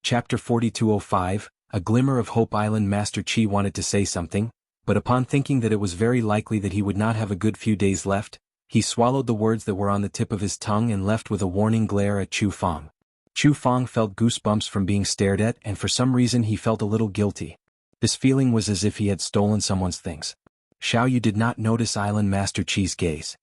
Chapter 4205, A Glimmer of Hope. Island Master Chi wanted to say something, but upon thinking that it was very likely that he would not have a good few days left, he swallowed the words that were on the tip of his tongue and left with a warning glare at Chu Feng. Chu Feng felt goosebumps from being stared at, and for some reason he felt a little guilty. This feeling was as if he had stolen someone's things. Xiao Yu did not notice Island Master Chi's gaze.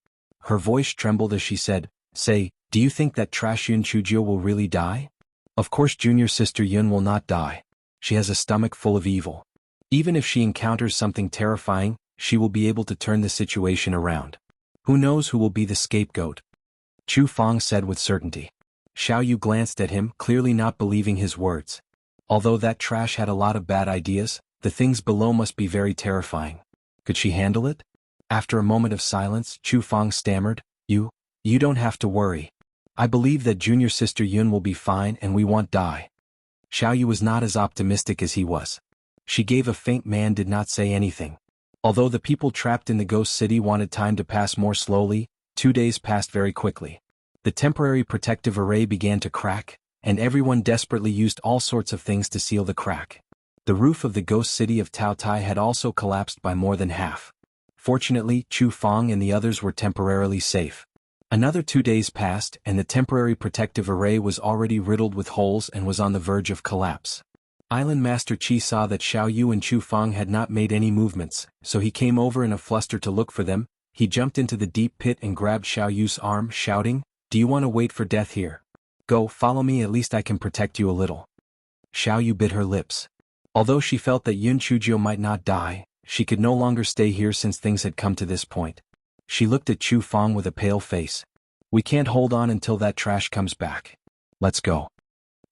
Her voice trembled as she said, "Say, do you think that trash Yun Chujio will really die? Of course junior sister Yun will not die. She has a stomach full of evil. Even if she encounters something terrifying, she will be able to turn the situation around. Who knows who will be the scapegoat?" Chu Feng said with certainty. Xiao Yu glanced at him, clearly not believing his words. Although that trash had a lot of bad ideas, the things below must be very terrifying. Could she handle it? After a moment of silence, Chu Feng stammered, You don't have to worry. I believe that junior sister Yun will be fine and we won't die." Xiao Yu was not as optimistic as he was. She gave a faint man did not say anything. Although the people trapped in the ghost city wanted time to pass more slowly, 2 days passed very quickly. The temporary protective array began to crack, and everyone desperately used all sorts of things to seal the crack. The roof of the ghost city of Taotai had also collapsed by more than half. Fortunately, Chu Feng and the others were temporarily safe. Another 2 days passed, and the temporary protective array was already riddled with holes and was on the verge of collapse. Island Master Chi saw that Xiao Yu and Chu Feng had not made any movements, so he came over in a fluster to look for them. He jumped into the deep pit and grabbed Xiao Yu's arm, shouting, "Do you want to wait for death here? Go, follow me, at least I can protect you a little." Xiao Yu bit her lips. Although she felt that Yun Chujio might not die, she could no longer stay here since things had come to this point. She looked at Chu Feng with a pale face. "We can't hold on until that trash comes back. Let's go."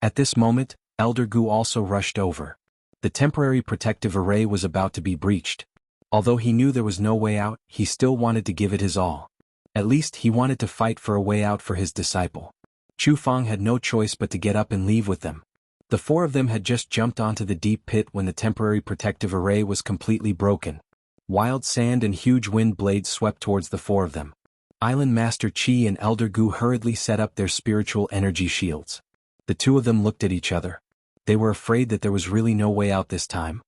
At this moment, Elder Gu also rushed over. The temporary protective array was about to be breached. Although he knew there was no way out, he still wanted to give it his all. At least he wanted to fight for a way out for his disciple. Chu Feng had no choice but to get up and leave with them. The 4 of them had just jumped onto the deep pit when the temporary protective array was completely broken. Wild sand and huge wind blades swept towards the 4 of them. Island Master Chi and Elder Gu hurriedly set up their spiritual energy shields. The 2 of them looked at each other. They were afraid that there was really no way out this time.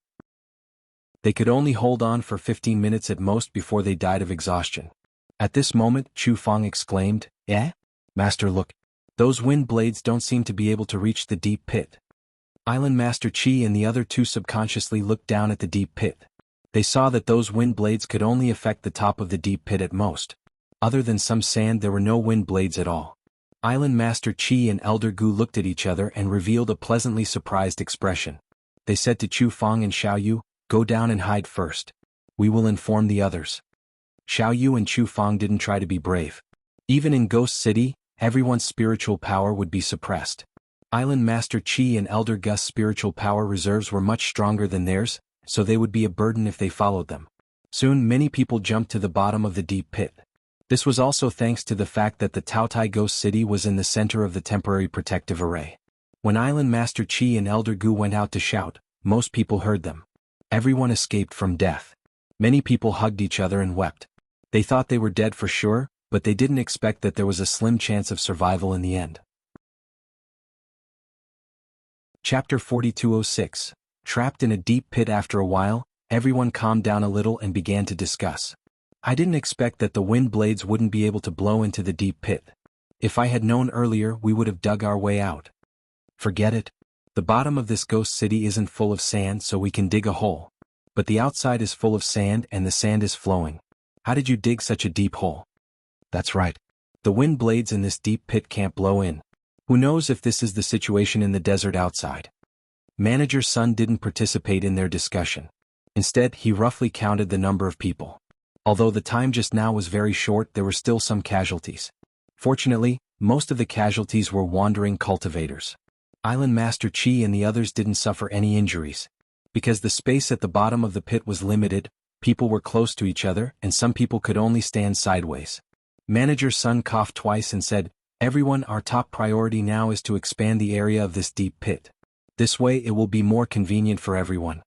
They could only hold on for 15 minutes at most before they died of exhaustion. At this moment, Chu Feng exclaimed, Master, look. Those wind blades don't seem to be able to reach the deep pit." Island Master Chi and the other 2 subconsciously looked down at the deep pit. They saw that those wind blades could only affect the top of the deep pit at most. Other than some sand, there were no wind blades at all. Island Master Chi and Elder Gu looked at each other and revealed a pleasantly surprised expression. They said to Chu Feng and Xiao Yu, "Go down and hide first. We will inform the others." Xiao Yu and Chu Feng didn't try to be brave. Even in Ghost City, everyone's spiritual power would be suppressed. Island Master Chi and Elder Gus's spiritual power reserves were much stronger than theirs, so they would be a burden if they followed them. Soon many people jumped to the bottom of the deep pit. This was also thanks to the fact that the Taotai Ghost City was in the center of the temporary protective array. When Island Master Chi and Elder Gu went out to shout, most people heard them. Everyone escaped from death. Many people hugged each other and wept. They thought they were dead for sure, but they didn't expect that there was a slim chance of survival in the end. Chapter 4206. Trapped in a deep pit. After a while, everyone calmed down a little and began to discuss. "I didn't expect that the wind blades wouldn't be able to blow into the deep pit. If I had known earlier, we would have dug our way out." "Forget it. The bottom of this ghost city isn't full of sand, so we can dig a hole. But the outside is full of sand and the sand is flowing. How did you dig such a deep hole?" "That's right. The wind blades in this deep pit can't blow in. Who knows if this is the situation in the desert outside?" Manager Sun didn't participate in their discussion. Instead, he roughly counted the number of people. Although the time just now was very short, there were still some casualties. Fortunately, most of the casualties were wandering cultivators. Island Master Chi and the others didn't suffer any injuries. Because the space at the bottom of the pit was limited, people were close to each other and some people could only stand sideways. Manager Sun coughed twice and said, "Everyone, our top priority now is to expand the area of this deep pit. This way it will be more convenient for everyone."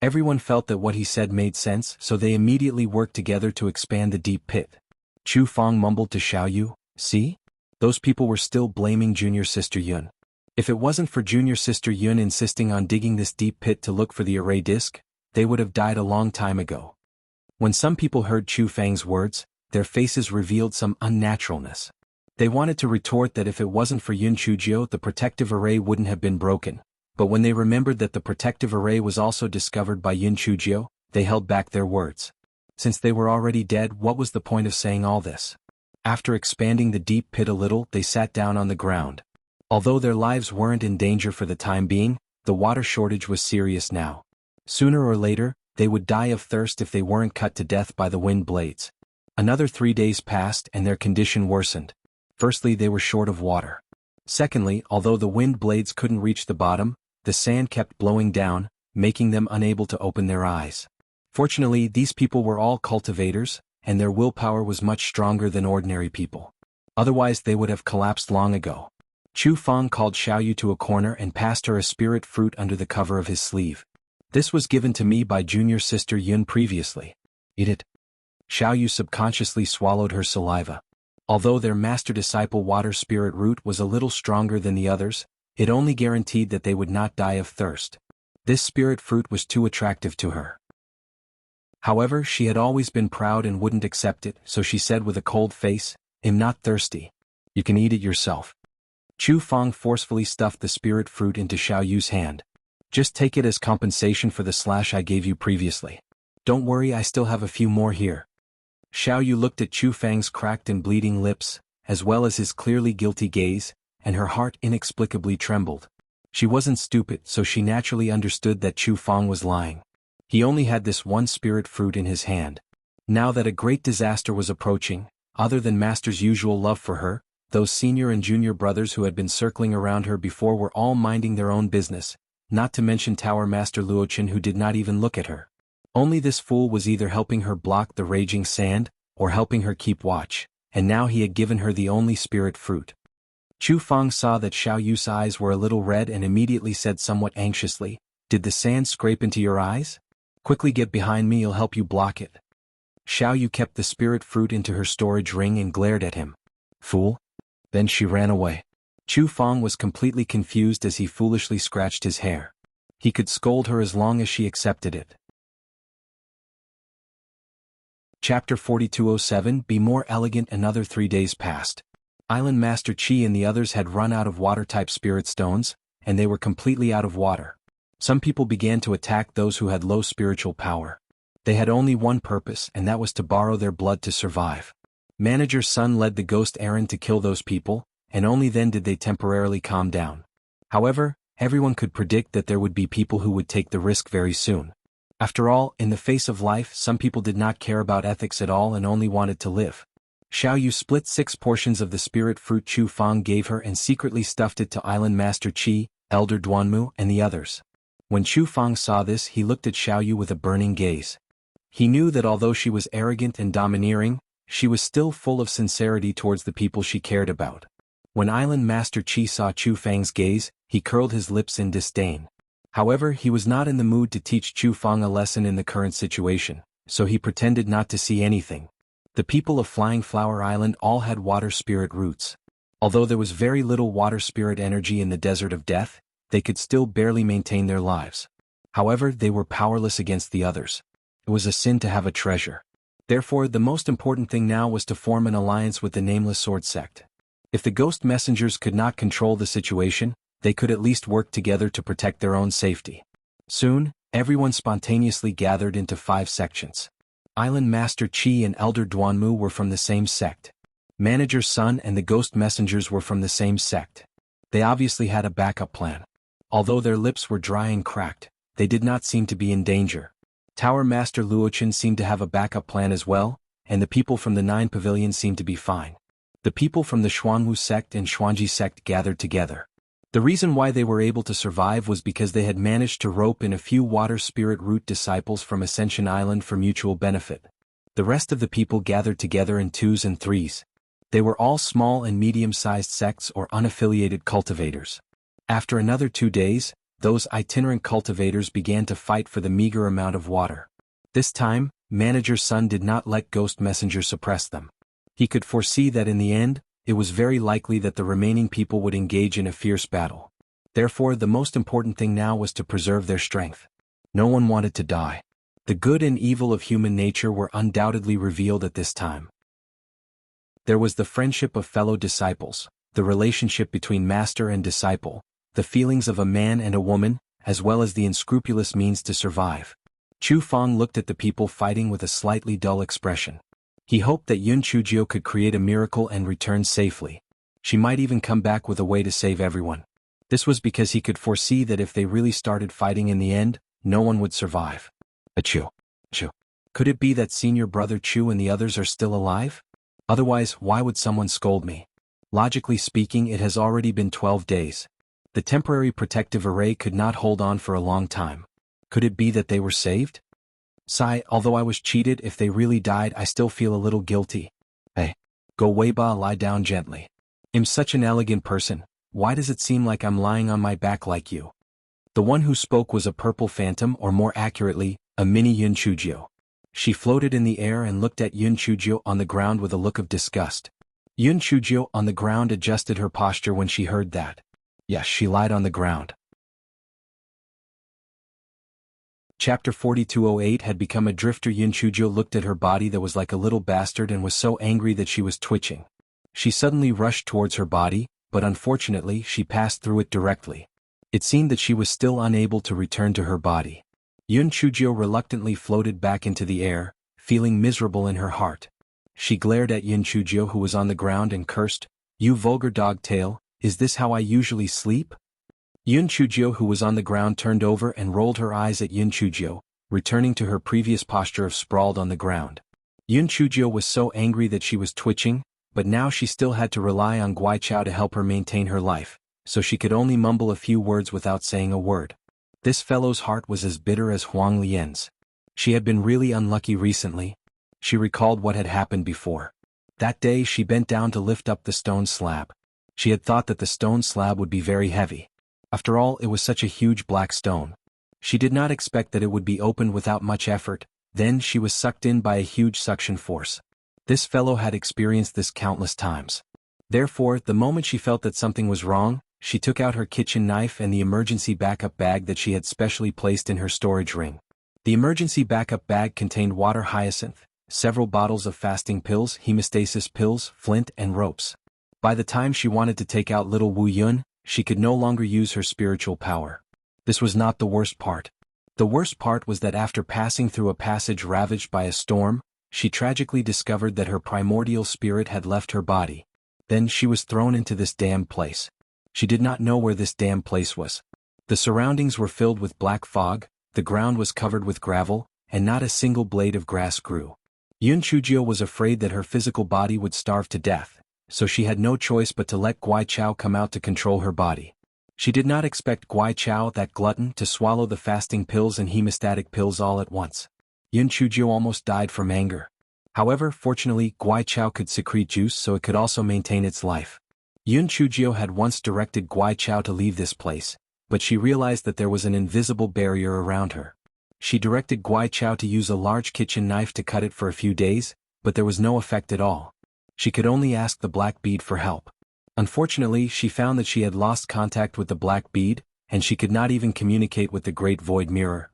Everyone felt that what he said made sense, so they immediately worked together to expand the deep pit. Chu Feng mumbled to Xiao Yu, "See? Those people were still blaming junior sister Yun. If it wasn't for junior sister Yun insisting on digging this deep pit to look for the array disc, they would have died a long time ago. When some people heard Chu Fang's words, their faces revealed some unnaturalness. They wanted to retort that if it wasn't for Yun Chujio the protective array wouldn't have been broken, but when they remembered that the protective array was also discovered by Yun Chujio, they held back their words. Since they were already dead, what was the point of saying all this? After expanding the deep pit a little, they sat down on the ground. Although their lives weren't in danger for the time being, the water shortage was serious now. Sooner or later, they would die of thirst if they weren't cut to death by the wind blades. Another 3 days passed and their condition worsened. Firstly, they were short of water. Secondly, although the wind blades couldn't reach the bottom, the sand kept blowing down, making them unable to open their eyes. Fortunately, these people were all cultivators, and their willpower was much stronger than ordinary people. Otherwise they would have collapsed long ago. Chu Fang called Xiaoyu to a corner and passed her a spirit fruit under the cover of his sleeve. This was given to me by junior sister Yun previously. Eat it. Xiaoyu subconsciously swallowed her saliva. Although their master-disciple water spirit root was a little stronger than the others, it only guaranteed that they would not die of thirst. This spirit fruit was too attractive to her. However, she had always been proud and wouldn't accept it, so she said with a cold face, "I'm not thirsty. You can eat it yourself." Chu Fang forcefully stuffed the spirit fruit into Xiaoyu's hand. "Just take it as compensation for the slash I gave you previously. Don't worry, I still have a few more here." Xiaoyu looked at Chu Fang's cracked and bleeding lips, as well as his clearly guilty gaze, and her heart inexplicably trembled. She wasn't stupid, so she naturally understood that Chu Fang was lying. He only had this one spirit fruit in his hand. Now that a great disaster was approaching, other than Master's usual love for her, those senior and junior brothers who had been circling around her before were all minding their own business, not to mention Tower Master Luochen, who did not even look at her. Only this fool was either helping her block the raging sand, or helping her keep watch, and now he had given her the only spirit fruit. Chu Fang saw that Xiaoyu's eyes were a little red and immediately said somewhat anxiously, "Did the sand scrape into your eyes? Quickly get behind me, I'll help you block it." Xiaoyu kept the spirit fruit into her storage ring and glared at him. "Fool." Then she ran away. Chu Fang was completely confused as he foolishly scratched his hair. He could scold her as long as she accepted it. Chapter 4207 Be More Elegant. Another 3 days passed. Island Master Qi and the others had run out of water-type spirit stones, and they were completely out of water. Some people began to attack those who had low spiritual power. They had only one purpose, and that was to borrow their blood to survive. Manager Sun led the ghost errand to kill those people, and only then did they temporarily calm down. However, everyone could predict that there would be people who would take the risk very soon. After all, in the face of life, some people did not care about ethics at all and only wanted to live. Xiaoyu split 6 portions of the spirit fruit Chu Fang gave her and secretly stuffed it to Island Master Qi, Elder Duanmu, and the others. When Chu Fang saw this, he looked at Xiaoyu with a burning gaze. He knew that although she was arrogant and domineering, she was still full of sincerity towards the people she cared about. When Island Master Qi saw Chu Fang's gaze, he curled his lips in disdain. However, he was not in the mood to teach Chu Fang a lesson in the current situation, so he pretended not to see anything. The people of Flying Flower Island all had water spirit roots. Although there was very little water spirit energy in the Desert of Death, they could still barely maintain their lives. However, they were powerless against the others. It was a sin to have a treasure. Therefore, the most important thing now was to form an alliance with the Nameless Sword Sect. If the ghost messengers could not control the situation, they could at least work together to protect their own safety. Soon, everyone spontaneously gathered into 5 sections. Island Master Qi and Elder Duanmu were from the same sect. Manager Sun and the ghost messengers were from the same sect. They obviously had a backup plan. Although their lips were dry and cracked, they did not seem to be in danger. Tower Master Luochen seemed to have a backup plan as well, and the people from the 9 pavilions seemed to be fine. The people from the Xuanwu sect and Xuanji sect gathered together. The reason why they were able to survive was because they had managed to rope in a few water spirit root disciples from Ascension Island for mutual benefit. The rest of the people gathered together in 2s and 3s. They were all small and medium-sized sects or unaffiliated cultivators. After another 2 days, those itinerant cultivators began to fight for the meager amount of water. This time, Manager Sun did not let Ghost Messenger suppress them. He could foresee that in the end, it was very likely that the remaining people would engage in a fierce battle. Therefore, the most important thing now was to preserve their strength. No one wanted to die. The good and evil of human nature were undoubtedly revealed at this time. There was the friendship of fellow disciples, the relationship between master and disciple, the feelings of a man and a woman, as well as the unscrupulous means to survive. Chu Feng looked at the people fighting with a slightly dull expression. He hoped that Yun Chujio could create a miracle and return safely. She might even come back with a way to save everyone. This was because he could foresee that if they really started fighting in the end, no one would survive. Chu. Could it be that senior brother Chu and the others are still alive? Otherwise, why would someone scold me? Logically speaking, it has already been 12 days. The temporary protective array could not hold on for a long time. Could it be that they were saved? Sigh, although I was cheated, if they really died, I still feel a little guilty. Hey. Go Weiba, lie down gently. I'm such an elegant person, why does it seem like I'm lying on my back like you? The one who spoke was a purple phantom, or more accurately, a mini Yun Chujio. She floated in the air and looked at Yun Chujio on the ground with a look of disgust. Yun Chujio on the ground adjusted her posture when she heard that. Yes, she lied on the ground. Chapter 4208 had become a drifter. Yun Chujio looked at her body that was like a little bastard and was so angry that she was twitching. She suddenly rushed towards her body, but unfortunately she passed through it directly. It seemed that she was still unable to return to her body. Yun Chujio reluctantly floated back into the air, feeling miserable in her heart. She glared at Yun Chujio, who was on the ground, and cursed, "You vulgar dog tail, is this how I usually sleep?" Yun Chujio, who was on the ground, turned over and rolled her eyes at Yun Chujio, returning to her previous posture of sprawled on the ground. Yun Chujio was so angry that she was twitching, but now she still had to rely on Guai Chao to help her maintain her life, so she could only mumble a few words without saying a word. This fellow's heart was as bitter as Huang Lian's. She had been really unlucky recently. She recalled what had happened before. That day she bent down to lift up the stone slab. She had thought that the stone slab would be very heavy. After all, it was such a huge black stone. She did not expect that it would be opened without much effort. Then she was sucked in by a huge suction force. This fellow had experienced this countless times. Therefore, the moment she felt that something was wrong, she took out her kitchen knife and the emergency backup bag that she had specially placed in her storage ring. The emergency backup bag contained water hyacinth, several bottles of fasting pills, hemostasis pills, flint, and ropes. By the time she wanted to take out little Wu Yun, she could no longer use her spiritual power. This was not the worst part. The worst part was that after passing through a passage ravaged by a storm, she tragically discovered that her primordial spirit had left her body. Then she was thrown into this damned place. She did not know where this damned place was. The surroundings were filled with black fog, the ground was covered with gravel, and not a single blade of grass grew. Yun Chujio was afraid that her physical body would starve to death, so she had no choice but to let Guai Chao come out to control her body. She did not expect Guai Chao, that glutton, to swallow the fasting pills and hemostatic pills all at once. Yun Chujio almost died from anger. However, fortunately, Guai Chao could secrete juice so it could also maintain its life. Yun Chujio had once directed Guai Chao to leave this place, but she realized that there was an invisible barrier around her. She directed Guai Chao to use a large kitchen knife to cut it for a few days, but there was no effect at all. She could only ask the black bead for help. Unfortunately, she found that she had lost contact with the black bead, and she could not even communicate with the great void mirror.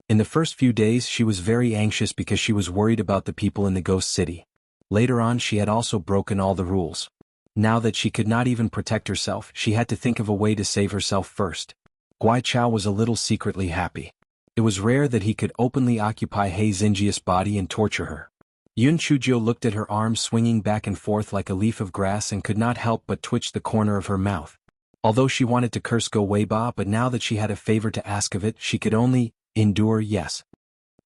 In the first few days she was very anxious because she was worried about the people in the ghost city. Later on she had also broken all the rules. Now that she could not even protect herself, she had to think of a way to save herself first. Guai Chao was a little secretly happy. It was rare that he could openly occupy He Xinjia's body and torture her. Yun Chujio looked at her arms swinging back and forth like a leaf of grass and could not help but twitch the corner of her mouth. Although she wanted to curse Go Weiba, but now that she had a favor to ask of it, she could only endure. Yes.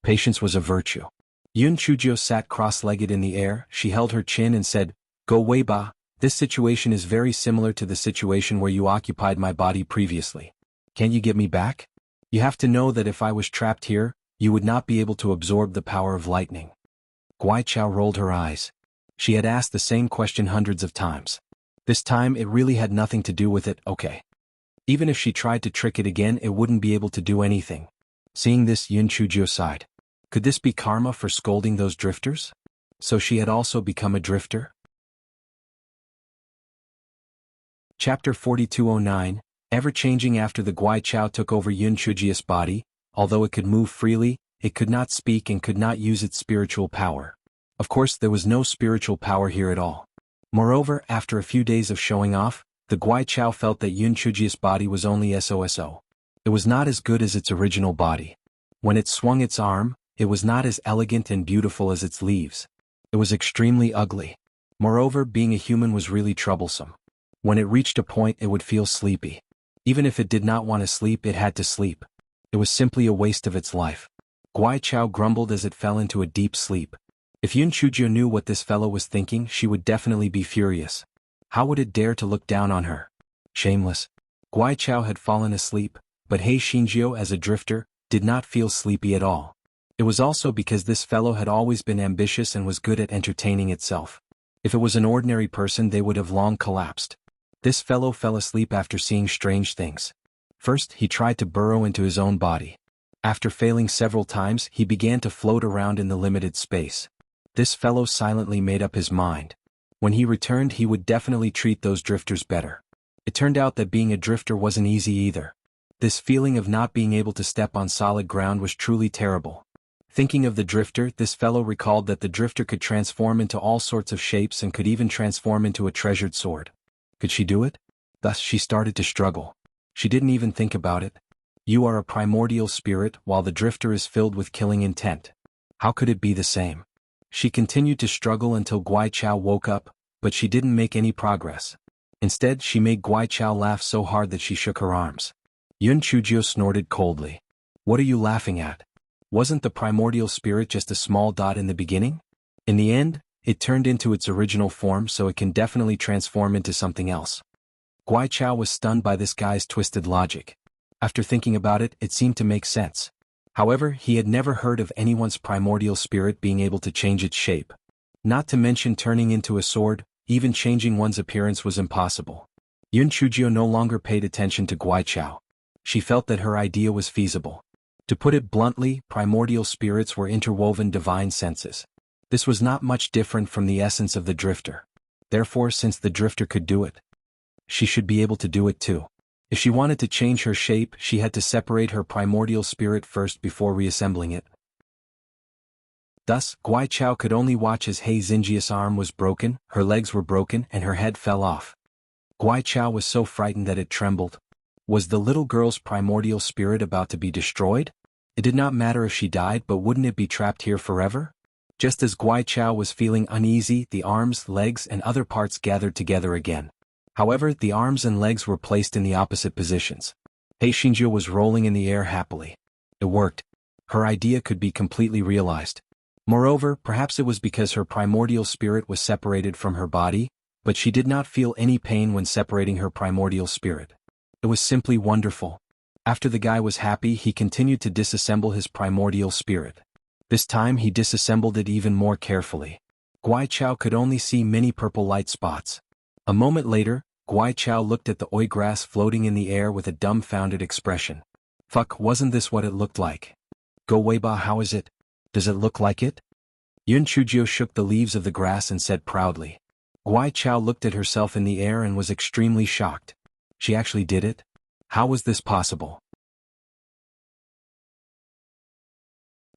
Patience was a virtue. Yun Chujio sat cross-legged in the air. She held her chin and said, "Go Weiba, this situation is very similar to the situation where you occupied my body previously. Can't you get me back? You have to know that if I was trapped here, you would not be able to absorb the power of lightning." Guai Chao rolled her eyes. She had asked the same question hundreds of times. This time it really had nothing to do with it. Okay. Even if she tried to trick it again, it wouldn't be able to do anything. Seeing this, Yun Chujio sighed. Could this be karma for scolding those drifters? So she had also become a drifter? Chapter 4209, Ever-changing after the Guai Chao took over Yun Chujia's body, although it could move freely, it could not speak and could not use its spiritual power. Of course there was no spiritual power here at all. Moreover, after a few days of showing off, the Guai Chao felt that Yun Chujia's body was only so. It was not as good as its original body. When it swung its arm, it was not as elegant and beautiful as its leaves. It was extremely ugly. Moreover, being a human was really troublesome. When it reached a point it would feel sleepy. Even if it did not want to sleep, it had to sleep. It was simply a waste of its life. Guai Chao grumbled as it fell into a deep sleep. If Yun Chujia knew what this fellow was thinking, she would definitely be furious. How would it dare to look down on her? Shameless. Guai Chao had fallen asleep, but He Xinjiu as a drifter, did not feel sleepy at all. It was also because this fellow had always been ambitious and was good at entertaining itself. If it was an ordinary person they would have long collapsed. This fellow fell asleep after seeing strange things. First, he tried to burrow into his own body. After failing several times, he began to float around in the limited space. This fellow silently made up his mind. When he returned he would definitely treat those drifters better. It turned out that being a drifter wasn't easy either. This feeling of not being able to step on solid ground was truly terrible. Thinking of the drifter, this fellow recalled that the drifter could transform into all sorts of shapes and could even transform into a treasured sword. Could she do it? Thus she started to struggle. She didn't even think about it. You are a primordial spirit, while the drifter is filled with killing intent. How could it be the same? She continued to struggle until Guai Chao woke up, but she didn't make any progress. Instead, she made Guai Chao laugh so hard that she shook her arms. Yun Chujio snorted coldly. What are you laughing at? Wasn't the primordial spirit just a small dot in the beginning? In the end, it turned into its original form, so it can definitely transform into something else. Guai Chao was stunned by this guy's twisted logic. After thinking about it, it seemed to make sense. However, he had never heard of anyone's primordial spirit being able to change its shape. Not to mention turning into a sword, even changing one's appearance was impossible. Yun Chujio no longer paid attention to Guai Chao. She felt that her idea was feasible. To put it bluntly, primordial spirits were interwoven divine senses. This was not much different from the essence of the drifter. Therefore, since the drifter could do it, she should be able to do it too. If she wanted to change her shape, she had to separate her primordial spirit first before reassembling it. Thus, Guai Chao could only watch as He Xinjia's arm was broken, her legs were broken, and her head fell off. Guai Chao was so frightened that it trembled. Was the little girl's primordial spirit about to be destroyed? It did not matter if she died, but wouldn't it be trapped here forever? Just as Guai Chao was feeling uneasy, the arms, legs, and other parts gathered together again. However, the arms and legs were placed in the opposite positions. He Xinjiu was rolling in the air happily. It worked. Her idea could be completely realized. Moreover, perhaps it was because her primordial spirit was separated from her body, but she did not feel any pain when separating her primordial spirit. It was simply wonderful. After the guy was happy, he continued to disassemble his primordial spirit. This time he disassembled it even more carefully. Guai Chao could only see many purple light spots. A moment later, Guai Chao looked at the oi grass floating in the air with a dumbfounded expression. Fuck, wasn't this what it looked like? Go Weiba, how is it? Does it look like it? Yun Chujio shook the leaves of the grass and said proudly. Guai Chao looked at herself in the air and was extremely shocked. She actually did it? How was this possible?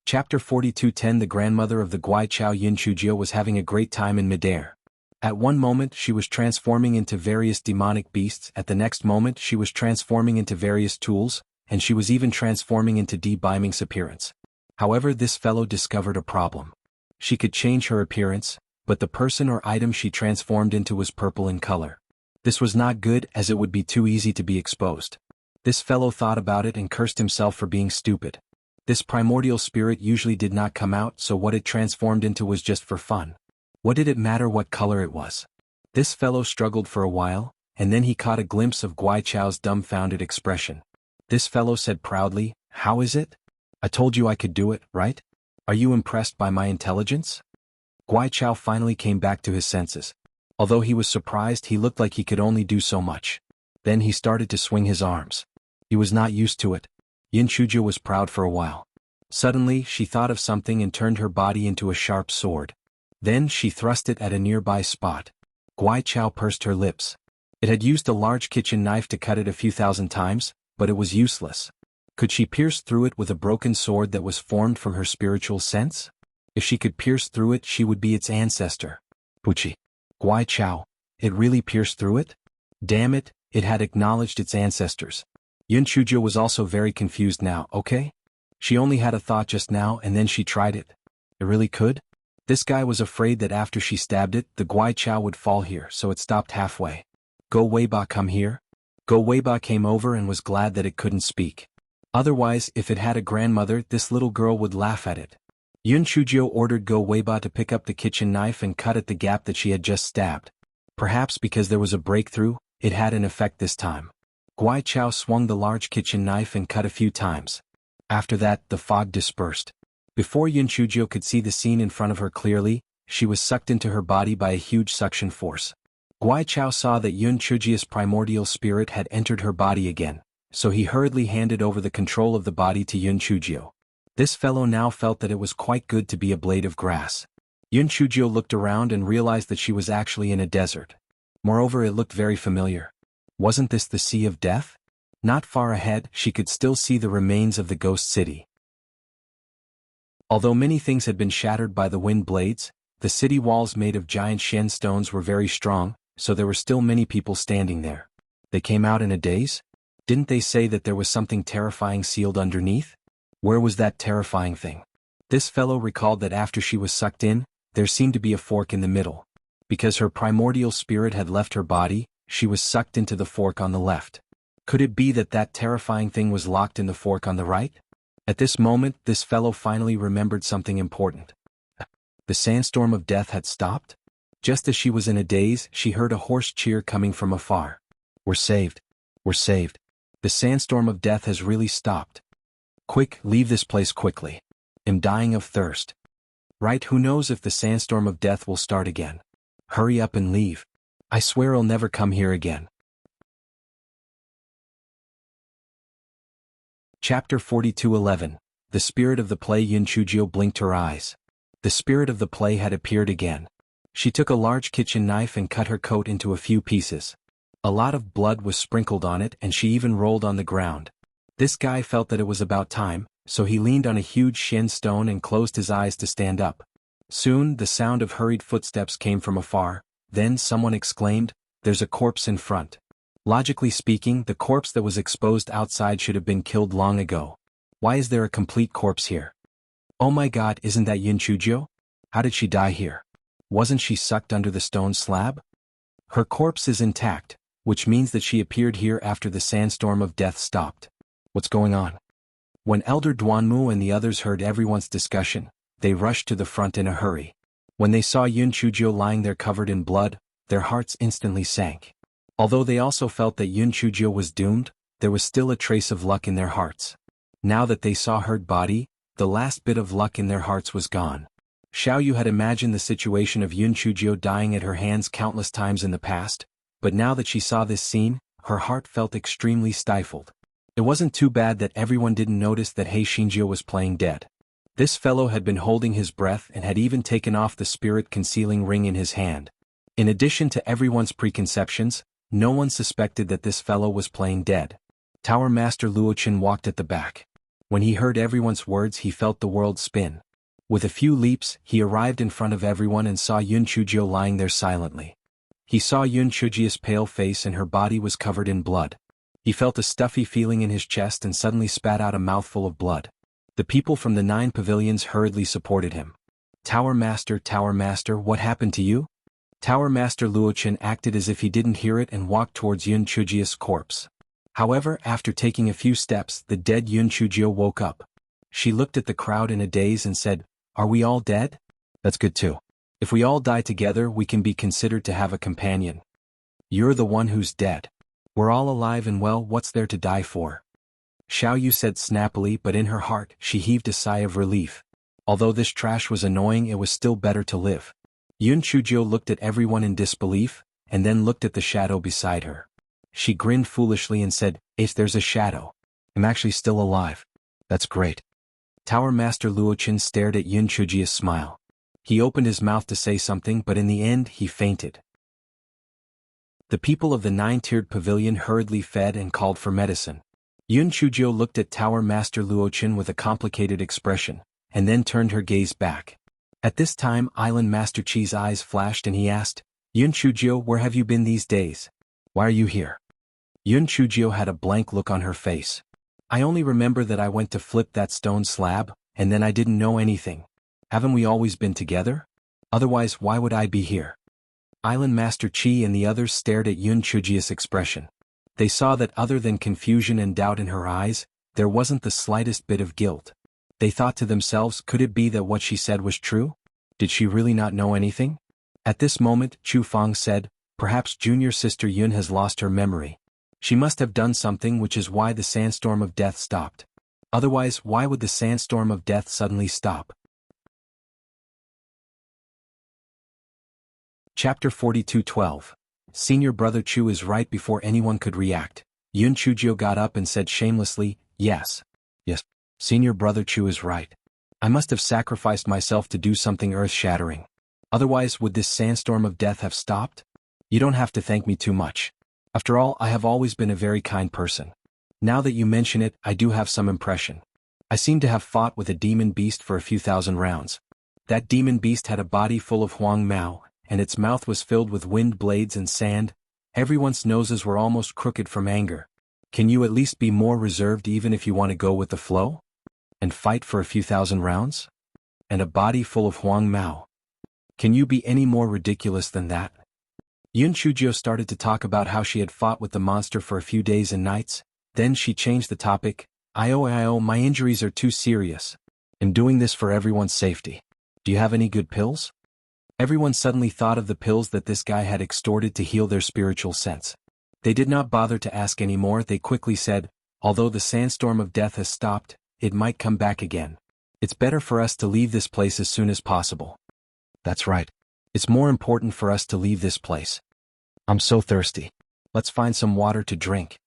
Chapter 42:10 The grandmother of the Guai Chao Yun Chujio was having a great time in midair. At one moment she was transforming into various demonic beasts, at the next moment she was transforming into various tools, and she was even transforming into De-Biming's appearance. However, this fellow discovered a problem. She could change her appearance, but the person or item she transformed into was purple in color. This was not good, as it would be too easy to be exposed. This fellow thought about it and cursed himself for being stupid. This primordial spirit usually did not come out, so what it transformed into was just for fun. What did it matter what color it was? This fellow struggled for a while, and then he caught a glimpse of Guai Chao's dumbfounded expression. This fellow said proudly, "How is it? I told you I could do it, right? Are you impressed by my intelligence?" Guai Chao finally came back to his senses. Although he was surprised, he looked like he could only do so much. Then he started to swing his arms. He was not used to it. Yun Chujio was proud for a while. Suddenly, she thought of something and turned her body into a sharp sword. Then she thrust it at a nearby spot. Guai Chao pursed her lips. It had used a large kitchen knife to cut it a few thousand times, but it was useless. Could she pierce through it with a broken sword that was formed from her spiritual sense? If she could pierce through it, she would be its ancestor. Puchi. Guai Chao. It really pierced through it? Damn it, it had acknowledged its ancestors. Yun Chuzhou was also very confused now, okay? She only had a thought just now and then she tried it. It really could? This guy was afraid that after she stabbed it, the Guai Chao would fall here, so it stopped halfway. Go Weiba, come here? Go Weiba came over and was glad that it couldn't speak. Otherwise, if it had a grandmother, this little girl would laugh at it. Yun Chuzhou ordered Go Weiba to pick up the kitchen knife and cut at the gap that she had just stabbed. Perhaps because there was a breakthrough, it had an effect this time. Guai Chao swung the large kitchen knife and cut a few times. After that, the fog dispersed. Before Yun Chuzhou could see the scene in front of her clearly, she was sucked into her body by a huge suction force. Guai Chao saw that Yun Chuzhi's primordial spirit had entered her body again, so he hurriedly handed over the control of the body to Yun Chuzhou. This fellow now felt that it was quite good to be a blade of grass. Yun Chuzhou looked around and realized that she was actually in a desert. Moreover, it looked very familiar. Wasn't this the Sea of Death? Not far ahead, she could still see the remains of the ghost city. Although many things had been shattered by the wind blades, the city walls made of giant shen stones were very strong, so there were still many people standing there. They came out in a daze? Didn't they say that there was something terrifying sealed underneath? Where was that terrifying thing? This fellow recalled that after she was sucked in, there seemed to be a fork in the middle. Because her primordial spirit had left her body, she was sucked into the fork on the left. Could it be that that terrifying thing was locked in the fork on the right? At this moment, this fellow finally remembered something important. The sandstorm of death had stopped? Just as she was in a daze, she heard a hoarse cheer coming from afar. We're saved. We're saved. The sandstorm of death has really stopped. Quick, leave this place quickly. Am dying of thirst. Right, who knows if the sandstorm of death will start again. Hurry up and leave. I swear I'll never come here again. Chapter 42:11. The spirit of the play. Yun Chuzhou blinked her eyes. The spirit of the play had appeared again. She took a large kitchen knife and cut her coat into a few pieces. A lot of blood was sprinkled on it and she even rolled on the ground. This guy felt that it was about time, so he leaned on a huge shen stone and closed his eyes to stand up. Soon, the sound of hurried footsteps came from afar, then someone exclaimed, "There's a corpse in front." Logically speaking, the corpse that was exposed outside should have been killed long ago. Why is there a complete corpse here? Oh my god, isn't that Yun Chuzhou? How did she die here? Wasn't she sucked under the stone slab? Her corpse is intact, which means that she appeared here after the sandstorm of death stopped. What's going on? When Elder Duanmu and the others heard everyone's discussion, they rushed to the front in a hurry. When they saw Yun Chuzhou lying there covered in blood, their hearts instantly sank. Although they also felt that Yun Chuzhou was doomed, there was still a trace of luck in their hearts. Now that they saw her body, the last bit of luck in their hearts was gone. Xiaoyu had imagined the situation of Yun Chuzhou dying at her hands countless times in the past, but now that she saw this scene, her heart felt extremely stifled. It wasn't too bad that everyone didn't notice that He Xingjiu was playing dead. This fellow had been holding his breath and had even taken off the spirit-concealing ring in his hand. In addition to everyone's preconceptions, no one suspected that this fellow was playing dead. Tower Master Luochen walked at the back. When he heard everyone's words, he felt the world spin. With a few leaps, he arrived in front of everyone and saw Yun Chuzhou lying there silently. He saw Yun Chuzhi's pale face and her body was covered in blood. He felt a stuffy feeling in his chest and suddenly spat out a mouthful of blood. The people from the 9 pavilions hurriedly supported him. Tower Master, what happened to you? Tower Master Luochen acted as if he didn't hear it and walked towards Yun Chuzhi's corpse. However, after taking a few steps, the dead Yun Chuzhou woke up. She looked at the crowd in a daze and said, "Are we all dead? That's good too. If we all die together, we can be considered to have a companion. You're the one who's dead. We're all alive and well, what's there to die for?" Xiaoyu said snappily, but in her heart, she heaved a sigh of relief. Although this trash was annoying, it was still better to live. Yun Chuzhou looked at everyone in disbelief, and then looked at the shadow beside her. She grinned foolishly and said, "If there's a shadow. I'm actually still alive. That's great." Tower Master Luochen stared at Yun Chuzhi's smile. He opened his mouth to say something, but in the end he fainted. The people of the nine-tiered pavilion hurriedly fed and called for medicine. Yun Chujio looked at Tower Master Luochen with a complicated expression, and then turned her gaze back. At this time Island Master Chi's eyes flashed and he asked, Yun Chujio, where have you been these days? Why are you here? Yun Chujio had a blank look on her face. I only remember that I went to flip that stone slab, and then I didn't know anything. Haven't we always been together? Otherwise why would I be here? Island Master Chi and the others stared at Yun Chujio's expression. They saw that other than confusion and doubt in her eyes, there wasn't the slightest bit of guilt. They thought to themselves, could it be that what she said was true? Did she really not know anything? At this moment, Chu Fang said, perhaps junior sister Yun has lost her memory. She must have done something, which is why the sandstorm of death stopped. Otherwise, why would the sandstorm of death suddenly stop? Chapter 42:12. Senior brother Chu is right. Before anyone could react, Yun Chujio got up and said shamelessly, Yes, senior brother Chu is right. I must have sacrificed myself to do something earth-shattering. Otherwise would this sandstorm of death have stopped? You don't have to thank me too much. After all, I have always been a very kind person. Now that you mention it, I do have some impression. I seem to have fought with a demon beast for a few thousand rounds. That demon beast had a body full of Huang Mao, and its mouth was filled with wind blades and sand. Everyone's noses were almost crooked from anger. Can you at least be more reserved even if you want to go with the flow? And fight for a few thousand rounds? And a body full of Huang Mao. Can you be any more ridiculous than that? Yun Chujio started to talk about how she had fought with the monster for a few days and nights. Then she changed the topic. My injuries are too serious. I'm doing this for everyone's safety. Do you have any good pills? Everyone suddenly thought of the pills that this guy had extorted to heal their spiritual sense. They did not bother to ask anymore. They quickly said, although the sandstorm of death has stopped, it might come back again. It's better for us to leave this place as soon as possible. That's right. It's more important for us to leave this place. I'm so thirsty. Let's find some water to drink.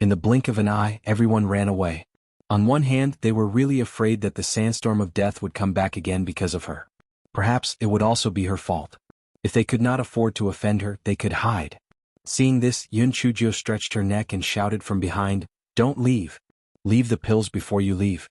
In the blink of an eye, everyone ran away. On one hand, they were really afraid that the sandstorm of death would come back again because of her. Perhaps it would also be her fault. If they could not afford to offend her, they could hide. Seeing this, Yun Chujio stretched her neck and shouted from behind, Don't leave. Leave the pills before you leave.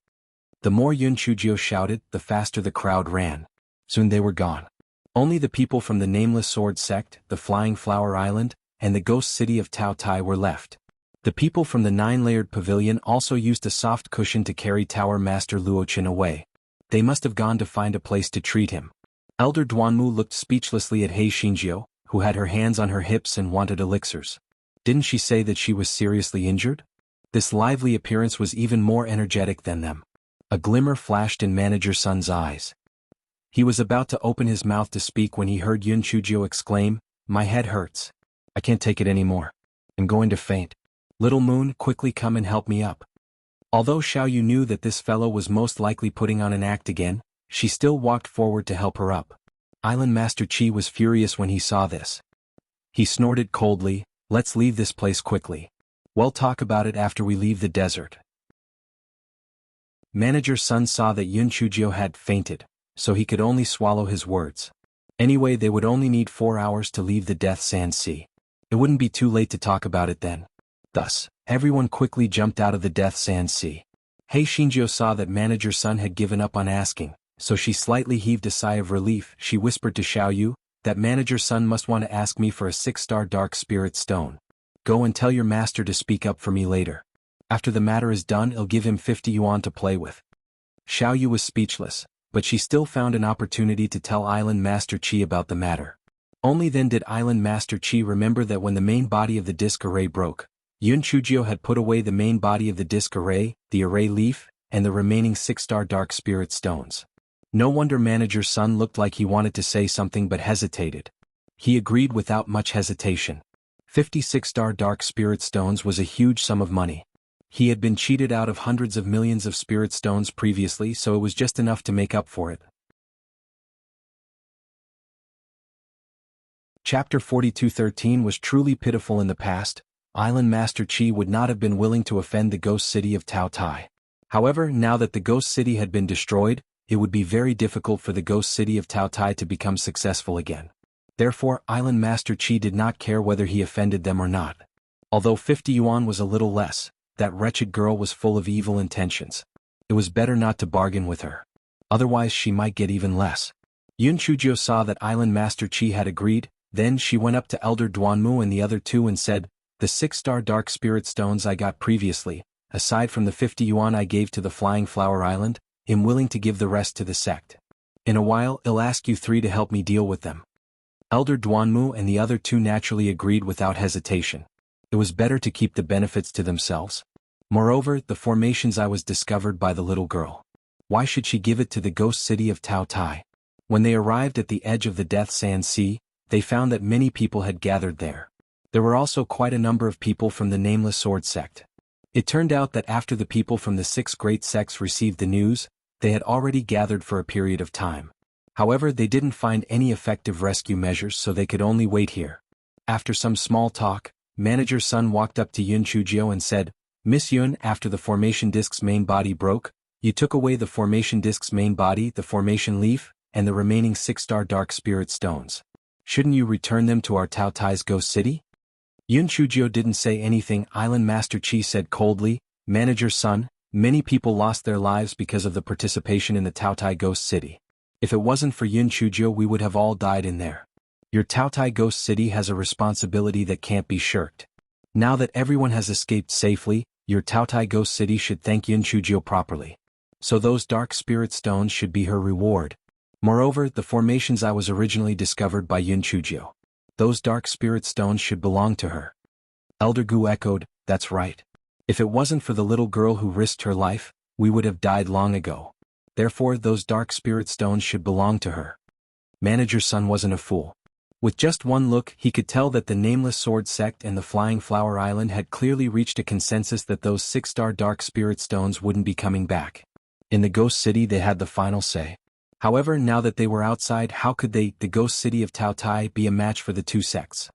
The more Yun Chujio shouted, the faster the crowd ran. Soon they were gone. Only the people from the Nameless Sword Sect, the Flying Flower Island, and the ghost city of Tao Tai were left. The people from the nine-layered pavilion also used a soft cushion to carry Tower Master Luochen away. They must have gone to find a place to treat him. Elder Duanmu looked speechlessly at Hei Xinjiu, who had her hands on her hips and wanted elixirs. Didn't she say that she was seriously injured? This lively appearance was even more energetic than them. A glimmer flashed in Manager Sun's eyes. He was about to open his mouth to speak when he heard Yun Chujio exclaim, My head hurts. I can't take it anymore. I'm going to faint. Little Moon, quickly come and help me up. Although Xiaoyu knew that this fellow was most likely putting on an act again, she still walked forward to help her up. Island Master Chi was furious when he saw this. He snorted coldly, Let's leave this place quickly. We'll talk about it after we leave the desert. Manager Sun saw that Yun Chujio had fainted, so he could only swallow his words. Anyway, they would only need 4 hours to leave the Death Sand Sea. It wouldn't be too late to talk about it then. Thus, everyone quickly jumped out of the Death Sand Sea. Hei Xinjiu saw that Manager Sun had given up on asking, so she slightly heaved a sigh of relief. She whispered to Xiaoyu, that Manager Sun must want to ask me for a 6-star Dark Spirit Stone. Go and tell your master to speak up for me later. After the matter is done, I'll give him 50 yuan to play with. Xiaoyu was speechless, but she still found an opportunity to tell Island Master Chi about the matter. Only then did Island Master Chi remember that when the main body of the disc array broke, Yun Chujio had put away the main body of the disc array, the array leaf, and the remaining 6-star Dark Spirit Stones. No wonder Manager Sun looked like he wanted to say something but hesitated. He agreed without much hesitation. 56-star Dark Spirit Stones was a huge sum of money. He had been cheated out of hundreds of millions of Spirit Stones previously, so it was just enough to make up for it. Chapter 42:13 was truly pitiful in the past. Island Master Chi would not have been willing to offend the ghost city of Tao Tai. However, now that the ghost city had been destroyed, it would be very difficult for the ghost city of Tao Tai to become successful again. Therefore Island Master Qi did not care whether he offended them or not. Although 50 yuan was a little less, that wretched girl was full of evil intentions. It was better not to bargain with her. Otherwise she might get even less. Yun Chuzhou saw that Island Master Qi had agreed, then she went up to Elder Duanmu and the other two and said, "The 6-star dark spirit stones I got previously, aside from the 50 yuan I gave to the Flying Flower Island, I'm willing to give the rest to the sect. In a while I'll ask you three to help me deal with them." Elder Duanmu and the other two naturally agreed without hesitation. It was better to keep the benefits to themselves. Moreover, the formations I was discovered by the little girl. Why should she give it to the ghost city of Tao Tai? When they arrived at the edge of the Death Sand Sea, they found that many people had gathered there. There were also quite a number of people from the Nameless Sword sect. It turned out that after the people from the 6 great sects received the news, they had already gathered for a period of time. However, they didn't find any effective rescue measures, so they could only wait here. After some small talk, Manager Sun walked up to Yun Chuzhou and said, "Miss Yun, after the formation disk's main body broke, you took away the formation disk's main body, the formation leaf, and the remaining 6-star dark spirit stones. Shouldn't you return them to our Tao Tai's ghost city?" Yun Chuzhou didn't say anything. Island Master Qi said coldly, "Manager Sun, many people lost their lives because of the participation in the Tao Tai ghost city. If it wasn't for Yun Chuzhou, we would have all died in there. Your Tao Tai ghost city has a responsibility that can't be shirked. Now that everyone has escaped safely, your Tao Tai ghost city should thank Yun Chuzhou properly. So those dark spirit stones should be her reward. Moreover, the formations I was originally discovered by Yun Chuzhou. Those dark spirit stones should belong to her." Elder Gu echoed, "That's right. If it wasn't for the little girl who risked her life, we would have died long ago. Therefore those dark spirit stones should belong to her." Manager Sun wasn't a fool. With just one look, he could tell that the Nameless Sword sect and the Flying Flower Island had clearly reached a consensus that those 6-star dark spirit stones wouldn't be coming back. In the ghost city they had the final say. However, now that they were outside, how could they, the ghost city of Tao Tai, be a match for the two sects?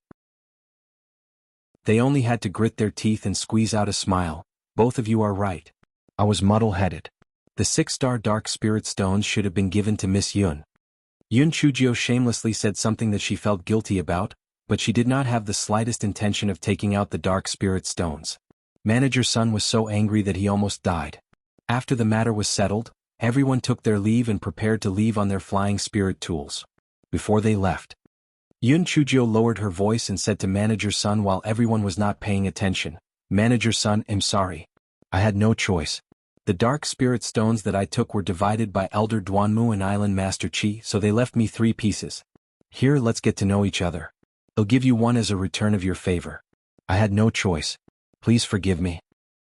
They only had to grit their teeth and squeeze out a smile. "Both of you are right. I was muddle-headed. The 6-star dark spirit stones should have been given to Miss Yun." Yun Chuzhou shamelessly said something that she felt guilty about, but she did not have the slightest intention of taking out the dark spirit stones. Manager Sun was so angry that he almost died. After the matter was settled, everyone took their leave and prepared to leave on their flying spirit tools. Before they left, Yun Chuzhou lowered her voice and said to Manager Sun while everyone was not paying attention, "Manager Sun, I'm sorry. I had no choice. The dark spirit stones that I took were divided by Elder Duanmu and Island Master Qi, so they left me 3 pieces. Here, let's get to know each other. I'll give you one as a return of your favor. I had no choice. Please forgive me."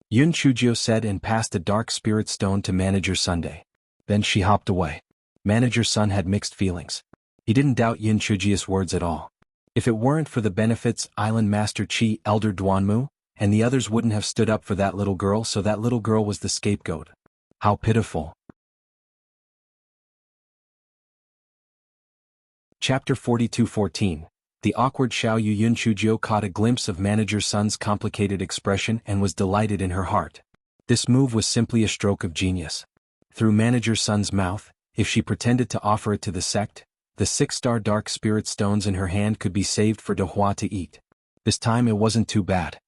Yun Chuzhou said and passed a dark spirit stone to Manager Sunday. Then she hopped away. Manager Sun had mixed feelings. He didn't doubt Yun Chuzhou's words at all. If it weren't for the benefits, Island Master Qi, Elder Duanmu, and the others wouldn't have stood up for that little girl, so that little girl was the scapegoat. How pitiful. Chapter 42:14. The awkward Xiaoyu. Yun Chuzhou caught a glimpse of Manager Sun's complicated expression and was delighted in her heart. This move was simply a stroke of genius. Through Manager Sun's mouth, if she pretended to offer it to the sect, the 6-star dark spirit stones in her hand could be saved for De Hua to eat. This time it wasn't too bad.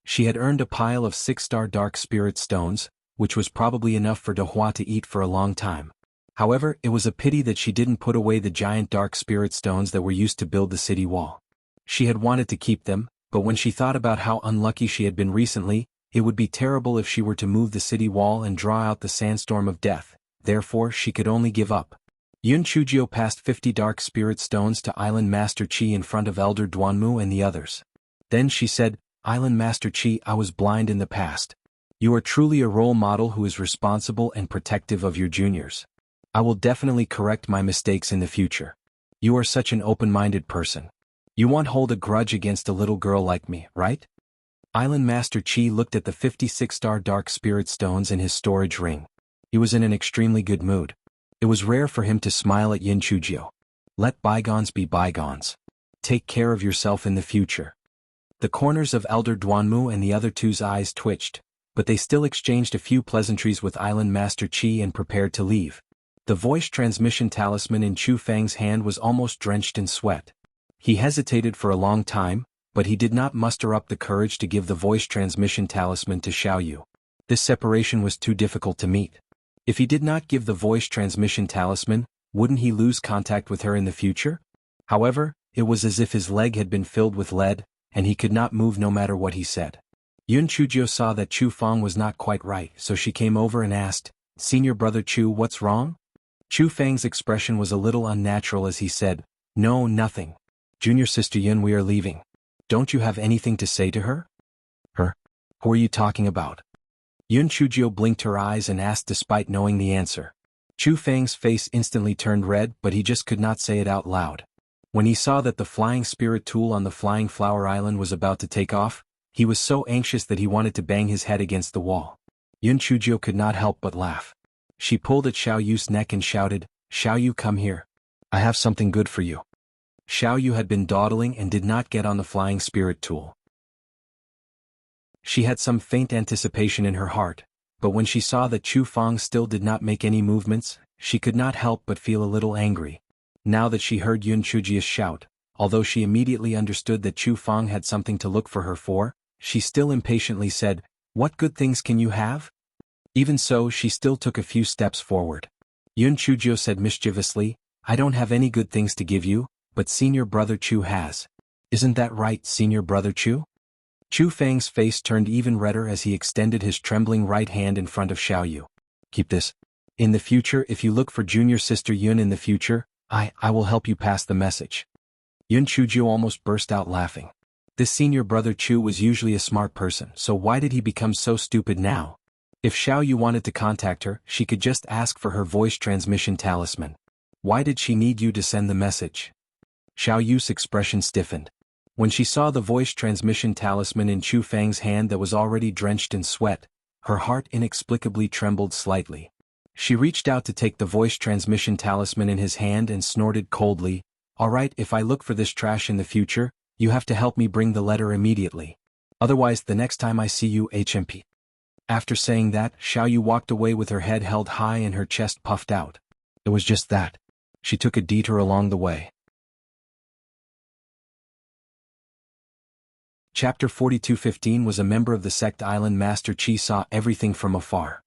She had earned a pile of 6-star dark spirit stones, which was probably enough for De Hua to eat for a long time. However, it was a pity that she didn't put away the giant dark spirit stones that were used to build the city wall. She had wanted to keep them, but when she thought about how unlucky she had been recently, it would be terrible if she were to move the city wall and draw out the sandstorm of death. Therefore she could only give up. Yun Chuzhou passed 50 dark spirit stones to Island Master Qi in front of Elder Duanmu and the others. Then she said, "Island Master Qi, I was blind in the past. You are truly a role model who is responsible and protective of your juniors. I will definitely correct my mistakes in the future. You are such an open-minded person. You won't hold a grudge against a little girl like me, right?" Island Master Qi looked at the 56-star dark spirit stones in his storage ring. He was in an extremely good mood. It was rare for him to smile at Yun Chuzhou. Let bygones be bygones. Take care of yourself in the future. The corners of Elder Duanmu and the other two's eyes twitched, but they still exchanged a few pleasantries with Island Master Qi and prepared to leave. The voice transmission talisman in Chu Fang's hand was almost drenched in sweat. He hesitated for a long time, but he did not muster up the courage to give the voice transmission talisman to Xiao Yu. This separation was too difficult to meet. If he did not give the voice transmission talisman, wouldn't he lose contact with her in the future? However, it was as if his leg had been filled with lead, and he could not move no matter what he said. Yun Chujio saw that Chu Fang was not quite right, so she came over and asked, "Senior brother Chu, what's wrong?" Chu Fang's expression was a little unnatural as he said, "No, nothing. Junior sister Yun, we are leaving. Don't you have anything to say to her?" "Her? Who are you talking about?" Yun Chujio blinked her eyes and asked despite knowing the answer. Chu Fang's face instantly turned red, but he just could not say it out loud. When he saw that the flying spirit tool on the Flying Flower Island was about to take off, he was so anxious that he wanted to bang his head against the wall. Yun Chujio could not help but laugh. She pulled at Xiao Yu's neck and shouted, "Xiao Yu, come here. I have something good for you." Xiao Yu had been dawdling and did not get on the flying spirit tool. She had some faint anticipation in her heart, but when she saw that Chu Fang still did not make any movements, she could not help but feel a little angry. Now that she heard Yun Chujio's shout, although she immediately understood that Chu Fang had something to look for her for, she still impatiently said, "What good things can you have?" Even so, she still took a few steps forward. Yun Chujio said mischievously, "I don't have any good things to give you, but senior brother Chu has. Isn't that right, senior brother Chu?" Chu Fang's face turned even redder as he extended his trembling right hand in front of Xiao Yu. "Keep this. In the future, if you look for junior sister Yun in the future, I will help you pass the message." Yun Chujio almost burst out laughing. This senior brother Chu was usually a smart person, so why did he become so stupid now? If Xiao Yu wanted to contact her, she could just ask for her voice transmission talisman. Why did she need you to send the message? Xiao Yu's expression stiffened. When she saw the voice transmission talisman in Chu Fang's hand that was already drenched in sweat, her heart inexplicably trembled slightly. She reached out to take the voice transmission talisman in his hand and snorted coldly, "All right, if I look for this trash in the future, you have to help me bring the letter immediately. Otherwise the next time I see you, HMP." After saying that, Xiao Yu walked away with her head held high and her chest puffed out. It was just that. She took a detour along the way. Chapter 42:15 was a member of the sect Island Master Qi saw everything from afar.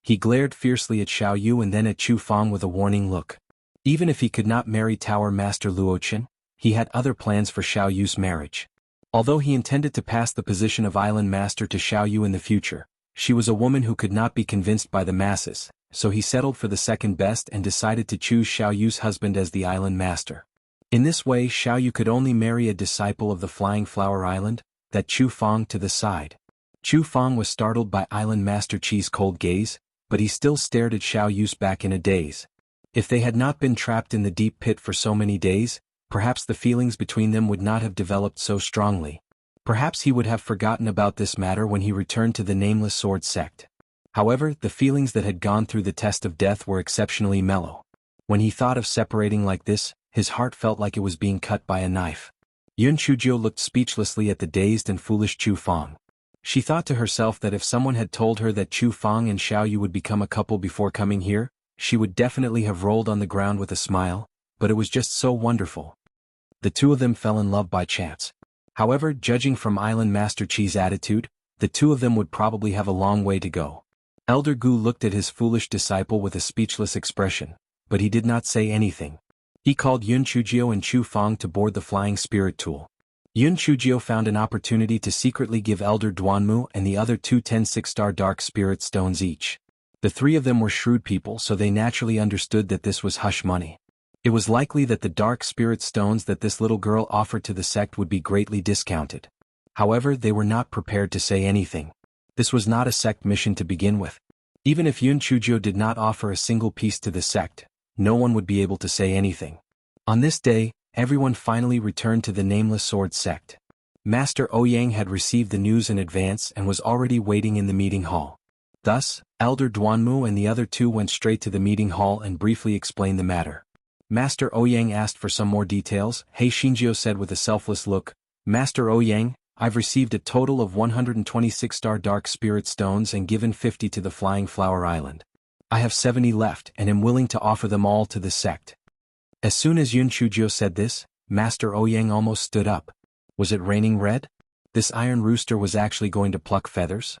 He glared fiercely at Xiao Yu and then at Chu Fang with a warning look. Even if he could not marry Tower Master Luochen, he had other plans for Xiao Yu's marriage. Although he intended to pass the position of Island Master to Xiao Yu in the future, she was a woman who could not be convinced by the masses, so he settled for the second best and decided to choose Xiao Yu's husband as the Island Master. In this way, Xiao Yu could only marry a disciple of the Flying Flower Island, that Chu Fang to the side. Chu Fang was startled by Island Master Qi's cold gaze, but he still stared at Xiao Yu's back in a daze. If they had not been trapped in the deep pit for so many days, perhaps the feelings between them would not have developed so strongly. Perhaps he would have forgotten about this matter when he returned to the Nameless Sword sect. However, the feelings that had gone through the test of death were exceptionally mellow. When he thought of separating like this, his heart felt like it was being cut by a knife. Yun Chujio looked speechlessly at the dazed and foolish Chu Fang. She thought to herself that if someone had told her that Chu Fang and Xiao Yu would become a couple before coming here, she would definitely have rolled on the ground with a smile, but it was just so wonderful. The two of them fell in love by chance. However, judging from Island Master Qi's attitude, the two of them would probably have a long way to go. Elder Gu looked at his foolish disciple with a speechless expression, but he did not say anything. He called Yun Chujio and Chu Fang to board the flying spirit tool. Yun Chujio found an opportunity to secretly give Elder Duanmu and the other two 10-6-star dark spirit stones each. The three of them were shrewd people, so they naturally understood that this was hush money. It was likely that the dark spirit stones that this little girl offered to the sect would be greatly discounted. However, they were not prepared to say anything. This was not a sect mission to begin with. Even if Yun Chujio did not offer a single piece to the sect, no one would be able to say anything. On this day, everyone finally returned to the Nameless Sword sect. Master Ouyang had received the news in advance and was already waiting in the meeting hall. Thus, Elder Duanmu and the other two went straight to the meeting hall and briefly explained the matter. Master Ouyang asked for some more details. Hey, Shinjio said with a selfless look, "Master Ouyang, I've received a total of 126-star dark spirit stones and given 50 to the Flying Flower Island. I have 70 left and am willing to offer them all to the sect." As soon as Yun Chujio said this, Master Ouyang almost stood up. Was it raining red? This iron rooster was actually going to pluck feathers?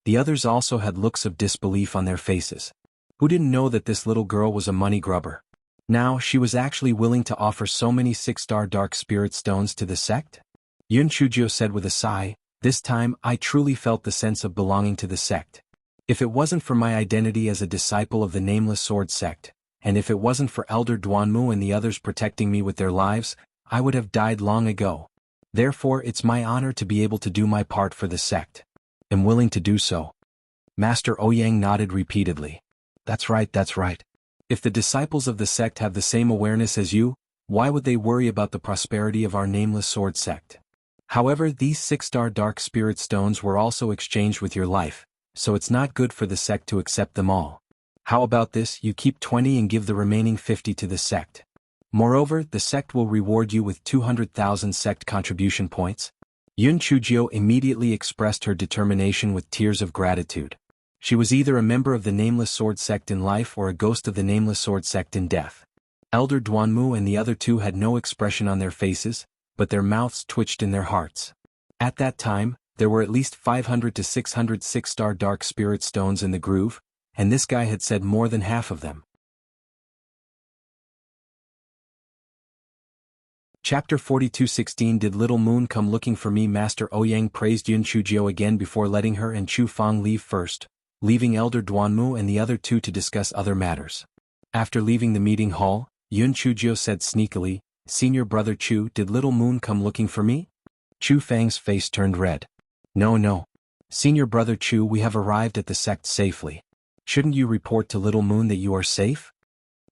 The others also had looks of disbelief on their faces. Who didn't know that this little girl was a money grubber? Now she was actually willing to offer so many 6-star dark spirit stones to the sect? Yun Chujio said with a sigh, "This time I truly felt the sense of belonging to the sect. If it wasn't for my identity as a disciple of the Nameless Sword sect, and if it wasn't for Elder Duanmu and the others protecting me with their lives, I would have died long ago. Therefore it's my honor to be able to do my part for the sect. Am willing to do so." Master Ouyang nodded repeatedly. That's right, that's right. If the disciples of the sect have the same awareness as you, why would they worry about the prosperity of our Nameless Sword sect? However, these 6-star dark spirit stones were also exchanged with your life, so it's not good for the sect to accept them all. How about this, you keep 20 and give the remaining 50 to the sect. Moreover, the sect will reward you with 200,000 sect contribution points. Yun Chujio immediately expressed her determination with tears of gratitude. She was either a member of the Nameless Sword sect in life or a ghost of the Nameless Sword sect in death. Elder Duanmu and the other two had no expression on their faces, but their mouths twitched in their hearts. At that time, there were at least 500 to 600 6-star dark spirit stones in the groove, and this guy had said more than half of them. Chapter 42:16 Did Little Moon come looking for me? Master Ouyang praised Yun Chujio again before letting her and Chu Fang leave first, leaving Elder Duanmu and the other two to discuss other matters. After leaving the meeting hall, Yun Chujio said sneakily, "Senior brother Chu, did Little Moon come looking for me?" Chu Fang's face turned red. No. Senior brother Chu, we have arrived at the sect safely. Shouldn't you report to Little Moon that you are safe?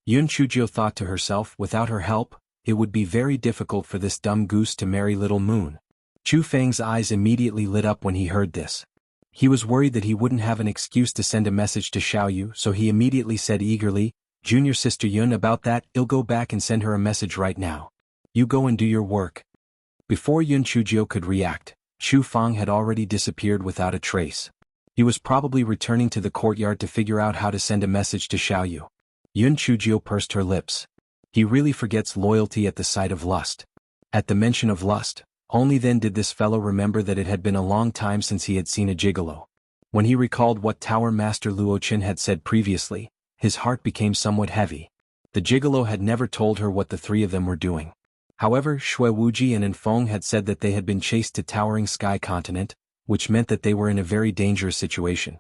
Yun Chujio thought to herself, without her help, it would be very difficult for this dumb goose to marry Little Moon. Chu Fang's eyes immediately lit up when he heard this. He was worried that he wouldn't have an excuse to send a message to Xiaoyu, so he immediately said eagerly, "Junior sister Yun, about that, I'll go back and send her a message right now. You go and do your work." Before Yun Chujio could react, Chu Fang had already disappeared without a trace. He was probably returning to the courtyard to figure out how to send a message to Xiaoyu. Yun Chujio pursed her lips. He really forgets loyalty at the sight of lust. At the mention of lust, only then did this fellow remember that it had been a long time since he had seen a gigolo. When he recalled what Tower Master Luochen had said previously, his heart became somewhat heavy. The gigolo had never told her what the three of them were doing. However, Shui Wuji and Enfeng had said that they had been chased to Towering Sky Continent, which meant that they were in a very dangerous situation.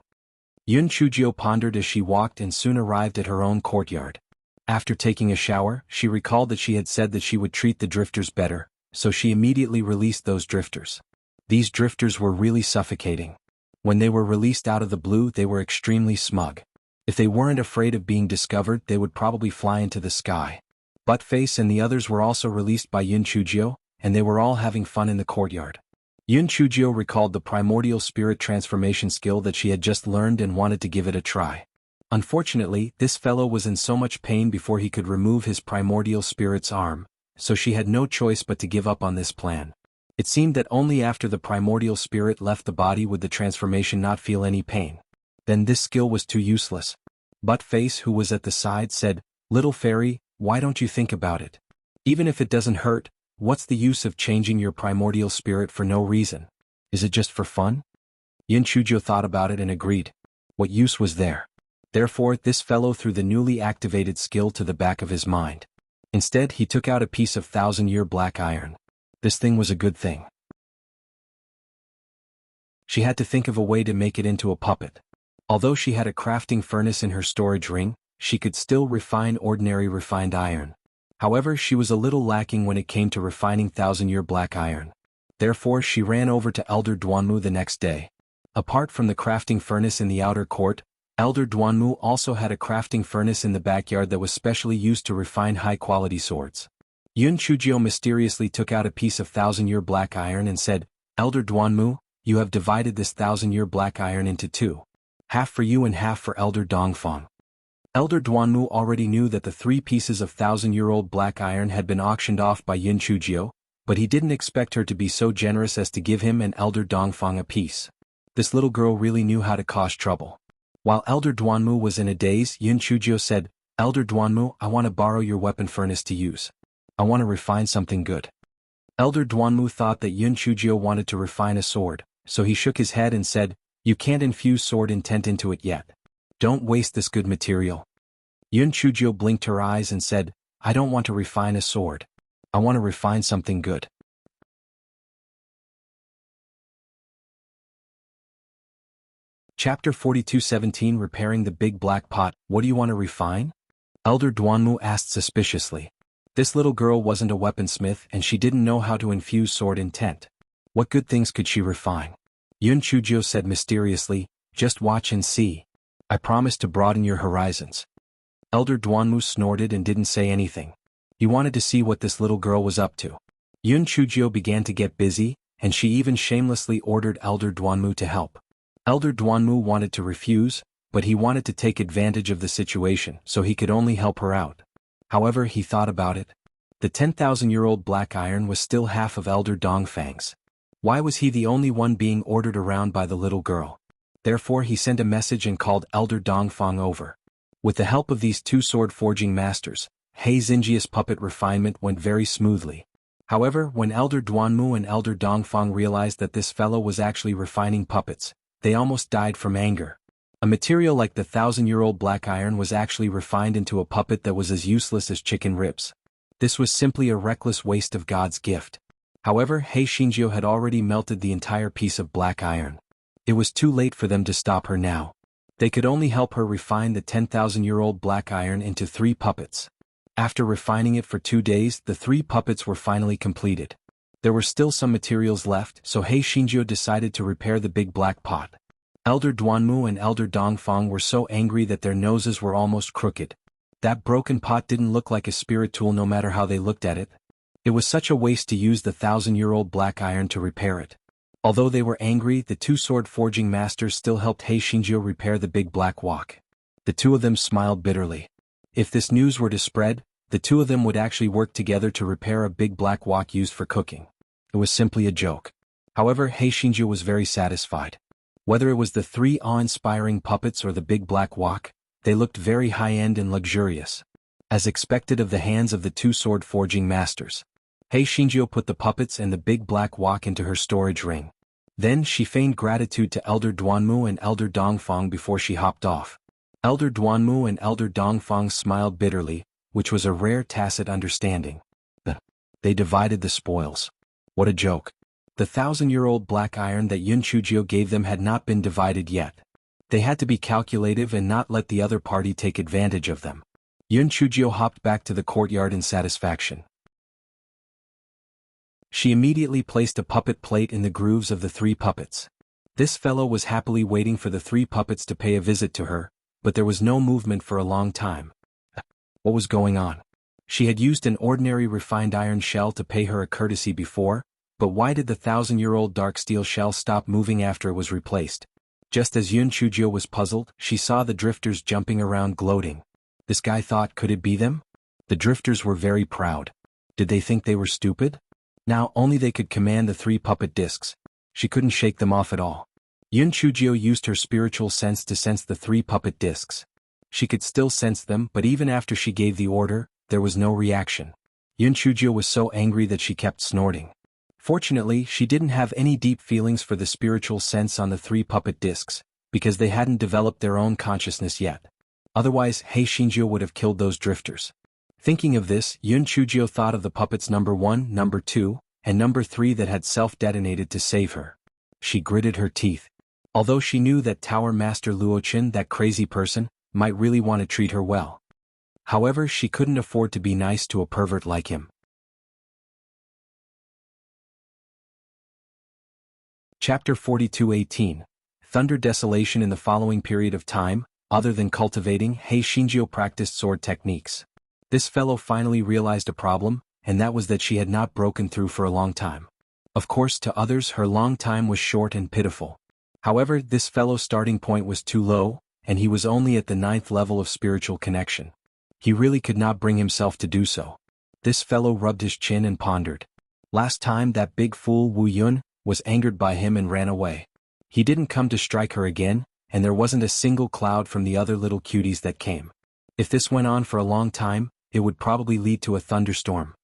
Yun Chujio pondered as she walked and soon arrived at her own courtyard. After taking a shower, she recalled that she had said that she would treat the drifters better, so she immediately released those drifters. These drifters were really suffocating. When they were released out of the blue, they were extremely smug. If they weren't afraid of being discovered, they would probably fly into the sky. Buttface and the others were also released by Yun Chujio, and they were all having fun in the courtyard. Yun Chujio recalled the primordial spirit transformation skill that she had just learned and wanted to give it a try. Unfortunately, this fellow was in so much pain before he could remove his primordial spirit's arm, so she had no choice but to give up on this plan. It seemed that only after the primordial spirit left the body would the transformation not feel any pain. Then this skill was too useless. Buttface, who was at the side, said, "Little fairy, why don't you think about it? Even if it doesn't hurt, what's the use of changing your primordial spirit for no reason? Is it just for fun?" Yun Chujio thought about it and agreed. What use was there? Therefore, this fellow threw the newly activated skill to the back of his mind. Instead, he took out a piece of 1,000-year black iron. This thing was a good thing. She had to think of a way to make it into a puppet. Although she had a crafting furnace in her storage ring, she could still refine ordinary refined iron. However, she was a little lacking when it came to refining 1,000-year black iron. Therefore, she ran over to Elder Duanmu the next day. Apart from the crafting furnace in the outer court, Elder Duanmu also had a crafting furnace in the backyard that was specially used to refine high-quality swords. Yun Chujio mysteriously took out a piece of 1,000-year black iron and said, "Elder Duanmu, you have divided this 1,000-year black iron into two. Half for you and half for Elder Dongfang." Elder Duanmu already knew that the 3 pieces of 1,000-year-old black iron had been auctioned off by Yun Chujio, but he didn't expect her to be so generous as to give him and Elder Dongfang a piece. This little girl really knew how to cause trouble. While Elder Duanmu was in a daze, Yun Chujio said, "Elder Duanmu, I want to borrow your weapon furnace to use. I want to refine something good. Elder Duanmu thought that Yun Chujio wanted to refine a sword, so he shook his head and said, "You can't infuse sword intent into it yet. Don't waste this good material." Yun Chujio blinked her eyes and said, "I don't want to refine a sword. I want to refine something good." Chapter 42:17 Repairing the Big Black Pot. What do you want to refine? Elder Duanmu asked suspiciously. This little girl wasn't a weaponsmith and she didn't know how to infuse sword intent. What good things could she refine? Yun Chujio said mysteriously, "Just watch and see. I promise to broaden your horizons." Elder Duanmu snorted and didn't say anything. He wanted to see what this little girl was up to. Yun Chujio began to get busy, and she even shamelessly ordered Elder Duanmu to help. Elder Duanmu wanted to refuse, but he wanted to take advantage of the situation so he could only help her out. However, he thought about it. The 10,000-year-old black iron was still half of Elder Dongfang's. Why was he the only one being ordered around by the little girl? Therefore he sent a message and called Elder Dongfang over. With the help of these two sword-forging masters, He Xinjia's puppet refinement went very smoothly. However, when Elder Duanmu and Elder Dongfang realized that this fellow was actually refining puppets, they almost died from anger. A material like the 1,000-year-old black iron was actually refined into a puppet that was as useless as chicken ribs. This was simply a reckless waste of God's gift. However, He Xinjio had already melted the entire piece of black iron. It was too late for them to stop her now. They could only help her refine the 10,000-year-old black iron into 3 puppets. After refining it for 2 days, the 3 puppets were finally completed. There were still some materials left, so He Xinjio decided to repair the big black pot. Elder Duanmu and Elder Dongfang were so angry that their noses were almost crooked. That broken pot didn't look like a spirit tool no matter how they looked at it. It was such a waste to use the 1,000-year-old black iron to repair it. Although they were angry, the 2 sword-forging masters still helped He Xinjio repair the big black wok. The 2 of them smiled bitterly. If this news were to spread, the 2 of them would actually work together to repair a big black wok used for cooking. It was simply a joke. However, He Xinjio was very satisfied. Whether it was the 3 awe-inspiring puppets or the big black wok, they looked very high-end and luxurious. As expected of the hands of the 2 sword-forging masters, He Xinjio put the puppets and the big black wok into her storage ring. Then she feigned gratitude to Elder Duanmu and Elder Dongfang before she hopped off. Elder Duanmu and Elder Dongfang smiled bitterly, which was a rare tacit understanding. They divided the spoils. What a joke. The 1,000-year-old black iron that Yun Chujio gave them had not been divided yet. They had to be calculative and not let the other party take advantage of them. Yun Chujio hopped back to the courtyard in satisfaction. She immediately placed a puppet plate in the grooves of the 3 puppets. This fellow was happily waiting for the 3 puppets to pay a visit to her, but there was no movement for a long time. What was going on? She had used an ordinary refined iron shell to pay her a courtesy before, but why did the 1,000-year-old dark steel shell stop moving after it was replaced? Just as Yun Chujio was puzzled, she saw the drifters jumping around gloating. This guy thought, could it be them? The drifters were very proud. Did they think they were stupid? Now only they could command the 3 puppet discs. She couldn't shake them off at all. Yun Chujio used her spiritual sense to sense the 3 puppet discs. She could still sense them, but even after she gave the order, there was no reaction. Yun Chujio was so angry that she kept snorting. Fortunately, she didn't have any deep feelings for the spiritual sense on the 3 puppet discs, because they hadn't developed their own consciousness yet. Otherwise, He Xinjio would have killed those drifters. Thinking of this, Yun Chujio thought of the puppets number 1, number 2, and number 3 that had self-detonated to save her. She gritted her teeth. Although she knew that Tower Master Luochen, that crazy person, might really want to treat her well. However, she couldn't afford to be nice to a pervert like him. Chapter 42:18 Thunder Desolation. In the following period of time, other than cultivating, He Xinjio practiced sword techniques. This fellow finally realized a problem, and that was that she had not broken through for a long time. Of course, to others her long time was short and pitiful. However, this fellow's starting point was too low, and he was only at the 9th level of spiritual connection. He really could not bring himself to do so. This fellow rubbed his chin and pondered. Last time that big fool Wu Yun was angered by him and ran away. He didn't come to strike her again, and there wasn't a single cloud from the other little cuties that came. If this went on for a long time, it would probably lead to a thunderstorm.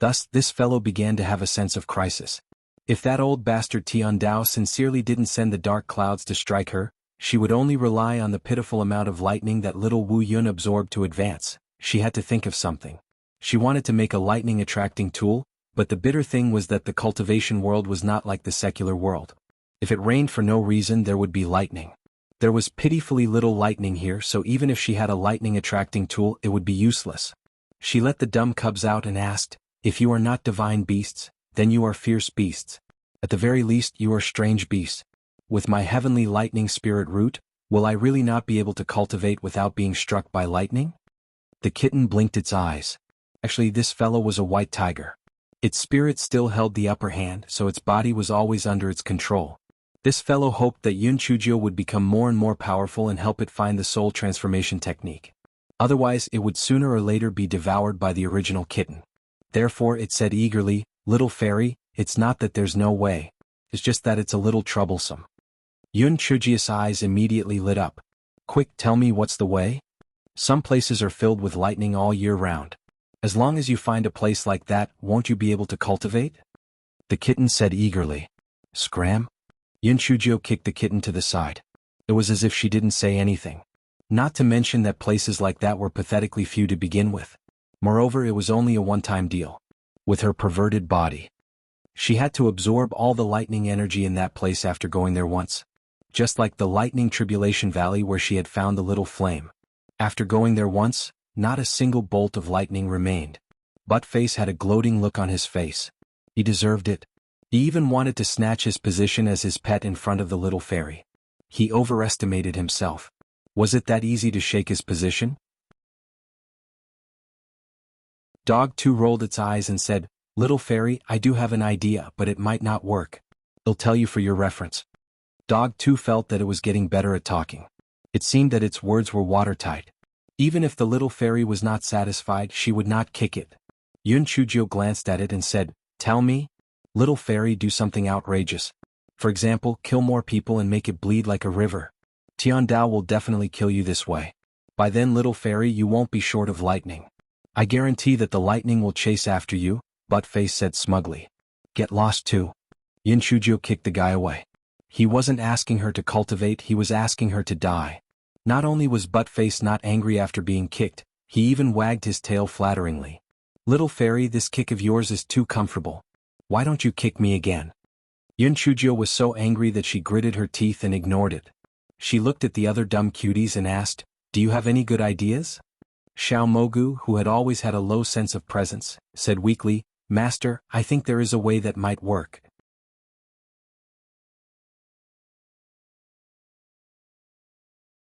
Thus, this fellow began to have a sense of crisis. If that old bastard Tian Dao sincerely didn't send the dark clouds to strike her, she would only rely on the pitiful amount of lightning that little Wu Yun absorbed to advance. She had to think of something. She wanted to make a lightning-attracting tool, but the bitter thing was that the cultivation world was not like the secular world. If it rained for no reason, there would be lightning. There was pitifully little lightning here, so even if she had a lightning-attracting tool, it would be useless. She let the dumb cubs out and asked, "If you are not divine beasts, then you are fierce beasts. At the very least, you are strange beasts. With my heavenly lightning spirit root, will I really not be able to cultivate without being struck by lightning?" The kitten blinked its eyes. Actually, this fellow was a white tiger. Its spirit still held the upper hand, so its body was always under its control. This fellow hoped that Yun Chujio would become more and more powerful and help it find the soul transformation technique. Otherwise, it would sooner or later be devoured by the original kitten. Therefore, it said eagerly, "Little fairy, it's not that there's no way. It's just that it's a little troublesome." Yun Chujio's eyes immediately lit up. "Quick, tell me what's the way? Some places are filled with lightning all year round. As long as you find a place like that, won't you be able to cultivate?" The kitten said eagerly. "Scram?" Yun Chujio kicked the kitten to the side. It was as if she didn't say anything. Not to mention that places like that were pathetically few to begin with. Moreover, it was only a one-time deal. With her perverted body, she had to absorb all the lightning energy in that place after going there once. Just like the lightning tribulation valley where she had found the little flame. After going there once, not a single bolt of lightning remained. Buttface had a gloating look on his face. He deserved it. He even wanted to snatch his position as his pet in front of the little fairy. He overestimated himself. Was it that easy to shake his position? Dog 2 rolled its eyes and said, "Little fairy, I do have an idea, but it might not work. I'll tell you for your reference." Dog 2 felt that it was getting better at talking. It seemed that its words were watertight. Even if the little fairy was not satisfied, she would not kick it. Yun Chujio glanced at it and said, "Tell me, little fairy, do something outrageous. For example, kill more people and make it bleed like a river. Tian Dao will definitely kill you this way. By then, little fairy, you won't be short of lightning. I guarantee that the lightning will chase after you," Buttface said smugly. "Get lost too." Yun Chujio kicked the guy away. He wasn't asking her to cultivate, he was asking her to die. Not only was Buttface not angry after being kicked, he even wagged his tail flatteringly. "Little fairy, this kick of yours is too comfortable. Why don't you kick me again?" Yun Chujio was so angry that she gritted her teeth and ignored it. She looked at the other dumb cuties and asked, "Do you have any good ideas?" Xiao Mogu, who had always had a low sense of presence, said weakly, "Master, I think there is a way that might work."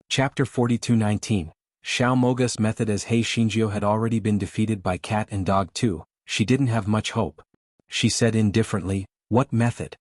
Chapter 42:19. Xiao Mogu's method. As Hei Shinjio had already been defeated by Cat and Dog 2, she didn't have much hope. She said indifferently, "What method?"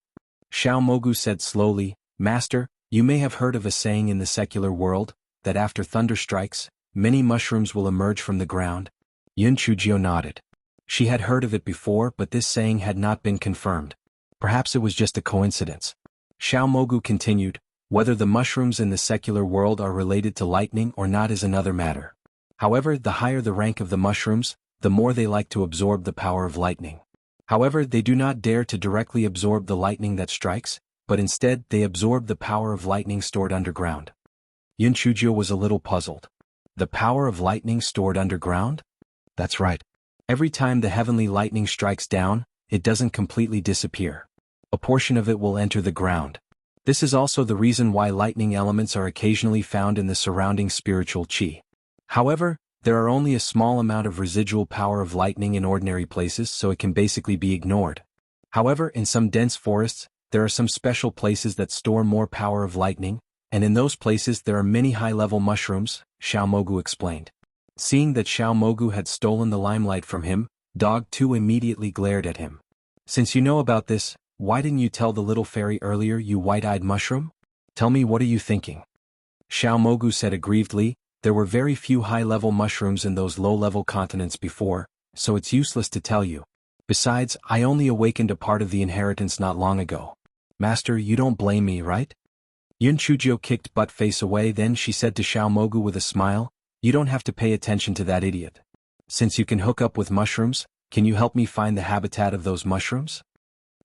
Xiao Mogu said slowly, "Master, you may have heard of a saying in the secular world, that after thunder strikes, many mushrooms will emerge from the ground." Yun Chujio nodded. She had heard of it before, but this saying had not been confirmed. Perhaps it was just a coincidence. Xiao Mogu continued, "Whether the mushrooms in the secular world are related to lightning or not is another matter. However, the higher the rank of the mushrooms, the more they like to absorb the power of lightning. However, they do not dare to directly absorb the lightning that strikes, but instead they absorb the power of lightning stored underground." Yun Chujio was a little puzzled. The power of lightning stored underground? That's right. Every time the heavenly lightning strikes down, it doesn't completely disappear. A portion of it will enter the ground. This is also the reason why lightning elements are occasionally found in the surrounding spiritual qi. However, there are only a small amount of residual power of lightning in ordinary places, so it can basically be ignored. However, in some dense forests, there are some special places that store more power of lightning, and in those places there are many high-level mushrooms, Xiao Mogu explained. Seeing that Xiao Mogu had stolen the limelight from him, Dog 2 immediately glared at him. "Since you know about this, why didn't you tell the little fairy earlier, you white-eyed mushroom? Tell me, what are you thinking?" Xiao Mogu said aggrievedly, "There were very few high-level mushrooms in those low-level continents before, so it's useless to tell you. Besides, I only awakened a part of the inheritance not long ago. Master, you don't blame me, right?" Yun Chujio kicked Buttface away, then she said to Xiao Mogu with a smile, "You don't have to pay attention to that idiot. Since you can hook up with mushrooms, can you help me find the habitat of those mushrooms?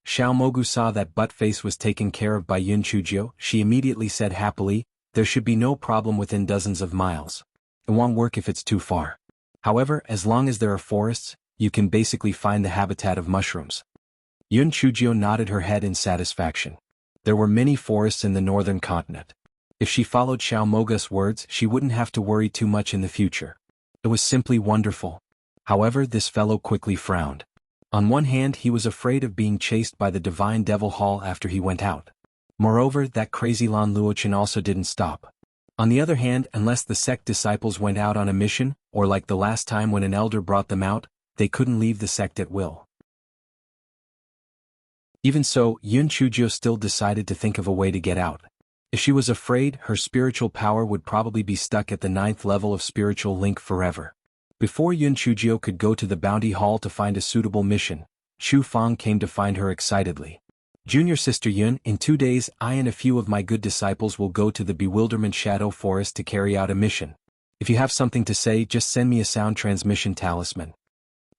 Xiao Mogu saw that Buttface was taken care of by Yun Chujio. She immediately said happily, there should be no problem within dozens of miles. It won't work if it's too far. However, as long as there are forests, you can basically find the habitat of mushrooms. Yun Chujio nodded her head in satisfaction. There were many forests in the northern continent. If she followed Xiao Mogu's words, she wouldn't have to worry too much in the future. It was simply wonderful. However, this fellow quickly frowned. On one hand, he was afraid of being chased by the Divine Devil Hall after he went out. Moreover, that crazy Lan Luochen also didn't stop. On the other hand, unless the sect disciples went out on a mission, or like the last time when an elder brought them out, they couldn't leave the sect at will. Even so, Yun Chujio still decided to think of a way to get out. If she was afraid, her spiritual power would probably be stuck at the 9th level of spiritual link forever. Before Yun Chujio could go to the bounty hall to find a suitable mission, Chu Fang came to find her excitedly. Junior Sister Yun, in 2 days I and a few of my good disciples will go to the Bewilderment Shadow Forest to carry out a mission. If you have something to say, just send me a sound transmission talisman.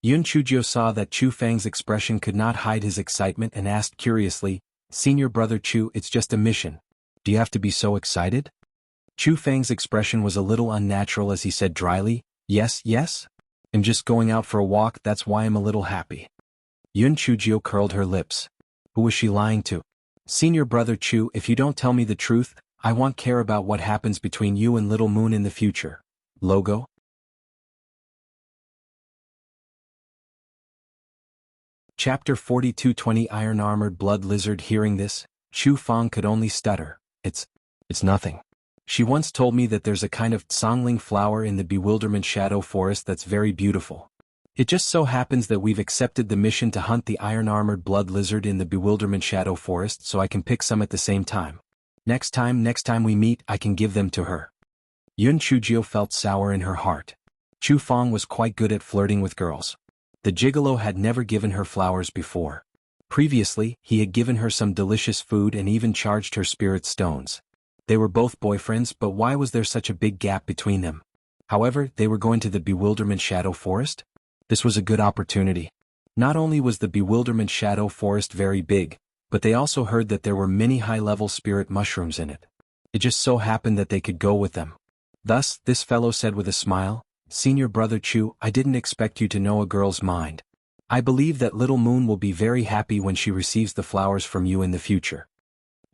Yun Chujio saw that Chu Fang's expression could not hide his excitement and asked curiously, Senior Brother Chu, it's just a mission. Do you have to be so excited? Chu Fang's expression was a little unnatural as he said dryly, Yes. I'm just going out for a walk, that's why I'm a little happy. Yun Chujio curled her lips. Who was she lying to? Senior Brother Chu, if you don't tell me the truth, I won't care about what happens between you and Little Moon in the future. Logo? Chapter 42:20 Iron-Armored Blood Lizard. Hearing this, Chu Fang could only stutter. It's nothing. She once told me that there's a kind of songling flower in the Bewilderment Shadow Forest that's very beautiful. It just so happens that we've accepted the mission to hunt the iron-armored blood lizard in the Bewilderment Shadow Forest, so I can pick some at the same time. Next time we meet, I can give them to her. Yun Chujio felt sour in her heart. Chu Fang was quite good at flirting with girls. The gigolo had never given her flowers before. Previously, he had given her some delicious food and even charged her spirit stones. They were both boyfriends, but why was there such a big gap between them? However, they were going to the Bewilderment Shadow Forest? This was a good opportunity. Not only was the Bewilderment Shadow Forest very big, but they also heard that there were many high-level spirit mushrooms in it. It just so happened that they could go with them. Thus, this fellow said with a smile, Senior Brother Chu, I didn't expect you to know a girl's mind. I believe that Little Moon will be very happy when she receives the flowers from you in the future.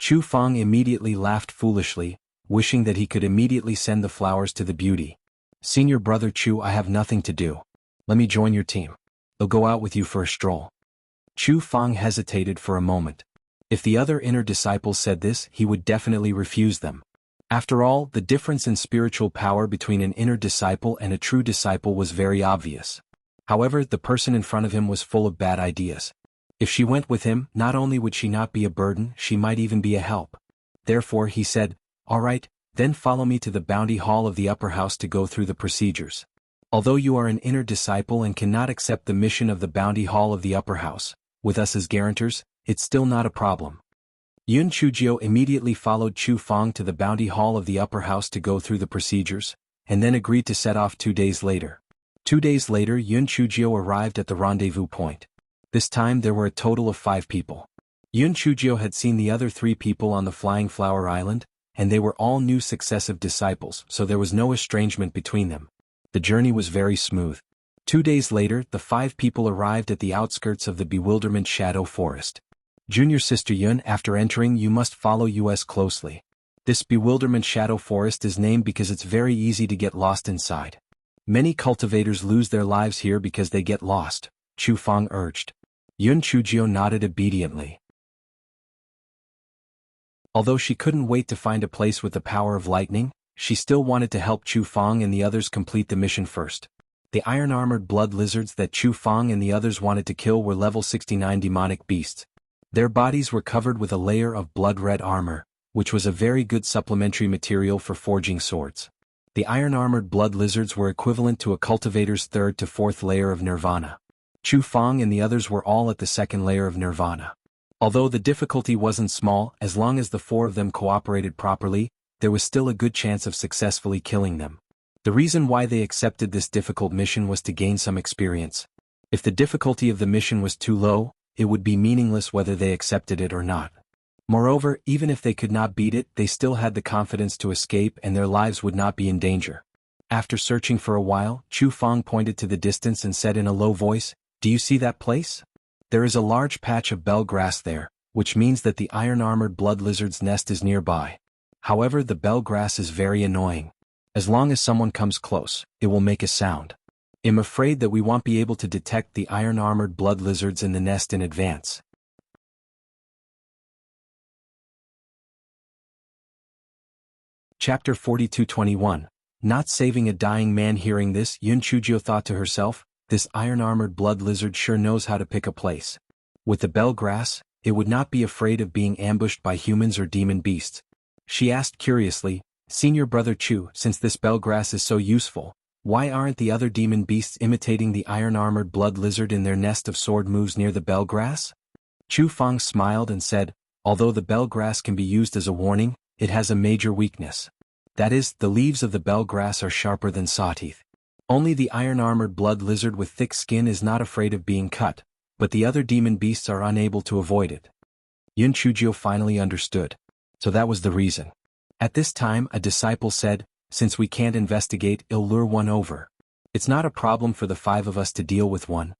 Chu Fang immediately laughed foolishly, wishing that he could immediately send the flowers to the beauty. Senior Brother Chu, I have nothing to do. Let me join your team. I'll go out with you for a stroll. Chu Fang hesitated for a moment. If the other inner disciples said this, he would definitely refuse them. After all, the difference in spiritual power between an inner disciple and a true disciple was very obvious. However, the person in front of him was full of bad ideas. If she went with him, not only would she not be a burden, she might even be a help. Therefore he said, All right, then follow me to the bounty hall of the upper house to go through the procedures. Although you are an inner disciple and cannot accept the mission of the bounty hall of the upper house, with us as guarantors, it's still not a problem. Yun Chujio immediately followed Chu Fang to the bounty hall of the upper house to go through the procedures, and then agreed to set off 2 days later. 2 days later, Yun Chujio arrived at the rendezvous point. This time there were a total of 5 people. Yun Chujio had seen the other 3 people on the Flying Flower Island, and they were all new successive disciples, so there was no estrangement between them. The journey was very smooth. 2 days later, the 5 people arrived at the outskirts of the Bewilderment Shadow Forest. Junior Sister Yun, after entering, you must follow us closely. This Bewilderment Shadow Forest is named because it's very easy to get lost inside. Many cultivators lose their lives here because they get lost, Chu Fang urged. Yun Chujio nodded obediently. Although she couldn't wait to find a place with the power of lightning, she still wanted to help Chu Fang and the others complete the mission first. The iron-armored blood lizards that Chu Fang and the others wanted to kill were level 69 demonic beasts. Their bodies were covered with a layer of blood-red armor, which was a very good supplementary material for forging swords. The iron-armored blood lizards were equivalent to a cultivator's 3rd to 4th layer of nirvana. Chu Fang and the others were all at the 2nd layer of nirvana. Although the difficulty wasn't small, as long as the 4 of them cooperated properly, there was still a good chance of successfully killing them. The reason why they accepted this difficult mission was to gain some experience. If the difficulty of the mission was too low, it would be meaningless whether they accepted it or not. Moreover, even if they could not beat it, they still had the confidence to escape and their lives would not be in danger. After searching for a while, Chu Feng pointed to the distance and said in a low voice, "Do you see that place? There is a large patch of bell grass there, which means that the iron-armored blood lizard's nest is nearby. However, the bell grass is very annoying. As long as someone comes close, it will make a sound. I'm afraid that we won't be able to detect the iron-armored blood lizards in the nest in advance." Chapter 42:21. Not saving a dying man. Hearing this, Yun Chujio thought to herself, "This iron-armored blood lizard sure knows how to pick a place. With the bell grass, it would not be afraid of being ambushed by humans or demon beasts." She asked curiously, "Senior Brother Chu, since this bell grass is so useful, why aren't the other demon beasts imitating the iron-armored blood lizard in their nest of sword moves near the bell grass?" Chu Feng smiled and said, "Although the bell grass can be used as a warning, it has a major weakness. That is, the leaves of the bell grass are sharper than saw teeth. Only the iron-armored blood lizard with thick skin is not afraid of being cut, but the other demon beasts are unable to avoid it." Yun Chujio finally understood. So that was the reason. At this time, a disciple said, "Since we can't investigate, I'll lure one over. It's not a problem for the 5 of us to deal with one."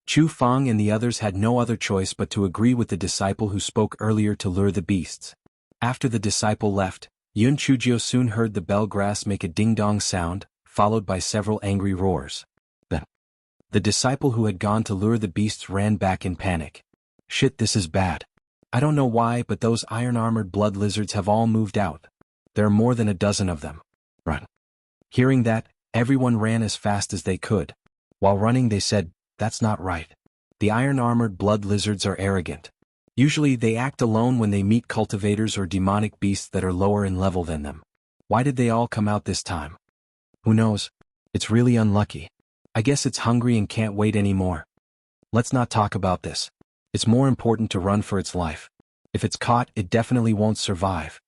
Chu Feng and the others had no other choice but to agree with the disciple who spoke earlier to lure the beasts. After the disciple left, Yun Chujio soon heard the bell grass make a ding-dong sound, followed by several angry roars. The disciple who had gone to lure the beasts ran back in panic. "Shit, this is bad. I don't know why, but those iron-armored blood lizards have all moved out. There are more than a dozen of them. Run." Hearing that, everyone ran as fast as they could. While running they said, "That's not right. The iron-armored blood lizards are arrogant. Usually they act alone when they meet cultivators or demonic beasts that are lower in level than them. Why did they all come out this time? Who knows? It's really unlucky. I guess it's hungry and can't wait anymore. Let's not talk about this. It's more important to run for its life. If it's caught, it definitely won't survive."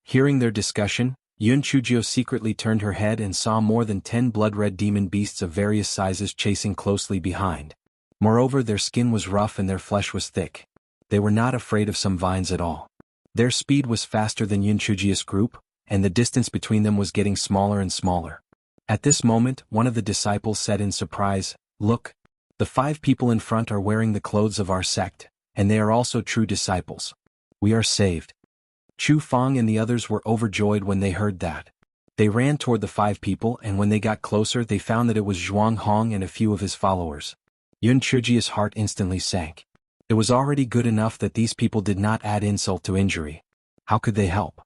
Hearing their discussion, Yun Chujio secretly turned her head and saw more than 10 blood-red demon beasts of various sizes chasing closely behind. Moreover, their skin was rough and their flesh was thick. They were not afraid of some vines at all. Their speed was faster than Yun Chujio's group, and the distance between them was getting smaller and smaller. At this moment, one of the disciples said in surprise, "Look, the 5 people in front are wearing the clothes of our sect, and they are also true disciples. We are saved." Chu Feng and the others were overjoyed when they heard that. They ran toward the 5 people, and when they got closer they found that it was Zhuang Hong and a few of his followers. Yun Chujio's heart instantly sank. It was already good enough that these people did not add insult to injury. How could they help?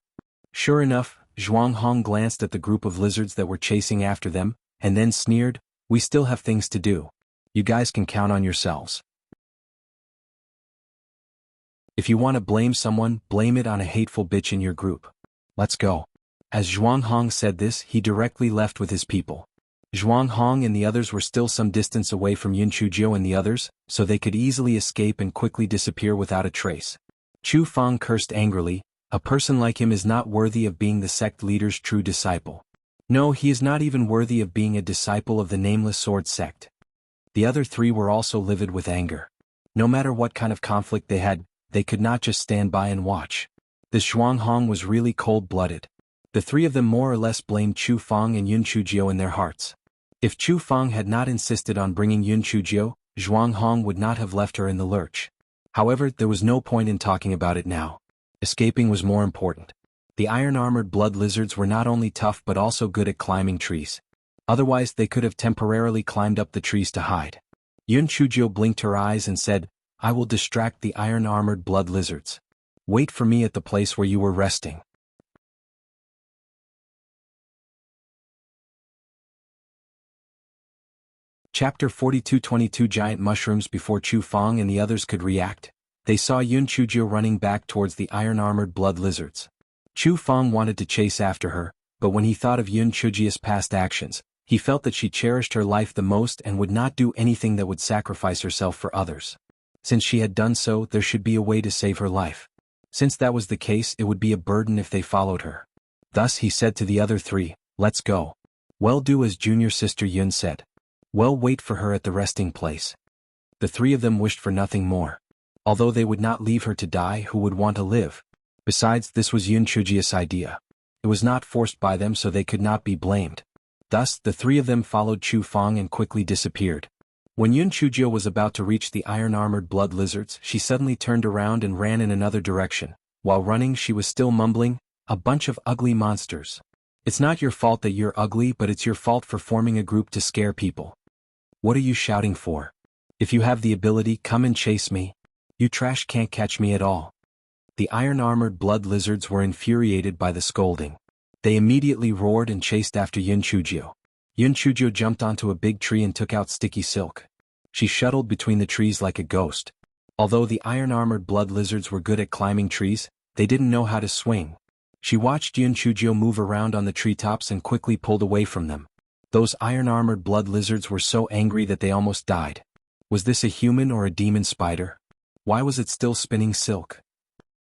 Sure enough, Zhuang Hong glanced at the group of lizards that were chasing after them, and then sneered, "We still have things to do. You guys can count on yourselves. If you want to blame someone, blame it on a hateful bitch in your group. Let's go." As Zhuang Hong said this, he directly left with his people. Zhuang Hong and the others were still some distance away from Yun Chujio and the others, so they could easily escape and quickly disappear without a trace. Chu Feng cursed angrily, "A person like him is not worthy of being the sect leader's true disciple. No, he is not even worthy of being a disciple of the Nameless Sword sect." The other 3 were also livid with anger. No matter what kind of conflict they had, they could not just stand by and watch. This Zhuang Hong was really cold-blooded. The 3 of them more or less blamed Chu Feng and Yun Chujio in their hearts. If Chu Feng had not insisted on bringing Yun Chujio, Zhuang Hong would not have left her in the lurch. However, there was no point in talking about it now. Escaping was more important. The iron-armored blood lizards were not only tough but also good at climbing trees. Otherwise they could have temporarily climbed up the trees to hide. Yun Chujio blinked her eyes and said, "I will distract the iron-armored blood lizards. Wait for me at the place where you were resting." Chapter 42:22. Giant mushrooms. Before Chu Feng and the others could react, they saw Yun Chujio running back towards the iron-armored blood lizards. Chu Feng wanted to chase after her, but when he thought of Yun Chujio's past actions, he felt that she cherished her life the most and would not do anything that would sacrifice herself for others. Since she had done so, there should be a way to save her life. Since that was the case, it would be a burden if they followed her. Thus he said to the other 3, "Let's go. Well, do as junior sister Yun said." Well, wait for her at the resting place. The three of them wished for nothing more. Although they would not leave her to die, who would want to live? Besides, this was Yun Chujia's idea. It was not forced by them, so they could not be blamed. Thus, the three of them followed Chu Feng and quickly disappeared. When Yun Chujio was about to reach the iron-armored blood lizards, she suddenly turned around and ran in another direction. While running, she was still mumbling, "A bunch of ugly monsters. It's not your fault that you're ugly, but it's your fault for forming a group to scare people. What are you shouting for? If you have the ability, come and chase me. You trash can't catch me at all." The iron-armored blood lizards were infuriated by the scolding. They immediately roared and chased after Yun Chujio. Yun Chujio jumped onto a big tree and took out sticky silk. She shuttled between the trees like a ghost. Although the iron-armored blood lizards were good at climbing trees, they didn't know how to swing. She watched Yun Chujio move around on the treetops and quickly pulled away from them. Those iron-armored blood lizards were so angry that they almost died. Was this a human or a demon spider? Why was it still spinning silk?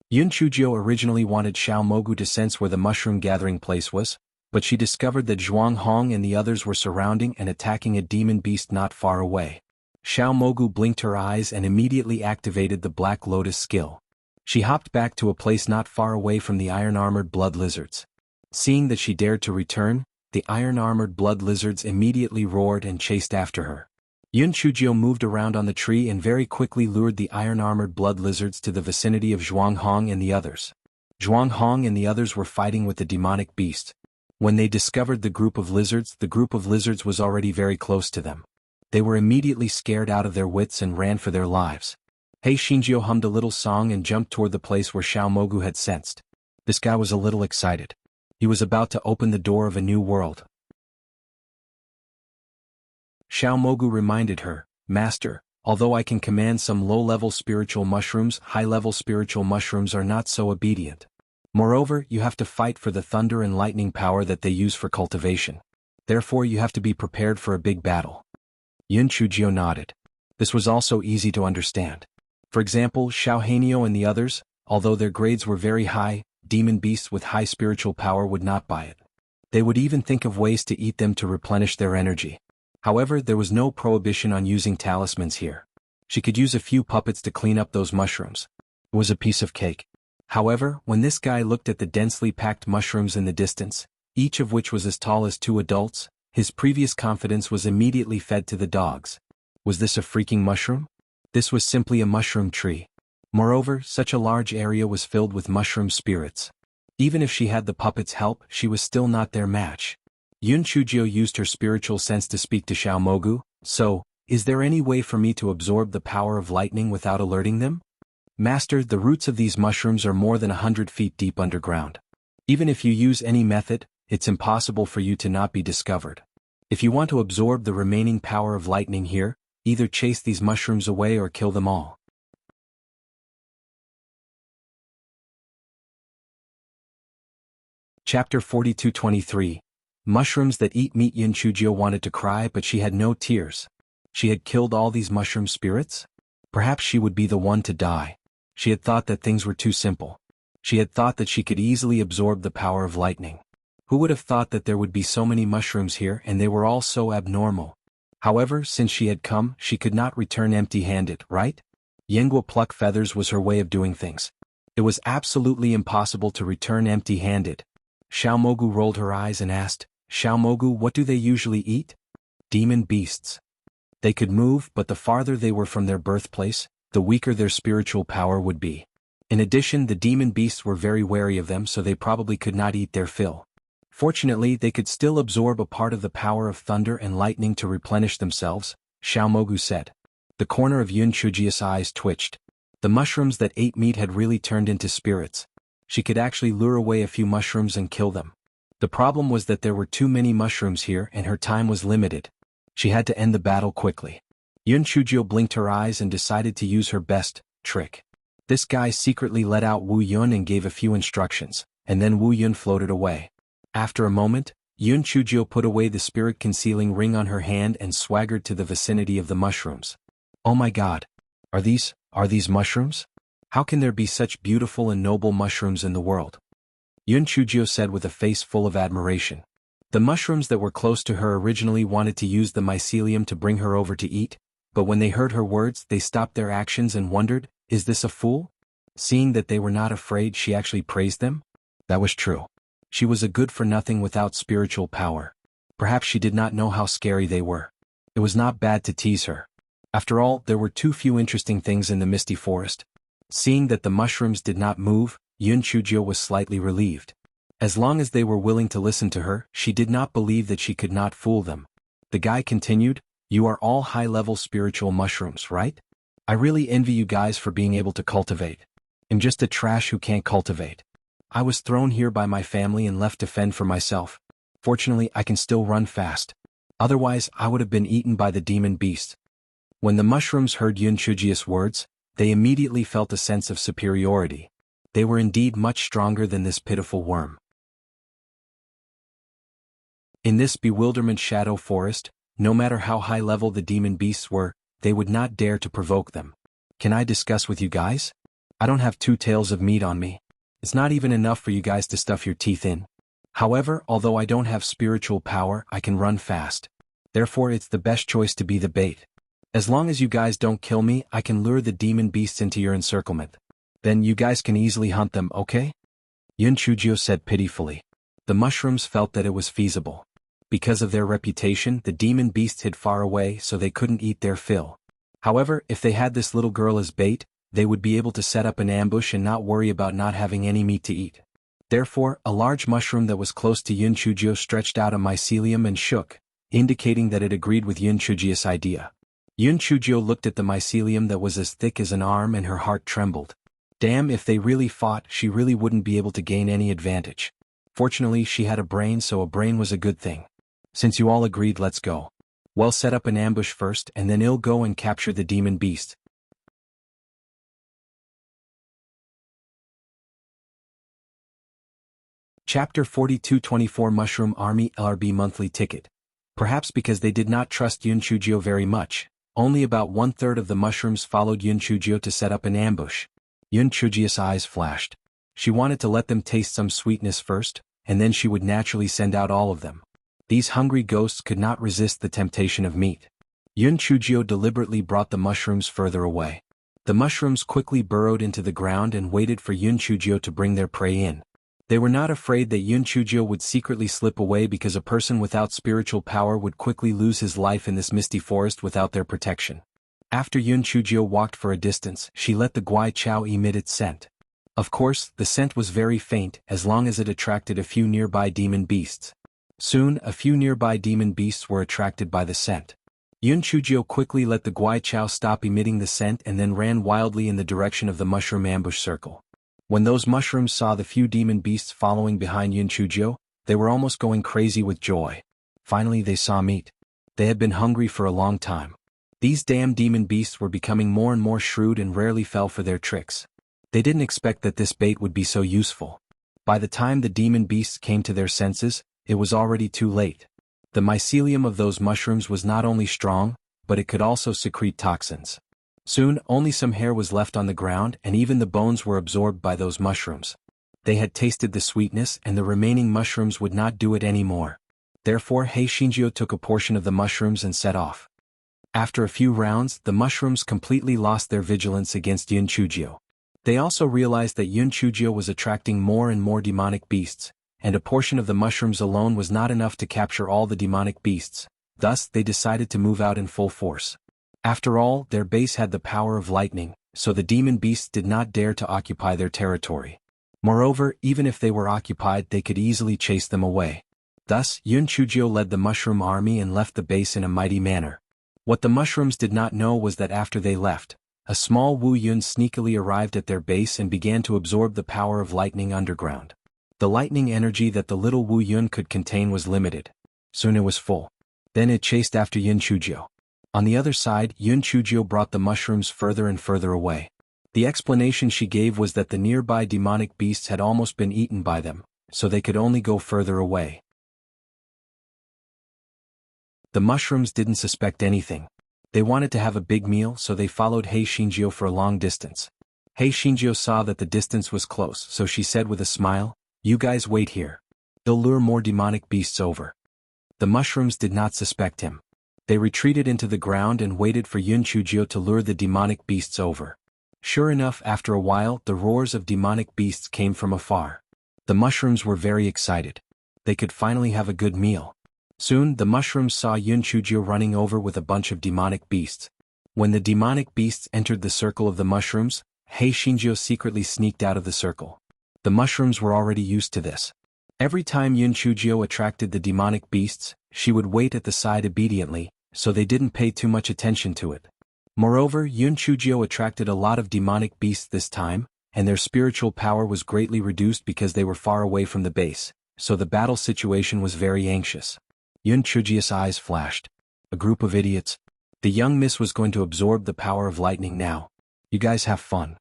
Yun Chujio originally wanted Xiao Mogu to sense where the mushroom gathering place was, but she discovered that Zhuang Hong and the others were surrounding and attacking a demon beast not far away. Xiao Mogu blinked her eyes and immediately activated the Black Lotus skill. She hopped back to a place not far away from the iron-armored blood lizards. Seeing that she dared to return, the iron-armored blood lizards immediately roared and chased after her. Yun Chujio moved around on the tree and very quickly lured the iron-armored blood lizards to the vicinity of Zhuang Hong and the others. Zhuang Hong and the others were fighting with the demonic beast. When they discovered the group of lizards was already very close to them. They were immediately scared out of their wits and ran for their lives. Hei Xinjiu hummed a little song and jumped toward the place where Xiao Mogu had sensed. This guy was a little excited. He was about to open the door of a new world. Xiao Mogu reminded her, "Master, although I can command some low-level spiritual mushrooms, high-level spiritual mushrooms are not so obedient. Moreover, you have to fight for the thunder and lightning power that they use for cultivation. Therefore you have to be prepared for a big battle." Yun Chujio nodded. This was also easy to understand. For example, Xiao Hanio and the others, although their grades were very high, demon beasts with high spiritual power would not buy it. They would even think of ways to eat them to replenish their energy. However, there was no prohibition on using talismans here. She could use a few puppets to clean up those mushrooms. It was a piece of cake. However, when this guy looked at the densely packed mushrooms in the distance, each of which was as tall as 2 adults, his previous confidence was immediately fed to the dogs. Was this a freaking mushroom? This was simply a mushroom tree. Moreover, such a large area was filled with mushroom spirits. Even if she had the puppets' help, she was still not their match. Yun Chujio used her spiritual sense to speak to Xiao Mogu. "So, is there any way for me to absorb the power of lightning without alerting them?" "Master, the roots of these mushrooms are more than 100 feet deep underground. Even if you use any method, it's impossible for you to not be discovered. If you want to absorb the remaining power of lightning here, either chase these mushrooms away or kill them all." Chapter 42-23. Mushrooms that eat meat. Yun Chujio wanted to cry, but she had no tears. She had killed all these mushroom spirits? Perhaps she would be the one to die. She had thought that things were too simple. She had thought that she could easily absorb the power of lightning. Who would have thought that there would be so many mushrooms here and they were all so abnormal? However, since she had come, she could not return empty-handed, right? Yengua pluck feathers was her way of doing things. It was absolutely impossible to return empty-handed. Xiao Mogu rolled her eyes and asked, "Xiao Mogu, what do they usually eat?" "Demon beasts. They could move, but the farther they were from their birthplace, the weaker their spiritual power would be. In addition, the demon beasts were very wary of them, so they probably could not eat their fill. Fortunately, they could still absorb a part of the power of thunder and lightning to replenish themselves," Xiao Mogu said. The corner of Yun Chujio's eyes twitched. The mushrooms that ate meat had really turned into spirits. She could actually lure away a few mushrooms and kill them. The problem was that there were too many mushrooms here and her time was limited. She had to end the battle quickly. Yun Chujio blinked her eyes and decided to use her best trick. This guy secretly let out Wu Yun and gave a few instructions, and then Wu Yun floated away. After a moment, Yun Chujio put away the spirit-concealing ring on her hand and swaggered to the vicinity of the mushrooms. "Oh my god! Are these mushrooms? How can there be such beautiful and noble mushrooms in the world?" Yun Chujio said with a face full of admiration. The mushrooms that were close to her originally wanted to use the mycelium to bring her over to eat, but when they heard her words they stopped their actions and wondered, is this a fool? Seeing that they were not afraid, she actually praised them? That was true. She was a good-for-nothing without spiritual power. Perhaps she did not know how scary they were. It was not bad to tease her. After all, there were too few interesting things in the misty forest. Seeing that the mushrooms did not move, Yun Chujio was slightly relieved. As long as they were willing to listen to her, she did not believe that she could not fool them. The guy continued, "You are all high-level spiritual mushrooms, right? I really envy you guys for being able to cultivate. I'm just a trash who can't cultivate. I was thrown here by my family and left to fend for myself. Fortunately, I can still run fast. Otherwise, I would have been eaten by the demon beast." When the mushrooms heard Yun Chujio's words, they immediately felt a sense of superiority. They were indeed much stronger than this pitiful worm. In this bewilderment shadow forest, no matter how high level the demon beasts were, they would not dare to provoke them. "Can I discuss with you guys? I don't have 2 tails of meat on me. It's not even enough for you guys to stuff your teeth in. However, although I don't have spiritual power, I can run fast. Therefore it's the best choice to be the bait. As long as you guys don't kill me, I can lure the demon beasts into your encirclement. Then you guys can easily hunt them, okay?" Yun Chujio said pitifully. The mushrooms felt that it was feasible. Because of their reputation, the demon beasts hid far away so they couldn't eat their fill. However, if they had this little girl as bait, they would be able to set up an ambush and not worry about not having any meat to eat. Therefore, a large mushroom that was close to Yun Chujio stretched out a mycelium and shook, indicating that it agreed with Yun Chujio's idea. Yun Chujio looked at the mycelium that was as thick as an arm and her heart trembled. Damn, if they really fought, she really wouldn't be able to gain any advantage. Fortunately, she had a brain, so a brain was a good thing. Since you all agreed, let's go. Well, set up an ambush first and then I'll go and capture the demon beast. Chapter 42-24 Mushroom Army LRB Monthly Ticket. Perhaps because they did not trust Yun Chujio very much, only about 1/3 of the mushrooms followed Yun Chujio to set up an ambush. Yun Chujio's eyes flashed. She wanted to let them taste some sweetness first, and then she would naturally send out all of them. These hungry ghosts could not resist the temptation of meat. Yun Chujio deliberately brought the mushrooms further away. The mushrooms quickly burrowed into the ground and waited for Yun Chujio to bring their prey in. They were not afraid that Yun Chujio would secretly slip away because a person without spiritual power would quickly lose his life in this misty forest without their protection. After Yun Chujio walked for a distance, she let the Guai Chao emit its scent. Of course, the scent was very faint as long as it attracted a few nearby demon beasts. Soon, a few nearby demon beasts were attracted by the scent. Yun Chujio quickly let the Guai Chao stop emitting the scent and then ran wildly in the direction of the mushroom ambush circle. When those mushrooms saw the few demon beasts following behind Yun Chujio, they were almost going crazy with joy. Finally they saw meat. They had been hungry for a long time. These damn demon beasts were becoming more and more shrewd and rarely fell for their tricks. They didn't expect that this bait would be so useful. By the time the demon beasts came to their senses, it was already too late. The mycelium of those mushrooms was not only strong, but it could also secrete toxins. Soon, only some hair was left on the ground and even the bones were absorbed by those mushrooms. They had tasted the sweetness and the remaining mushrooms would not do it anymore. Therefore, Hei Shinjio took a portion of the mushrooms and set off. After a few rounds, the mushrooms completely lost their vigilance against Yun Chujio. They also realized that Yun Chujio was attracting more and more demonic beasts, and a portion of the mushrooms alone was not enough to capture all the demonic beasts. Thus, they decided to move out in full force. After all, their base had the power of lightning, so the demon beasts did not dare to occupy their territory. Moreover, even if they were occupied, they could easily chase them away. Thus, Yun Chujio led the mushroom army and left the base in a mighty manner. What the mushrooms did not know was that after they left, a small Wu Yun sneakily arrived at their base and began to absorb the power of lightning underground. The lightning energy that the little Wu Yun could contain was limited. Soon it was full. Then it chased after Yun Chujio. On the other side, Yun Chujio brought the mushrooms further and further away. The explanation she gave was that the nearby demonic beasts had almost been eaten by them, so they could only go further away. The mushrooms didn't suspect anything. They wanted to have a big meal, so they followed Hei Shinjio for a long distance. Hei Shinjio saw that the distance was close, so she said with a smile, "You guys wait here. They'll lure more demonic beasts over. The mushrooms did not suspect him. They retreated into the ground and waited for Yun Chujio to lure the demonic beasts over. Sure enough, after a while, the roars of demonic beasts came from afar. The mushrooms were very excited. They could finally have a good meal. Soon, the mushrooms saw Yun Chujio running over with a bunch of demonic beasts. When the demonic beasts entered the circle of the mushrooms, Hei Shinjio secretly sneaked out of the circle. The mushrooms were already used to this. Every time Yun Chujio attracted the demonic beasts, she would wait at the side obediently, so they didn't pay too much attention to it. Moreover, Yun Chujio attracted a lot of demonic beasts this time, and their spiritual power was greatly reduced because they were far away from the base, so the battle situation was very anxious. Yun Chujio's eyes flashed. A group of idiots. The young miss was going to absorb the power of lightning now. You guys have fun.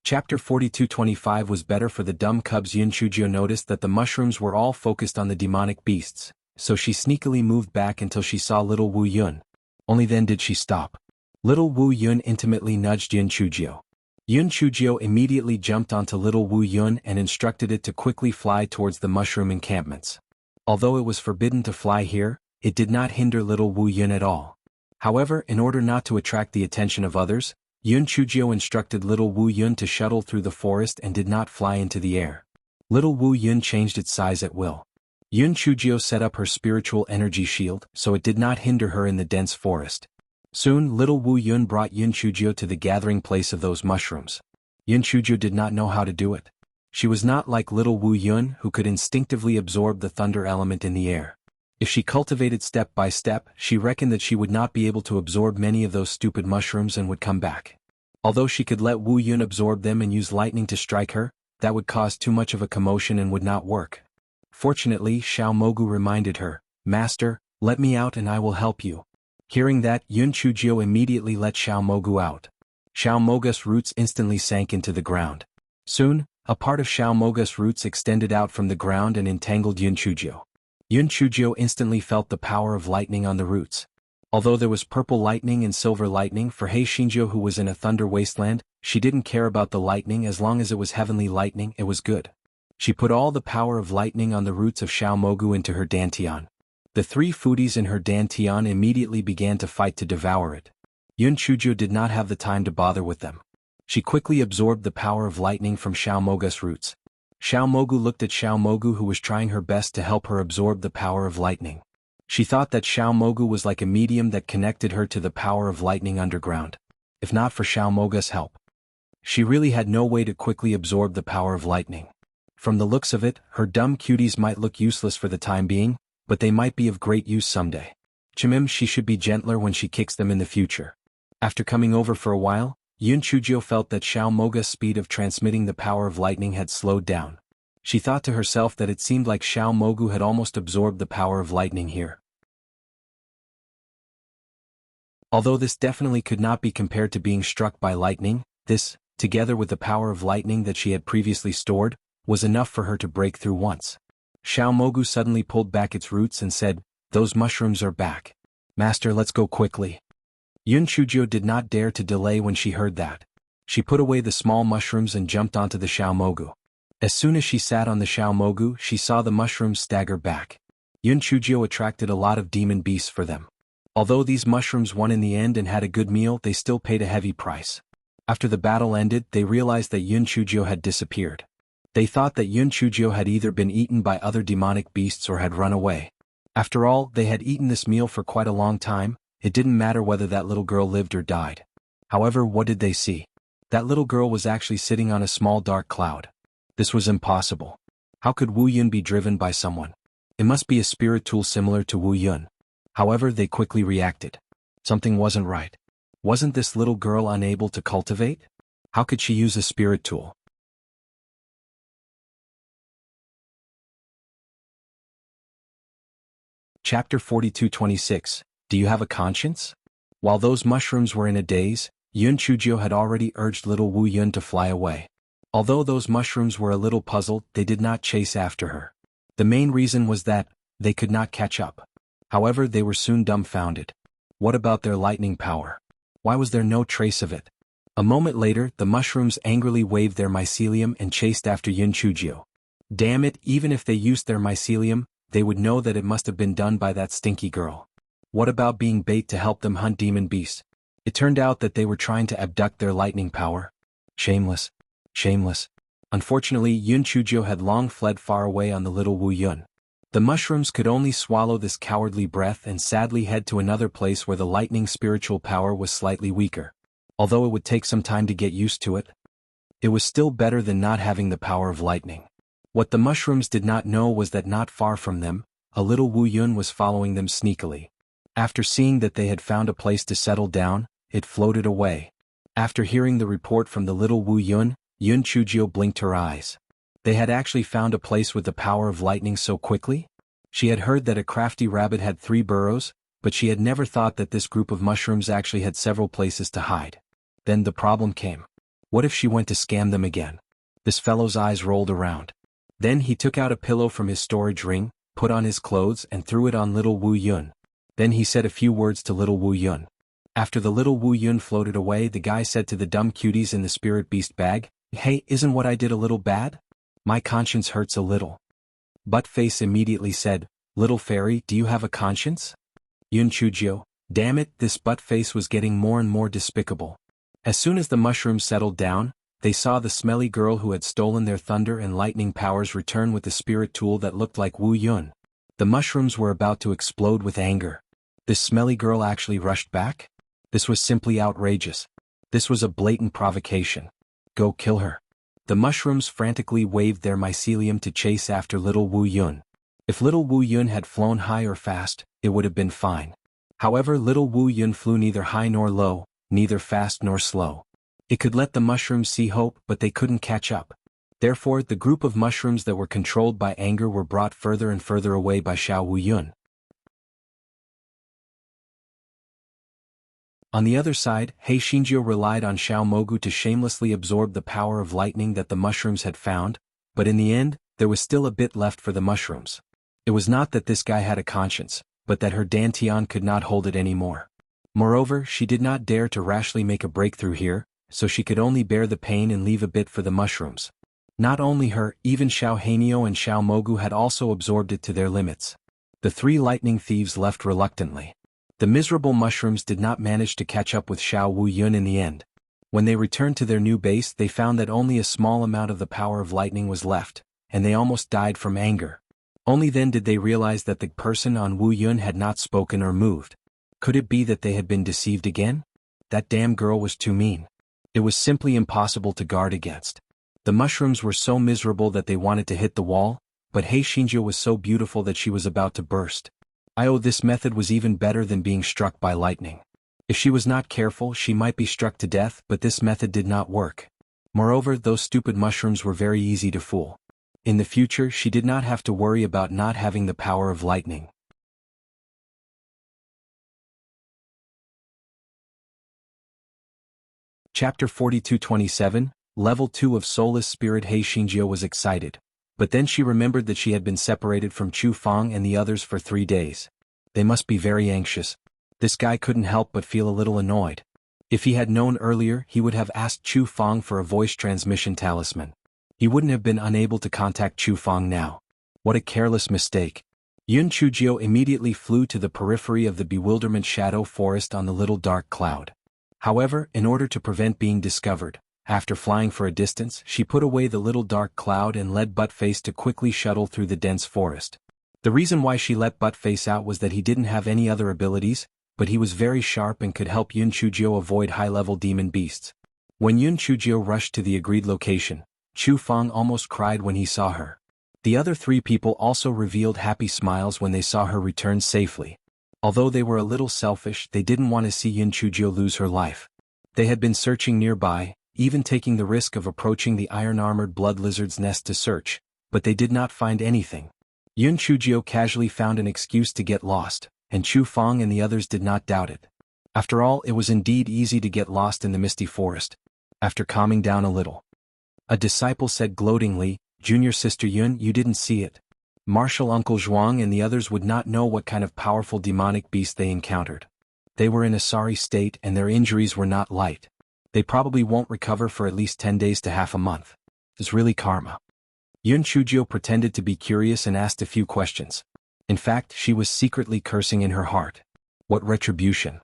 Chapter 42-25 was better for the dumb cubs. Yun Chujio noticed that the mushrooms were all focused on the demonic beasts, so she sneakily moved back until she saw little Wu Yun. Only then did she stop. Little Wu Yun intimately nudged Yun Chujio. Yun Chujio immediately jumped onto little Wu Yun and instructed it to quickly fly towards the mushroom encampments. Although it was forbidden to fly here, it did not hinder little Wu Yun at all. However, in order not to attract the attention of others, Yun Chujio instructed little Wu Yun to shuttle through the forest and did not fly into the air. Little Wu Yun changed its size at will. Yun Chujio set up her spiritual energy shield, so it did not hinder her in the dense forest. Soon, little Wu Yun brought Yun Chujio to the gathering place of those mushrooms. Yun Chujio did not know how to do it. She was not like little Wu Yun, who could instinctively absorb the thunder element in the air. If she cultivated step by step, she reckoned that she would not be able to absorb many of those stupid mushrooms and would come back. Although she could let Wu Yun absorb them and use lightning to strike her, that would cause too much of a commotion and would not work. Fortunately, Xiao Mogu reminded her, "Master, let me out and I will help you." Hearing that, Yun Chujio immediately let Xiao Mogu out. Xiao Mogu's roots instantly sank into the ground. Soon, a part of Xiao Mogu's roots extended out from the ground and entangled Yun Chujio. Yun Chujio instantly felt the power of lightning on the roots. Although there was purple lightning and silver lightning for Hei Shinjio, who was in a thunder wasteland, she didn't care about the lightning as long as it was heavenly lightning, it was good. She put all the power of lightning on the roots of Xiao Mogu into her dantian. The three foodies in her dantian immediately began to fight to devour it. Yun Chujio did not have the time to bother with them. She quickly absorbed the power of lightning from Xiao Mogu's roots. Xiao Mogu looked at Xiao Mogu, who was trying her best to help her absorb the power of lightning. She thought that Xiao Mogu was like a medium that connected her to the power of lightning underground. If not for Xiao Mogu's help, she really had no way to quickly absorb the power of lightning. From the looks of it, her dumb cuties might look useless for the time being, but they might be of great use someday. Chimim, she should be gentler when she kicks them in the future. After coming over for a while, Yun Chujio felt that Xiao Mogu's speed of transmitting the power of lightning had slowed down. She thought to herself that it seemed like Xiao Mogu had almost absorbed the power of lightning here. Although this definitely could not be compared to being struck by lightning, this, together with the power of lightning that she had previously stored, was enough for her to break through once. Xiao Mogu suddenly pulled back its roots and said, "Those mushrooms are back. Master, let's go quickly." Yun Chujio did not dare to delay when she heard that. She put away the small mushrooms and jumped onto the Xiao Mogu. As soon as she sat on the Xiao Mogu, she saw the mushrooms stagger back. Yun Chujio attracted a lot of demon beasts for them. Although these mushrooms won in the end and had a good meal, they still paid a heavy price. After the battle ended, they realized that Yun Chujio had disappeared. They thought that Yun Chujio had either been eaten by other demonic beasts or had run away. After all, they had eaten this meal for quite a long time. It didn't matter whether that little girl lived or died. However, what did they see? That little girl was actually sitting on a small dark cloud. This was impossible. How could Wu Yun be driven by someone? It must be a spirit tool similar to Wu Yun. However, they quickly reacted. Something wasn't right. Wasn't this little girl unable to cultivate? How could she use a spirit tool? Chapter 42-26. Do you have a conscience? While those mushrooms were in a daze, Yun Chujio had already urged little Wu Yun to fly away. Although those mushrooms were a little puzzled, they did not chase after her. The main reason was that they could not catch up. However, they were soon dumbfounded. What about their lightning power? Why was there no trace of it? A moment later, the mushrooms angrily waved their mycelium and chased after Yun Chujio. Damn it, even if they used their mycelium, they would know that it must have been done by that stinky girl. What about being bait to help them hunt demon beasts? It turned out that they were trying to abduct their lightning power. Shameless. Shameless. Unfortunately, Yun Chujio had long fled far away on the little Wu Yun. The mushrooms could only swallow this cowardly breath and sadly head to another place where the lightning spiritual power was slightly weaker. Although it would take some time to get used to it, it was still better than not having the power of lightning. What the mushrooms did not know was that not far from them, a little Wu Yun was following them sneakily. After seeing that they had found a place to settle down, it floated away. After hearing the report from the little Wu Yun, Yun Chujio blinked her eyes. They had actually found a place with the power of lightning so quickly? She had heard that a crafty rabbit had 3 burrows, but she had never thought that this group of mushrooms actually had several places to hide. Then the problem came. What if she went to scam them again? This fellow's eyes rolled around. Then he took out a pillow from his storage ring, put on his clothes and threw it on little Wu Yun. Then he said a few words to little Wu Yun. After the little Wu Yun floated away, the guy said to the dumb cuties in the spirit beast bag, "Hey, isn't what I did a little bad? My conscience hurts a little." Buttface immediately said, "Little fairy, do you have a conscience?" Yun Chujio, damn it, this Buttface was getting more and more despicable. As soon as the mushrooms settled down, they saw the smelly girl who had stolen their thunder and lightning powers return with the spirit tool that looked like Wu Yun. The mushrooms were about to explode with anger. This smelly girl actually rushed back? This was simply outrageous. This was a blatant provocation. Go kill her. The mushrooms frantically waved their mycelium to chase after little Wu Yun. If little Wu Yun had flown high or fast, it would have been fine. However, little Wu Yun flew neither high nor low, neither fast nor slow. It could let the mushrooms see hope, but they couldn't catch up. Therefore, the group of mushrooms that were controlled by anger were brought further and further away by Xiao Wu Yun. On the other side, Hei Shinjio relied on Xiao Mogu to shamelessly absorb the power of lightning that the mushrooms had found, but in the end, there was still a bit left for the mushrooms. It was not that this guy had a conscience, but that her Dantian could not hold it anymore. Moreover, she did not dare to rashly make a breakthrough here, so she could only bear the pain and leave a bit for the mushrooms. Not only her, even Xiao Hanio and Xiao Mogu had also absorbed it to their limits. The 3 lightning thieves left reluctantly. The miserable mushrooms did not manage to catch up with Xiao Wu Yun in the end. When they returned to their new base, they found that only a small amount of the power of lightning was left, and they almost died from anger. Only then did they realize that the person on Wu Yun had not spoken or moved. Could it be that they had been deceived again? That damn girl was too mean. It was simply impossible to guard against. The mushrooms were so miserable that they wanted to hit the wall, but Hei Shinjio was so beautiful that she was about to burst. This method was even better than being struck by lightning. If she was not careful, she might be struck to death, but this method did not work. Moreover, those stupid mushrooms were very easy to fool. In the future, she did not have to worry about not having the power of lightning. Chapter 42-27, Level 2 of Soulless Spirit. Hei Shinjio was excited. But then she remembered that she had been separated from Chu Fang and the others for 3 days. They must be very anxious. This guy couldn't help but feel a little annoyed. If he had known earlier, he would have asked Chu Fang for a voice transmission talisman. He wouldn't have been unable to contact Chu Fang now. What a careless mistake. Yun Chujio immediately flew to the periphery of the bewilderment shadow forest on the little dark cloud. However, in order to prevent being discovered, after flying for a distance, she put away the little dark cloud and led Buttface to quickly shuttle through the dense forest. The reason why she let Buttface out was that he didn't have any other abilities, but he was very sharp and could help Yun Chujio avoid high-level demon beasts. When Yun Chujio rushed to the agreed location, Chu Fang almost cried when he saw her. The other 3 people also revealed happy smiles when they saw her return safely. Although they were a little selfish, they didn't want to see Yun Chujio lose her life. They had been searching nearby, even taking the risk of approaching the iron-armored blood lizard's nest to search, but they did not find anything. Yun Chujio casually found an excuse to get lost, and Chu Fang and the others did not doubt it. After all, it was indeed easy to get lost in the misty forest. After calming down a little, a disciple said gloatingly, "Junior Sister Yun, you didn't see it. Martial Uncle Zhuang and the others would not know what kind of powerful demonic beast they encountered. They were in a sorry state and their injuries were not light. They probably won't recover for at least 10 days to half a month. It's really karma. Yun Chujio pretended to be curious and asked a few questions. In fact, she was secretly cursing in her heart. What retribution.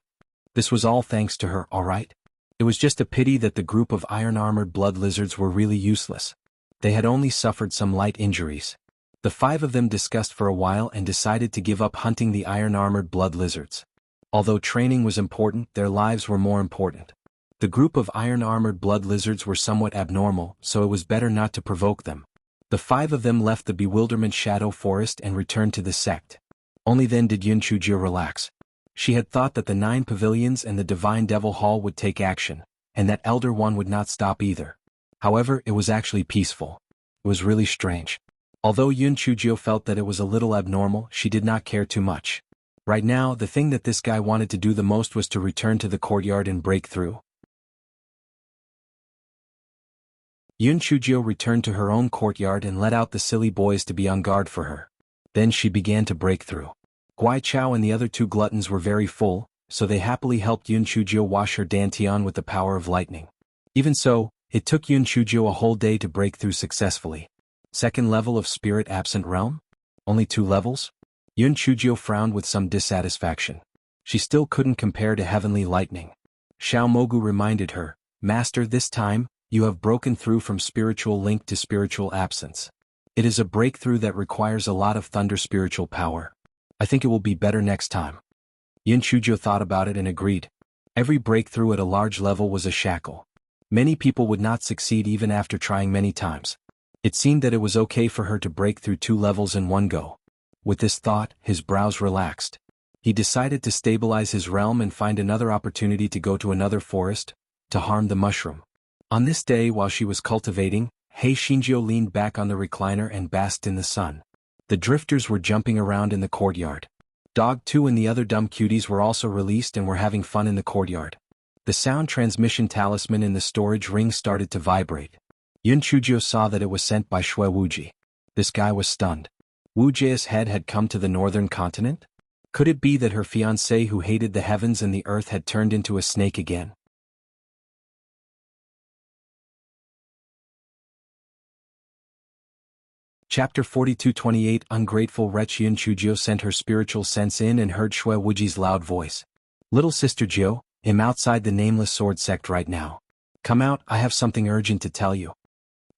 This was all thanks to her, alright? It was just a pity that the group of iron-armored blood lizards were really useless. They had only suffered some light injuries. The 5 of them discussed for a while and decided to give up hunting the iron-armored blood lizards. Although training was important, their lives were more important. The group of iron-armored blood lizards were somewhat abnormal, so it was better not to provoke them. The 5 of them left the Bewilderment Shadow Forest and returned to the sect. Only then did Yun Chujio relax. She had thought that the 9 pavilions and the Divine Devil Hall would take action, and that Elder One would not stop either. However, it was actually peaceful. It was really strange. Although Yun Chujio felt that it was a little abnormal, she did not care too much. Right now, the thing that this guy wanted to do the most was to return to the courtyard and break through. Yun Chujio returned to her own courtyard and let out the silly boys to be on guard for her. Then she began to break through. Guai Chao and the other 2 gluttons were very full, so they happily helped Yun Chujio wash her dantian with the power of lightning. Even so, it took Yun Chujio a whole day to break through successfully. 2nd level of Spirit Absent Realm? Only 2 levels? Yun Chujio frowned with some dissatisfaction. She still couldn't compare to Heavenly Lightning. Xiao Mogu reminded her, Master, this time, you have broken through from spiritual link to spiritual absence. It is a breakthrough that requires a lot of thunder spiritual power. I think it will be better next time. Yun Chujio thought about it and agreed. Every breakthrough at a large level was a shackle. Many people would not succeed even after trying many times. It seemed that it was okay for her to break through 2 levels in one go. With this thought, his brows relaxed. He decided to stabilize his realm and find another opportunity to go to another forest, to harm the mushroom. On this day, while she was cultivating, Hei Shinjio leaned back on the recliner and basked in the sun. The drifters were jumping around in the courtyard. Dog 2 and the other dumb cuties were also released and were having fun in the courtyard. The sound transmission talisman in the storage ring started to vibrate. Yun Chujio saw that it was sent by Shui Wuji. This guy was stunned. Wu Jie's head had come to the northern continent? Could it be that her fiancé who hated the heavens and the earth had turned into a snake again? Chapter 42-28 Ungrateful wretch. Yun Chujio sent her spiritual sense in and heard Shui Wuji's loud voice. Little sister Jiu, I'm outside the Nameless Sword sect right now. Come out, I have something urgent to tell you.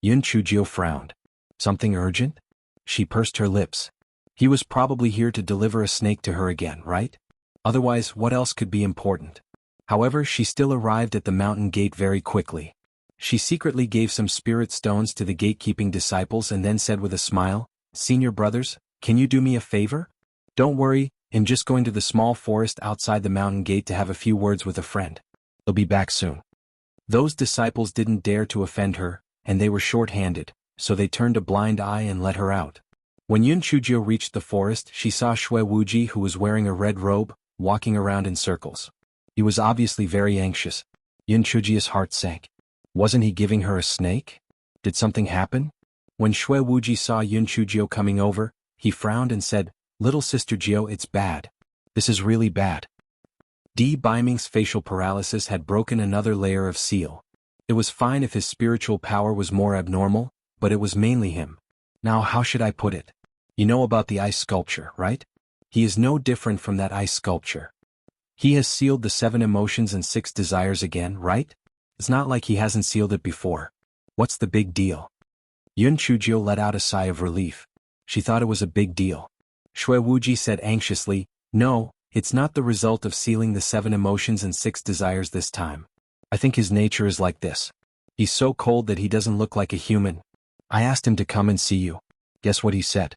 Yun Chujio frowned. Something urgent? She pursed her lips. He was probably here to deliver a snake to her again, right? Otherwise, what else could be important? However, she still arrived at the mountain gate very quickly. She secretly gave some spirit stones to the gatekeeping disciples and then said with a smile, Senior brothers, can you do me a favor? Don't worry, I'm just going to the small forest outside the mountain gate to have a few words with a friend. They'll be back soon. Those disciples didn't dare to offend her, and they were short-handed, so they turned a blind eye and let her out. When Yun Chujio reached the forest, she saw Shui Wuji, who was wearing a red robe, walking around in circles. He was obviously very anxious. Yun Chujio's heart sank. Wasn't he giving her a snake? Did something happen? When Shui Wuji saw Yun Chujio coming over, he frowned and said, Little sister Jiu, it's bad. This is really bad. D. Biming's facial paralysis had broken another layer of seal. It was fine if his spiritual power was more abnormal, but it was mainly him. Now how should I put it? You know about the ice sculpture, right? He is no different from that ice sculpture. He has sealed the 7 emotions and 6 desires again, right? It's not like he hasn't sealed it before. What's the big deal? Yun Chujio let out a sigh of relief. She thought it was a big deal. Shui Wuji said anxiously, No, it's not the result of sealing the 7 emotions and 6 desires this time. I think his nature is like this. He's so cold that he doesn't look like a human. I asked him to come and see you. Guess what he said?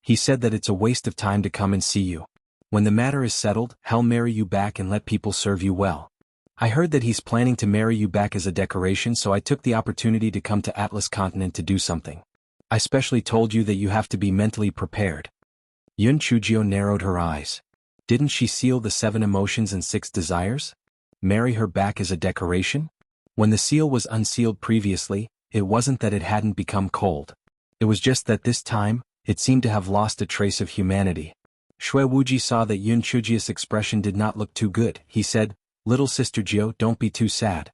He said that it's a waste of time to come and see you. When the matter is settled, he'll marry you back and let people serve you well. I heard that he's planning to marry you back as a decoration, so I took the opportunity to come to Atlas Continent to do something. I specially told you that you have to be mentally prepared. Yun Chujio narrowed her eyes. Didn't she seal the 7 emotions and 6 desires? Marry her back as a decoration? When the seal was unsealed previously, it wasn't that it hadn't become cold. It was just that this time, it seemed to have lost a trace of humanity. Shui Wuji saw that Yun Chujio's expression did not look too good. He said, Little sister Jiu, don't be too sad.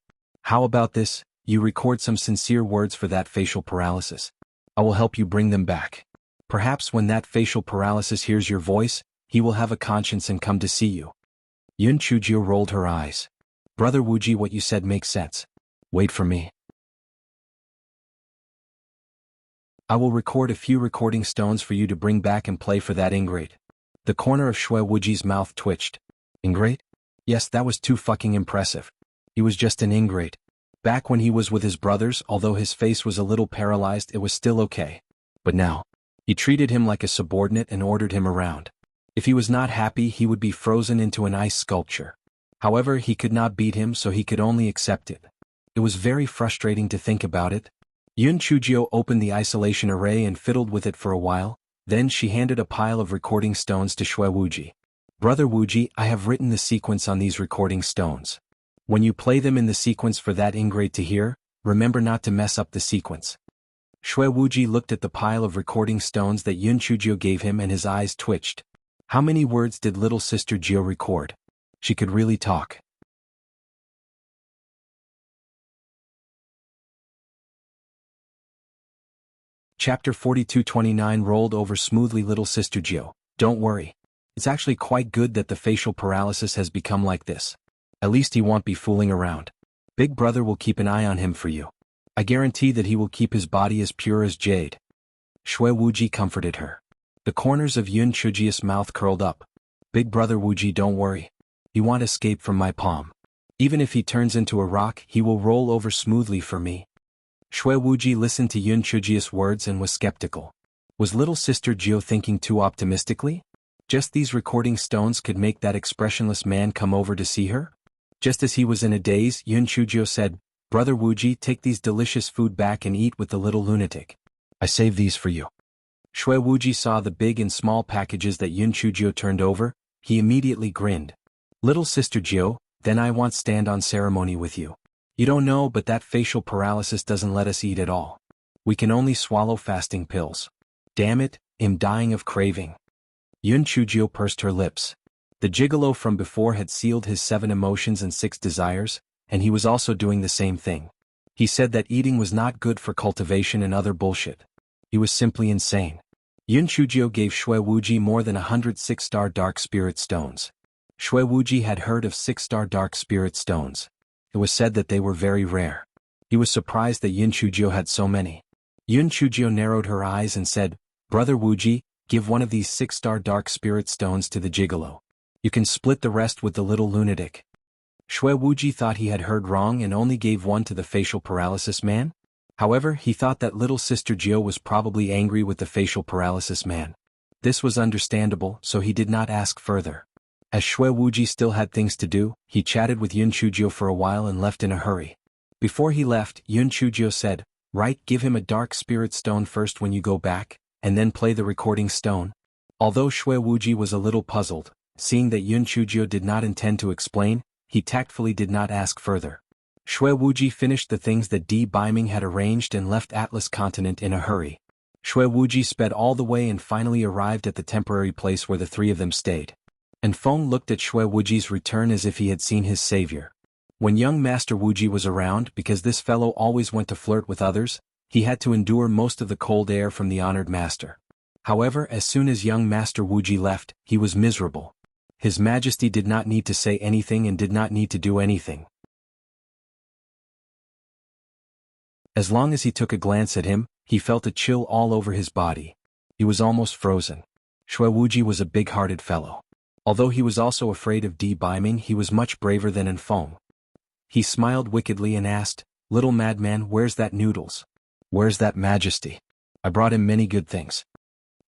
How about this, you record some sincere words for that facial paralysis. I will help you bring them back. Perhaps when that facial paralysis hears your voice, he will have a conscience and come to see you. Yun Chujio rolled her eyes. Brother Wuji, what you said makes sense. Wait for me. I will record a few recording stones for you to bring back and play for that ingrate. The corner of Shui Wuji's mouth twitched. Ingrate? Yes, that was too fucking impressive. He was just an ingrate. Back when he was with his brothers, although his face was a little paralyzed, it was still okay. But now, he treated him like a subordinate and ordered him around. If he was not happy, he would be frozen into an ice sculpture. However, he could not beat him, so he could only accept it. It was very frustrating to think about it. Yun Chujio opened the isolation array and fiddled with it for a while, then she handed a pile of recording stones to Shui Wuji. Brother Wuji, I have written the sequence on these recording stones. When you play them in the sequence for that ingrate to hear, remember not to mess up the sequence. Shui Wuji looked at the pile of recording stones that Yun Chujio gave him and his eyes twitched. How many words did little sister Jio record? She could really talk. Chapter 42-29 rolled over smoothly. Little sister Jio, don't worry. It's actually quite good that the facial paralysis has become like this. At least he won't be fooling around. Big brother will keep an eye on him for you. I guarantee that he will keep his body as pure as jade. Shui Wuji comforted her. The corners of Yun Chujio's mouth curled up. Big brother Wuji, don't worry. He won't escape from my palm. Even if he turns into a rock, he will roll over smoothly for me. Shui Wuji listened to Yun Chujio's words and was skeptical. Was little sister Jio thinking too optimistically? Just these recording stones could make that expressionless man come over to see her? Just as he was in a daze, Yun Chujio said, Brother Wuji, take these delicious food back and eat with the little lunatic. I saved these for you. Shui Wuji saw the big and small packages that Yun Chujio turned over. He immediately grinned. Little sister Jio, then I want stand on ceremony with you. You don't know, but that facial paralysis doesn't let us eat at all. We can only swallow fasting pills. Damn it, I'm dying of craving. Yun Chujio pursed her lips. The gigolo from before had sealed his 7 emotions and 6 desires, and he was also doing the same thing. He said that eating was not good for cultivation and other bullshit. He was simply insane. Yun Chujio gave Shui Wuji more than 100 6-star dark spirit stones. Shui Wuji had heard of 6-star dark spirit stones. It was said that they were very rare. He was surprised that Yun Chujio had so many. Yun Chujio narrowed her eyes and said, Brother Wuji, give one of these 6-star dark spirit stones to the gigolo. You can split the rest with the little lunatic. Shui Wuji thought he had heard wrong and only gave one to the facial paralysis man. However, he thought that little sister Jio was probably angry with the facial paralysis man. This was understandable, so he did not ask further. As Shui Wuji still had things to do, he chatted with Yun Chujio for a while and left in a hurry. Before he left, Yun Chujio said, Right, give him a dark spirit stone first when you go back, and then play the recording stone. Although Shui Wuji was a little puzzled, seeing that Yun Chujio did not intend to explain, he tactfully did not ask further. Shui Wuji finished the things that Di Biming had arranged and left Atlas Continent in a hurry. Shui Wuji sped all the way and finally arrived at the temporary place where the 3 of them stayed. And Feng looked at Shui Wuji's return as if he had seen his savior. When young Master Wuji was around, because this fellow always went to flirt with others, he had to endure most of the cold air from the honored master. However, as soon as young Master Wuji left, he was miserable. His Majesty did not need to say anything and did not need to do anything. As long as he took a glance at him, he felt a chill all over his body. He was almost frozen. Shui Wuji was a big-hearted fellow. Although he was also afraid of Di Biming, he was much braver than Enfeng. He smiled wickedly and asked, Little madman, where's that noodles? Where's that Majesty? I brought him many good things.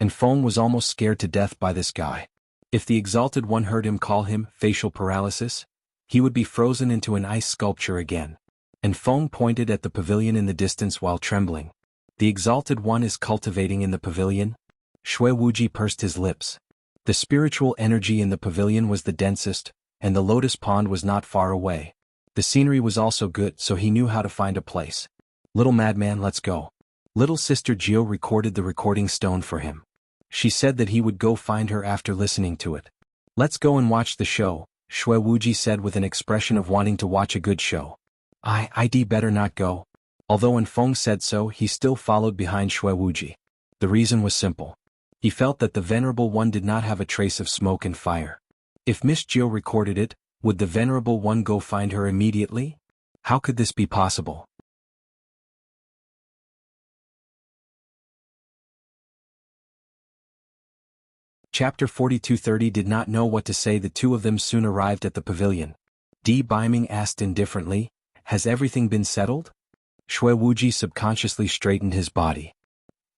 Enfeng was almost scared to death by this guy. If the Exalted One heard him call him facial paralysis, he would be frozen into an ice sculpture again. Enfeng pointed at the pavilion in the distance while trembling. The Exalted One is cultivating in the pavilion? Shui Wuji pursed his lips. The spiritual energy in the pavilion was the densest, and the lotus pond was not far away. The scenery was also good, so he knew how to find a place. Little madman, let's go. Little sister Jio recorded the recording stone for him. She said that he would go find her after listening to it. Let's go and watch the show, Shui Wuji said with an expression of wanting to watch a good show. I'd better not go. Although when Feng said so, he still followed behind Shui Wuji. The reason was simple. He felt that the Venerable One did not have a trace of smoke and fire. If Miss Jiu recorded it, would the Venerable One go find her immediately? How could this be possible? Chapter 42:30 did not know what to say. The two of them soon arrived at the pavilion. Di Biming asked indifferently, "Has everything been settled?" Shui Wuji subconsciously straightened his body.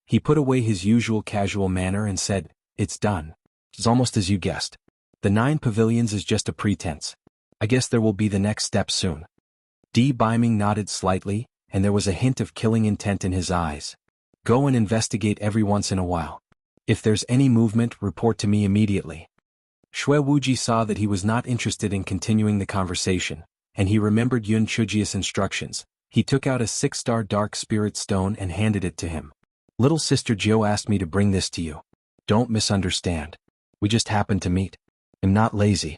He put away his usual casual manner and said, "It's done. It's almost as you guessed. The 9 pavilions is just a pretense. I guess there will be the next step soon." Di Biming nodded slightly, and there was a hint of killing intent in his eyes. "Go and investigate every once in a while. If there's any movement, report to me immediately." Shui Wuji saw that he was not interested in continuing the conversation, and he remembered Yun Chujia's instructions. He took out a 6-star dark spirit stone and handed it to him. "Little Sister Jiu asked me to bring this to you. Don't misunderstand. We just happened to meet. I'm not lazy."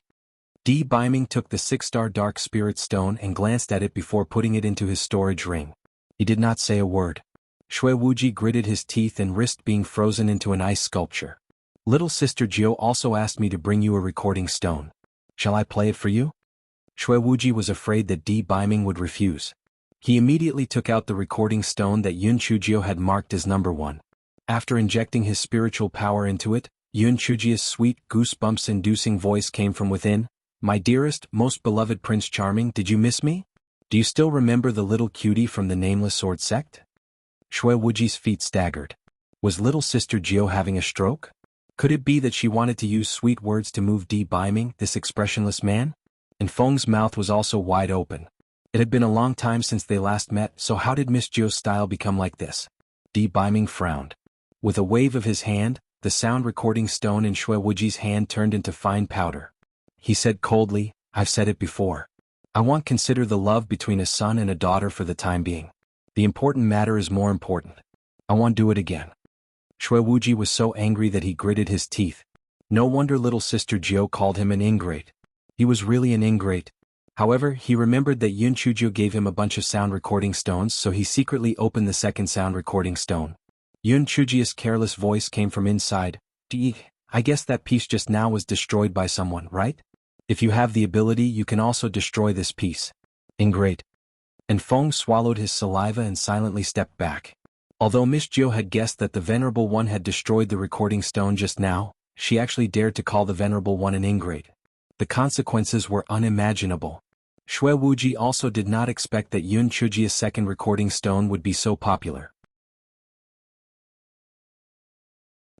Di Biming took the 6-star dark spirit stone and glanced at it before putting it into his storage ring. He did not say a word. Shui Wuji gritted his teeth and risked being frozen into an ice sculpture. "Little Sister Jiu also asked me to bring you a recording stone. Shall I play it for you?" Shui Wuji was afraid that Di Biming would refuse. He immediately took out the recording stone that Yun Chujio had marked as number 1. After injecting his spiritual power into it, Yun Chujio's sweet, goosebumps-inducing voice came from within. "My dearest, most beloved Prince Charming, did you miss me? Do you still remember the little cutie from the Nameless Sword sect?" Shui Wuji's feet staggered. Was little Sister Jiu having a stroke? Could it be that she wanted to use sweet words to move Di Biming, this expressionless man? And Feng's mouth was also wide open. It had been a long time since they last met, so how did Miss Jiu's style become like this? Di Biming frowned. With a wave of his hand, the sound recording stone in Shui Wuji's hand turned into fine powder. He said coldly, "I've said it before. I won't consider the love between a son and a daughter for the time being. The important matter is more important. I won't do it again." Shui Wuji was so angry that he gritted his teeth. No wonder little Sister Jiu called him an ingrate. He was really an ingrate. However, he remembered that Yun Chujio gave him a bunch of sound recording stones, so he secretly opened the second sound recording stone. Yun Chujio's careless voice came from inside. I guess that piece just now was destroyed by someone, right? If you have the ability, you can also destroy this piece. Ingrate." And Feng swallowed his saliva and silently stepped back. Although Miss Jiu had guessed that the Venerable One had destroyed the recording stone just now, she actually dared to call the Venerable One an ingrate. The consequences were unimaginable. Shui Wuji also did not expect that Yun Chujia's second recording stone would be so popular.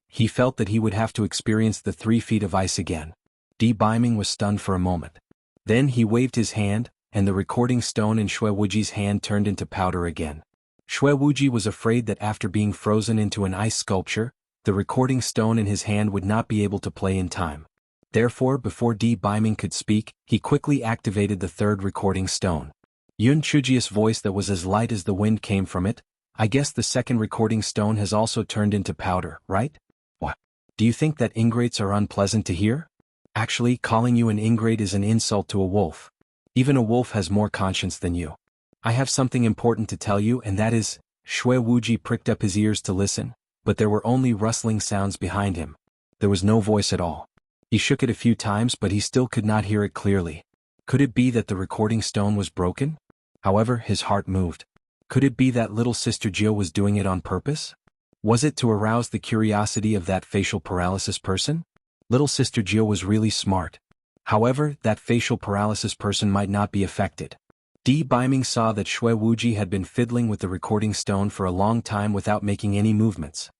He felt that he would have to experience the 3 feet of ice again. Di Biming was stunned for a moment. Then he waved his hand, and the recording stone in Shui Wuji's hand turned into powder again. Shui Wuji was afraid that after being frozen into an ice sculpture, the recording stone in his hand would not be able to play in time. Therefore, before Di Biming could speak, he quickly activated the third recording stone. Yun Chujio's voice that was as light as the wind came from it. "I guess the second recording stone has also turned into powder, right? What? Do you think that ingrates are unpleasant to hear? Actually, calling you an ingrate is an insult to a wolf. Even a wolf has more conscience than you. I have something important to tell you, and that is..." Shui Wuji pricked up his ears to listen, but there were only rustling sounds behind him. There was no voice at all. He shook it a few times, but he still could not hear it clearly. Could it be that the recording stone was broken? However, his heart moved. Could it be that little Sister Jiu was doing it on purpose? Was it to arouse the curiosity of that facial paralysis person? Little Sister Jiu was really smart. However, that facial paralysis person might not be affected. Di Biming saw that Shui Wuji had been fiddling with the recording stone for a long time without making any movements.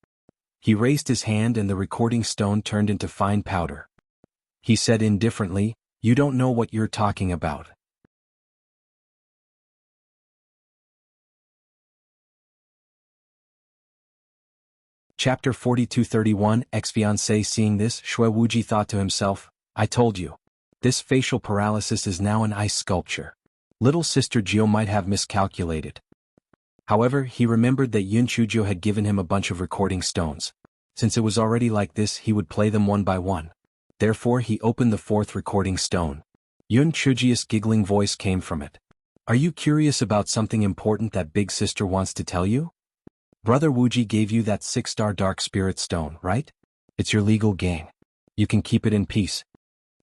He raised his hand and the recording stone turned into fine powder. He said indifferently, "You don't know what you're talking about." Chapter 42:31 Ex-fiancé. Seeing this, Shui Wuji thought to himself, "I told you. This facial paralysis is now an ice sculpture. Little Sister Jiu might have miscalculated." However, he remembered that Yun Chujio had given him a bunch of recording stones. Since it was already like this, he would play them one by one. Therefore he opened the fourth recording stone. Yun Chujio's giggling voice came from it. Are you curious about something important that big sister wants to tell you? Brother Wuji gave you that 6-star dark spirit stone, right? It's your legal gain. You can keep it in peace.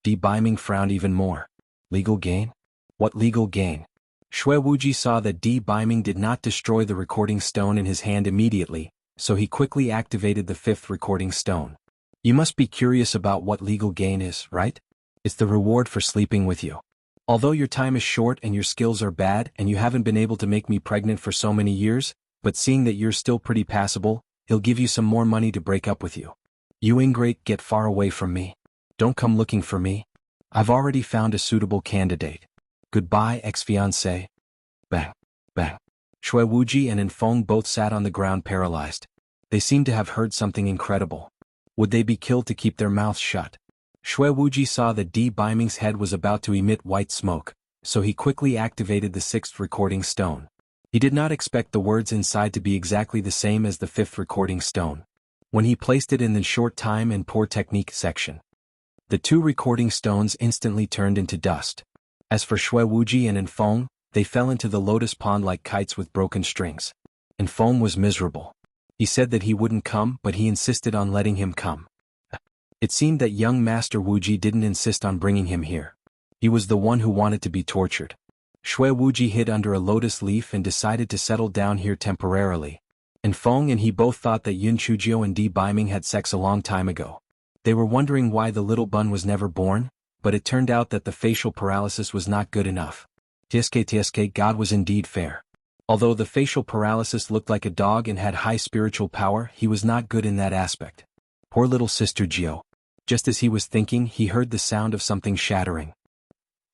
Di Biming frowned even more. Legal gain? What legal gain? Shui Wuji saw that Di Biming did not destroy the recording stone in his hand immediately, so he quickly activated the 5th recording stone. You must be curious about what legal gain is, right? It's the reward for sleeping with you. Although your time is short and your skills are bad and you haven't been able to make me pregnant for so many years, but seeing that you're still pretty passable, he'll give you some more money to break up with you. You ingrate, get far away from me. Don't come looking for me. I've already found a suitable candidate. Goodbye, ex-fiancé. Bang, bang. Shui Wuji and Infeng both sat on the ground paralyzed. They seemed to have heard something incredible. Would they be killed to keep their mouths shut? Shui Wuji saw that Di Biming's head was about to emit white smoke, so he quickly activated the 6th recording stone. He did not expect the words inside to be exactly the same as the 5th recording stone. When he placed it in the short time and poor technique section, the 2 recording stones instantly turned into dust. As for Shui Wuji and Infeng, they fell into the lotus pond like kites with broken strings. Infeng was miserable. He said that he wouldn't come, but he insisted on letting him come. It seemed that young Master Wuji didn't insist on bringing him here. He was the one who wanted to be tortured. Shui Wuji hid under a lotus leaf and decided to settle down here temporarily. Infeng and he both thought that Yun Chujio and Di Biming had sex a long time ago. They were wondering why the little bun was never born, but it turned out that the facial paralysis was not good enough. TSK God was indeed fair. Although the facial paralysis looked like a dog and had high spiritual power, he was not good in that aspect. Poor little sister Jio. Just as he was thinking, he heard the sound of something shattering.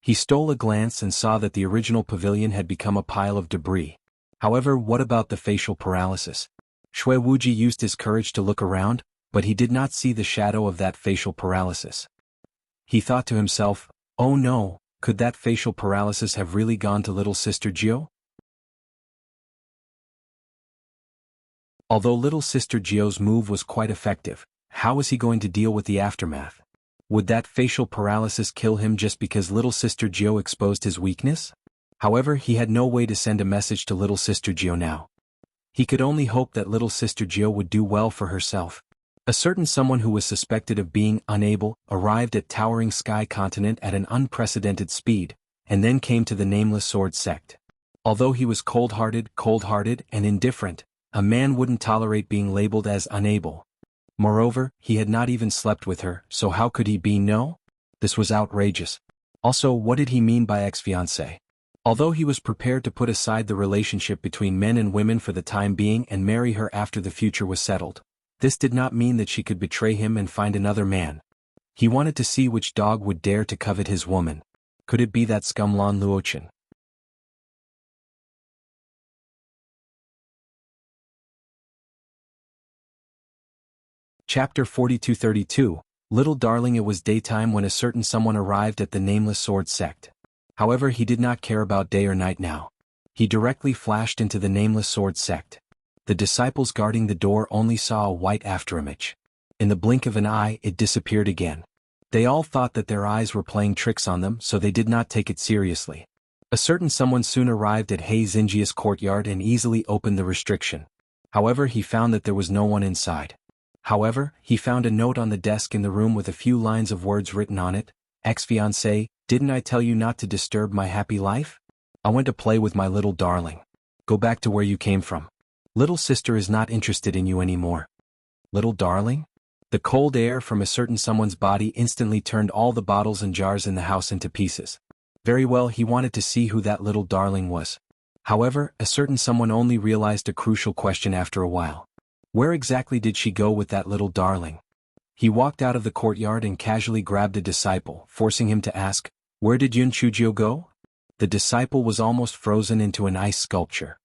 He stole a glance and saw that the original pavilion had become a pile of debris. However, what about the facial paralysis? Shui Wuji used his courage to look around, but he did not see the shadow of that facial paralysis. He thought to himself, oh no, could that facial paralysis have really gone to little sister Jio? Although little sister Jio's move was quite effective, how was he going to deal with the aftermath? Would that facial paralysis kill him just because little sister Jio exposed his weakness? However, he had no way to send a message to little sister Jio now. He could only hope that little sister Jio would do well for herself. A certain someone who was suspected of being unable arrived at Towering Sky Continent at an unprecedented speed, and then came to the Nameless Sword sect. Although he was cold-hearted and indifferent, a man wouldn't tolerate being labeled as unable. Moreover, he had not even slept with her, so how could he be no? This was outrageous. Also, what did he mean by ex-fiancé? Although he was prepared to put aside the relationship between men and women for the time being and marry her after the future was settled, this did not mean that she could betray him and find another man. He wanted to see which dog would dare to covet his woman. Could it be that scumlon Luochen? Chapter 4232, Little Darling. It was daytime when a certain someone arrived at the Nameless Sword sect. However, he did not care about day or night now. He directly flashed into the Nameless Sword sect. The disciples guarding the door only saw a white afterimage. In the blink of an eye, it disappeared again. They all thought that their eyes were playing tricks on them, so they did not take it seriously. A certain someone soon arrived at Hei Xinjia's courtyard and easily opened the restriction. However, he found that there was no one inside. However, he found a note on the desk in the room with a few lines of words written on it. Ex-fiancé, didn't I tell you not to disturb my happy life? I went to play with my little darling. Go back to where you came from. Little sister is not interested in you anymore. Little darling? The cold air from a certain someone's body instantly turned all the bottles and jars in the house into pieces. Very well, he wanted to see who that little darling was. However, a certain someone only realized a crucial question after a while. Where exactly did she go with that little darling? He walked out of the courtyard and casually grabbed a disciple, forcing him to ask, where did Yun Chujio go? The disciple was almost frozen into an ice sculpture.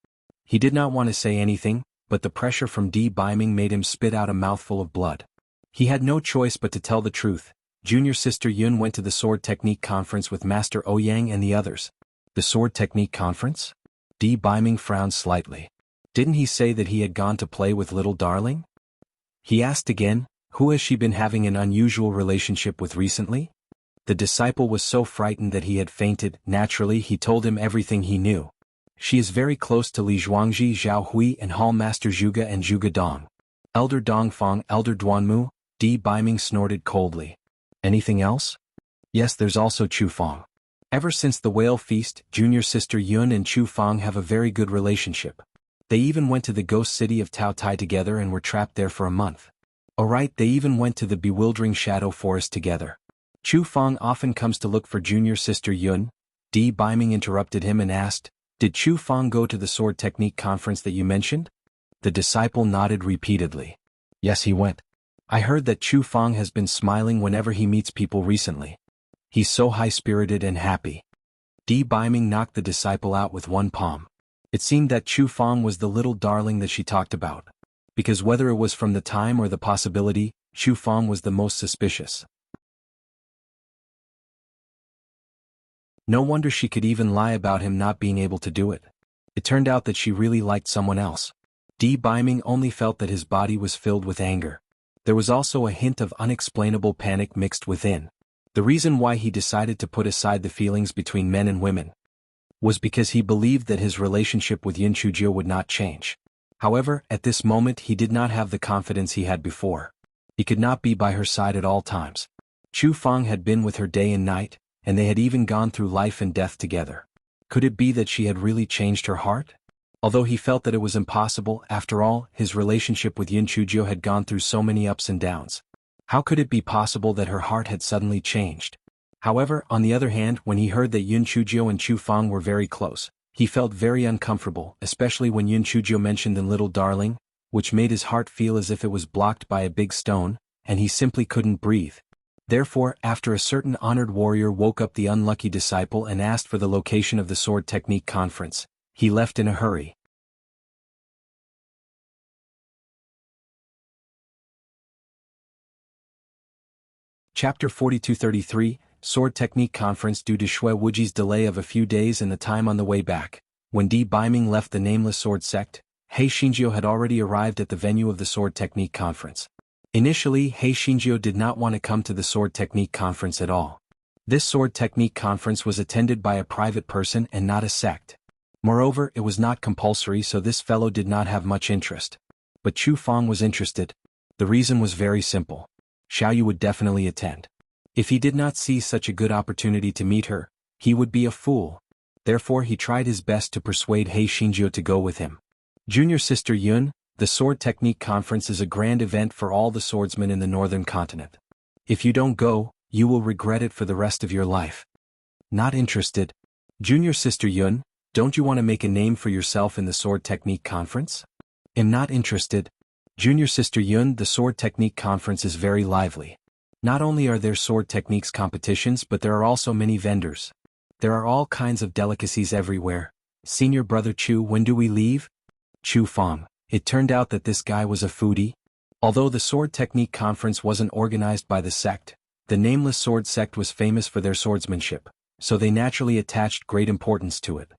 He did not want to say anything, but the pressure from Di Biming made him spit out a mouthful of blood. He had no choice but to tell the truth. Junior sister Yun went to the Sword Technique Conference with Master Ouyang and the others. The Sword Technique Conference? Di Biming frowned slightly. Didn't he say that he had gone to play with little darling? He asked again, who has she been having an unusual relationship with recently? The disciple was so frightened that he had fainted. Naturally, he told him everything he knew. She is very close to Li Zhuangji, Zhao Hui and Hall Master Zhuge and Zhuge Dong. Elder Dongfang, Elder Duanmu, Di Biming snorted coldly. Anything else? Yes, there's also Chu Fong. Ever since the whale feast, junior sister Yun and Chu Fong have a very good relationship. They even went to the ghost city of Tao Tai together and were trapped there for a month. Alright, they even went to the bewildering shadow forest together. Chu Fong often comes to look for junior sister Yun. Di Biming interrupted him and asked, "Did Chu Fong go to the sword technique conference that you mentioned?" The disciple nodded repeatedly. Yes, he went. I heard that Chu Fong has been smiling whenever he meets people recently. He's so high-spirited and happy. Di Biming knocked the disciple out with one palm. It seemed that Chu Fong was the little darling that she talked about. Because whether it was from the time or the possibility, Chu Fong was the most suspicious. No wonder she could even lie about him not being able to do it. It turned out that she really liked someone else. Di Biming only felt that his body was filled with anger. There was also a hint of unexplainable panic mixed within. The reason why he decided to put aside the feelings between men and women was because he believed that his relationship with Yin Chujio would not change. However, at this moment he did not have the confidence he had before. He could not be by her side at all times. Chu Fong had been with her day and night, and they had even gone through life and death together. Could it be that she had really changed her heart? Although he felt that it was impossible, after all, his relationship with Yin Chujio had gone through so many ups and downs. How could it be possible that her heart had suddenly changed? However, on the other hand, when he heard that Yin Chujio and Chu Fong were very close, he felt very uncomfortable, especially when Yin Chujio mentioned the little darling, which made his heart feel as if it was blocked by a big stone, and he simply couldn't breathe. Therefore, after a certain honored warrior woke up the unlucky disciple and asked for the location of the sword technique conference, he left in a hurry. Chapter 42-33, Sword Technique Conference. Due to Shui Wuji's delay of a few days and the time on the way back, when Di Biming left the nameless sword sect, Hei Xinjiu had already arrived at the venue of the Sword Technique Conference. Initially, Hei Xinjiu did not want to come to the Sword Technique Conference at all. This Sword Technique Conference was attended by a private person and not a sect. Moreover, it was not compulsory, so this fellow did not have much interest. But Chu Fong was interested. The reason was very simple. Xiaoyu would definitely attend. If he did not see such a good opportunity to meet her, he would be a fool. Therefore he tried his best to persuade Hei Xinjiu to go with him. Junior sister Yun, the Sword Technique Conference is a grand event for all the swordsmen in the northern continent. If you don't go, you will regret it for the rest of your life. Not interested. Junior sister Yun, don't you want to make a name for yourself in the Sword Technique Conference? Am not interested. Junior sister Yun, the Sword Technique Conference is very lively. Not only are there sword techniques competitions, but there are also many vendors. There are all kinds of delicacies everywhere. Senior brother Chu, when do we leave? Chu Fong. It turned out that this guy was a foodie. Although the Sword Technique Conference wasn't organized by the sect, the Nameless Sword sect was famous for their swordsmanship, so they naturally attached great importance to it.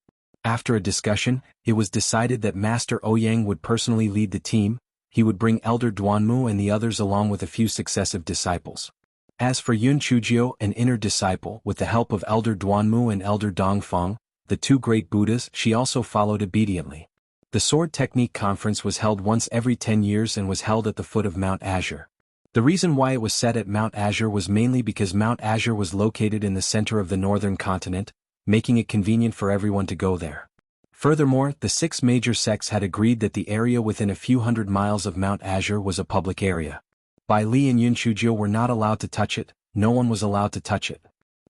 After a discussion, it was decided that Master Ouyang would personally lead the team. He would bring Elder Duanmu and the others along with a few successive disciples. As for Yun Chujio, an inner disciple, with the help of Elder Duanmu and Elder Dongfang, the two great Buddhas, she also followed obediently. The Sword Technique Conference was held once every 10 years and was held at the foot of Mount Azure. The reason why it was set at Mount Azure was mainly because Mount Azure was located in the center of the northern continent, making it convenient for everyone to go there. Furthermore, the 6 major sects had agreed that the area within a few hundred miles of Mount Azure was a public area. Bai Li and Yun Chujio were not allowed to touch it, no one was allowed to touch it.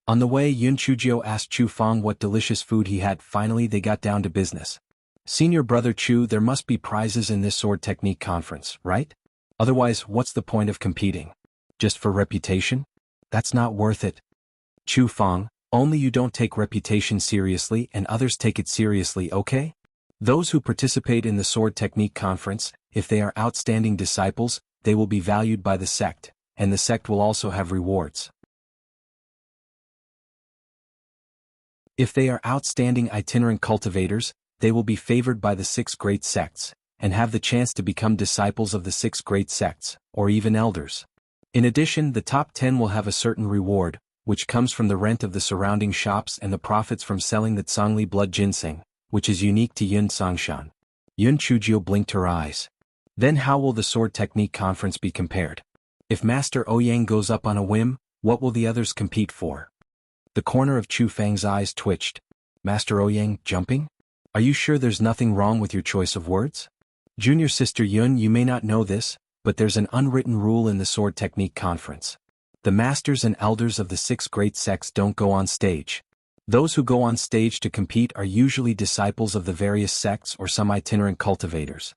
On the way, Yun Chujio asked Chu Fong what delicious food he had. Finally they got down to business. Senior brother Chu, there must be prizes in this sword technique conference, right? Otherwise, what's the point of competing? Just for reputation? That's not worth it. Chu Fong, only you don't take reputation seriously and others take it seriously, okay? Those who participate in the Sword Technique Conference, if they are outstanding disciples, they will be valued by the sect, and the sect will also have rewards. If they are outstanding itinerant cultivators, they will be favored by the 6 great sects, and have the chance to become disciples of the 6 great sects, or even elders. In addition, the top 10 will have a certain reward, which comes from the rent of the surrounding shops and the profits from selling the Tsangli blood ginseng, which is unique to Yun Tsongshan. Yun Chujio blinked her eyes. Then how will the sword technique conference be compared? If Master Ouyang goes up on a whim, what will the others compete for? The corner of Chu Fang's eyes twitched. Master Ouyang, jumping? Are you sure there's nothing wrong with your choice of words? Junior sister Yun, you may not know this, but there's an unwritten rule in the sword technique conference. The masters and elders of the 6 great sects don't go on stage. Those who go on stage to compete are usually disciples of the various sects or some itinerant cultivators.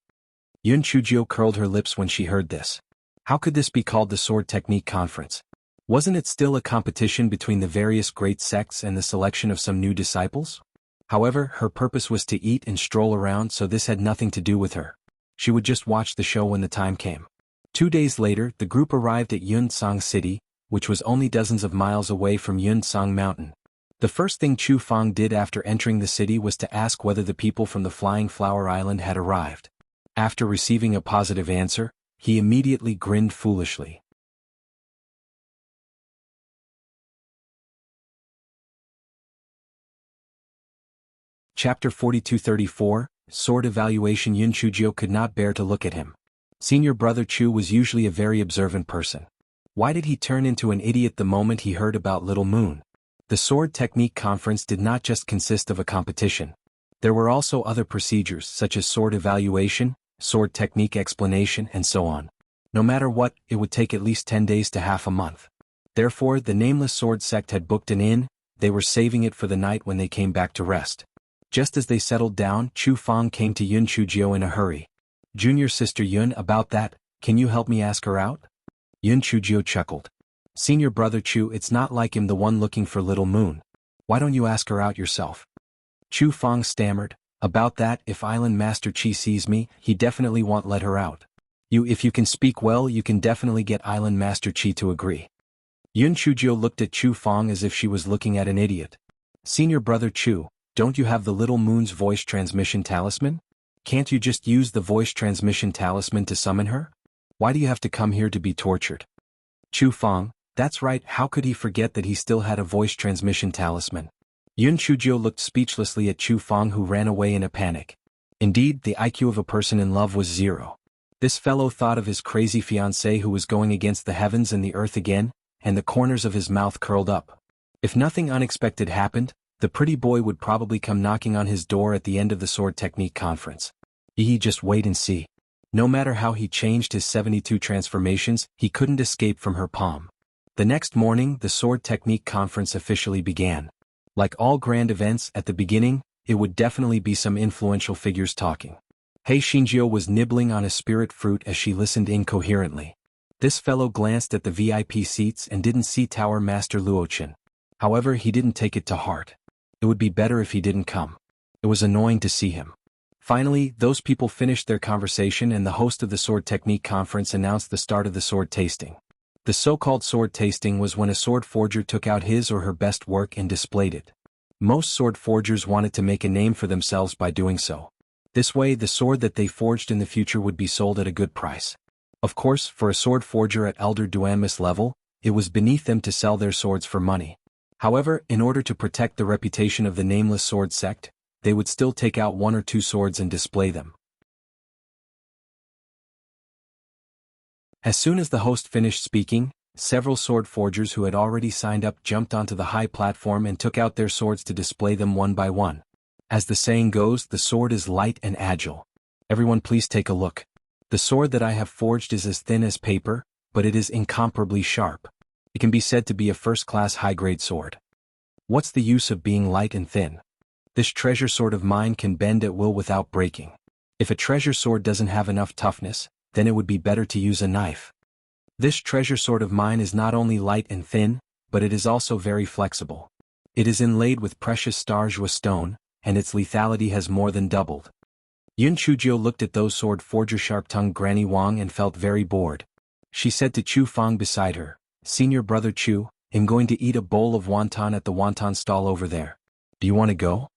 Yun Chujio curled her lips when she heard this. How could this be called the sword technique conference? Wasn't it still a competition between the various great sects and the selection of some new disciples? However, her purpose was to eat and stroll around, so this had nothing to do with her. She would just watch the show when the time came. 2 days later, the group arrived at Yuntsang City, which was only dozens of miles away from Yuntsang Mountain. The first thing Chu Fang did after entering the city was to ask whether the people from the Flying Flower Island had arrived. After receiving a positive answer, he immediately grinned foolishly. Chapter 4234, Sword Evaluation. Yun Chujio could not bear to look at him. Senior brother Chu was usually a very observant person. Why did he turn into an idiot the moment he heard about Little Moon? The sword technique conference did not just consist of a competition. There were also other procedures such as sword evaluation, sword technique explanation, and so on. No matter what, it would take at least 10 days to half a month. Therefore, the nameless sword sect had booked an inn. They were saving it for the night when they came back to rest. Just as they settled down, Chu Fang came to Yun Chujio in a hurry. Junior sister Yun, about that, can you help me ask her out? Yun Chujio chuckled. Senior brother Chu, it's not like him the one looking for Little Moon. Why don't you ask her out yourself? Chu Fang stammered. About that, if Island Master Chi sees me, he definitely won't let her out. If you can speak well, you can definitely get Island Master Chi to agree. Yun Chujio looked at Chu Fang as if she was looking at an idiot. Senior brother Chu, don't you have the Little Moon's voice transmission talisman? Can't you just use the voice transmission talisman to summon her? Why do you have to come here to be tortured? Chu Fang, that's right, how could he forget that he still had a voice transmission talisman? Yun Chujio looked speechlessly at Chu Fang, who ran away in a panic. Indeed, the IQ of a person in love was 0. This fellow thought of his crazy fiancée who was going against the heavens and the earth again, and the corners of his mouth curled up. If nothing unexpected happened, the pretty boy would probably come knocking on his door at the end of the sword technique conference. Just wait and see. No matter how he changed his 72 transformations, he couldn't escape from her palm. The next morning, the sword technique conference officially began. Like all grand events, at the beginning, it would definitely be some influential figures talking. Hei Shinjio was nibbling on a spirit fruit as she listened incoherently. This fellow glanced at the VIP seats and didn't see Tower Master Luochen. However, he didn't take it to heart. It would be better if he didn't come. It was annoying to see him. Finally, those people finished their conversation and the host of the sword technique conference announced the start of the sword tasting. The so-called sword tasting was when a sword forger took out his or her best work and displayed it. Most sword forgers wanted to make a name for themselves by doing so. This way, the sword that they forged in the future would be sold at a good price. Of course, for a sword forger at Elder Duanmus level, it was beneath them to sell their swords for money. However, in order to protect the reputation of the nameless sword sect, they would still take out 1 or 2 swords and display them. As soon as the host finished speaking, several sword forgers who had already signed up jumped onto the high platform and took out their swords to display them one by one. As the saying goes, the sword is light and agile. Everyone please take a look. The sword that I have forged is as thin as paper, but it is incomparably sharp. It can be said to be a first-class high-grade sword. What's the use of being light and thin? This treasure sword of mine can bend at will without breaking. If a treasure sword doesn't have enough toughness, then it would be better to use a knife. This treasure sword of mine is not only light and thin, but it is also very flexible. It is inlaid with precious star jewel stone, and its lethality has more than doubled. Yun Chujio looked at those sword forger sharp-tongued Granny Wang and felt very bored. She said to Chu Fang beside her, Senior brother Chu, I'm going to eat a bowl of wonton at the wonton stall over there. Do you want to go?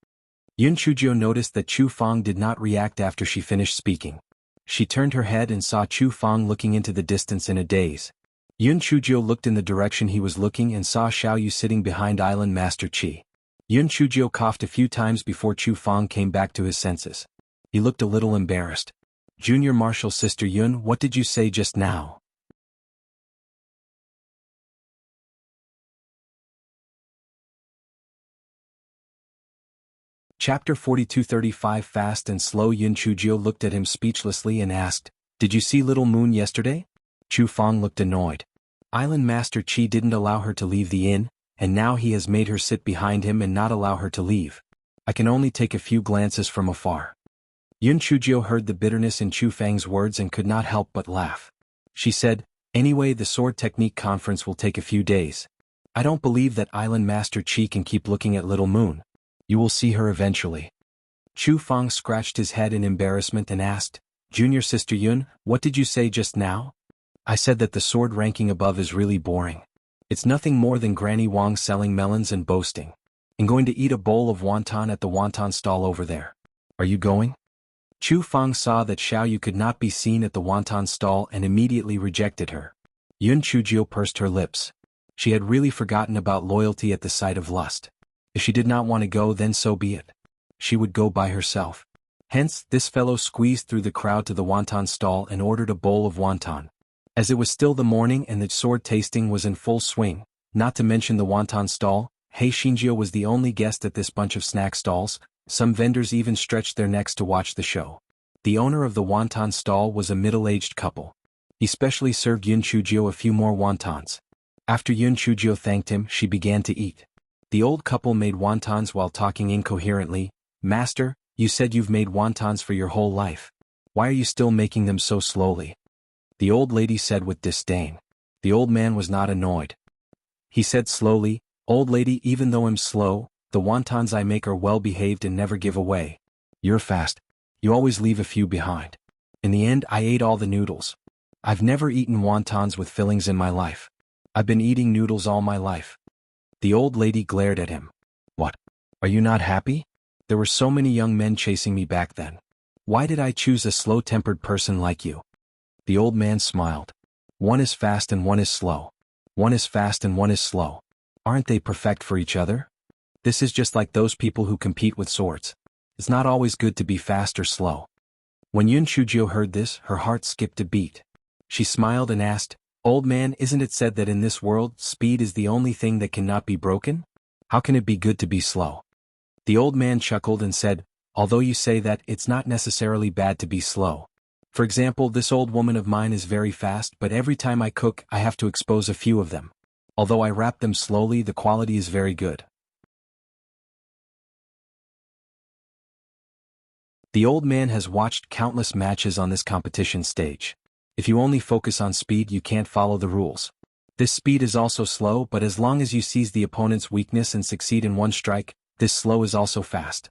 Yun Chujio noticed that Chu Fang did not react after she finished speaking. She turned her head and saw Chu Fang looking into the distance in a daze. Yun Chujio looked in the direction he was looking and saw Xiao Yu sitting behind Island Master Qi. Yun Chujio coughed a few times before Chu Fang came back to his senses. He looked a little embarrassed. Junior Marshal Sister Yun, what did you say just now? Chapter 42:35 Fast and slow. Yun Chujio looked at him speechlessly and asked, Did you see Little Moon yesterday? Chu Fang looked annoyed. Island Master Qi didn't allow her to leave the inn, and now he has made her sit behind him and not allow her to leave. I can only take a few glances from afar. Yun Chujio heard the bitterness in Chu Fang's words and could not help but laugh. She said, Anyway, the sword technique conference will take a few days. I don't believe that Island Master Qi can keep looking at Little Moon. You will see her eventually. Chu Fang scratched his head in embarrassment and asked, Junior Sister Yun, what did you say just now? I said that the sword ranking above is really boring. It's nothing more than Granny Wang selling melons and boasting. I'm going to eat a bowl of wonton at the wonton stall over there. Are you going? Chu Fang saw that Xiao Yu could not be seen at the wonton stall and immediately rejected her. Yun Chujio pursed her lips. She had really forgotten about loyalty at the sight of lust. If she did not want to go, then so be it. She would go by herself. Hence, this fellow squeezed through the crowd to the wonton stall and ordered a bowl of wonton. As it was still the morning and the sword tasting was in full swing, not to mention the wonton stall, Hei Xinjiu was the only guest at this bunch of snack stalls. Some vendors even stretched their necks to watch the show. The owner of the wonton stall was a middle-aged couple. He specially served Yun Chujio a few more wontons. After Yun Chujio thanked him, she began to eat. The old couple made wontons while talking incoherently. Master, you said you've made wontons for your whole life. Why are you still making them so slowly? The old lady said with disdain. The old man was not annoyed. He said slowly, Old lady, even though I'm slow, the wontons I make are well-behaved and never give away. You're fast. You always leave a few behind. In the end, I ate all the noodles. I've never eaten wontons with fillings in my life. I've been eating noodles all my life. The old lady glared at him. What? Are you not happy? There were so many young men chasing me back then. Why did I choose a slow-tempered person like you? The old man smiled. One is fast and one is slow. One is fast and one is slow. Aren't they perfect for each other? This is just like those people who compete with swords. It's not always good to be fast or slow. When Yun Chujio heard this, her heart skipped a beat. She smiled and asked, Old man, isn't it said that in this world, speed is the only thing that cannot be broken? How can it be good to be slow? The old man chuckled and said, Although you say that, it's not necessarily bad to be slow. For example, this old woman of mine is very fast, but every time I cook, I have to expose a few of them. Although I wrap them slowly, the quality is very good. The old man has watched countless matches on this competition stage. If you only focus on speed, you can't follow the rules. This speed is also slow, but as long as you seize the opponent's weakness and succeed in one strike, this slow is also fast.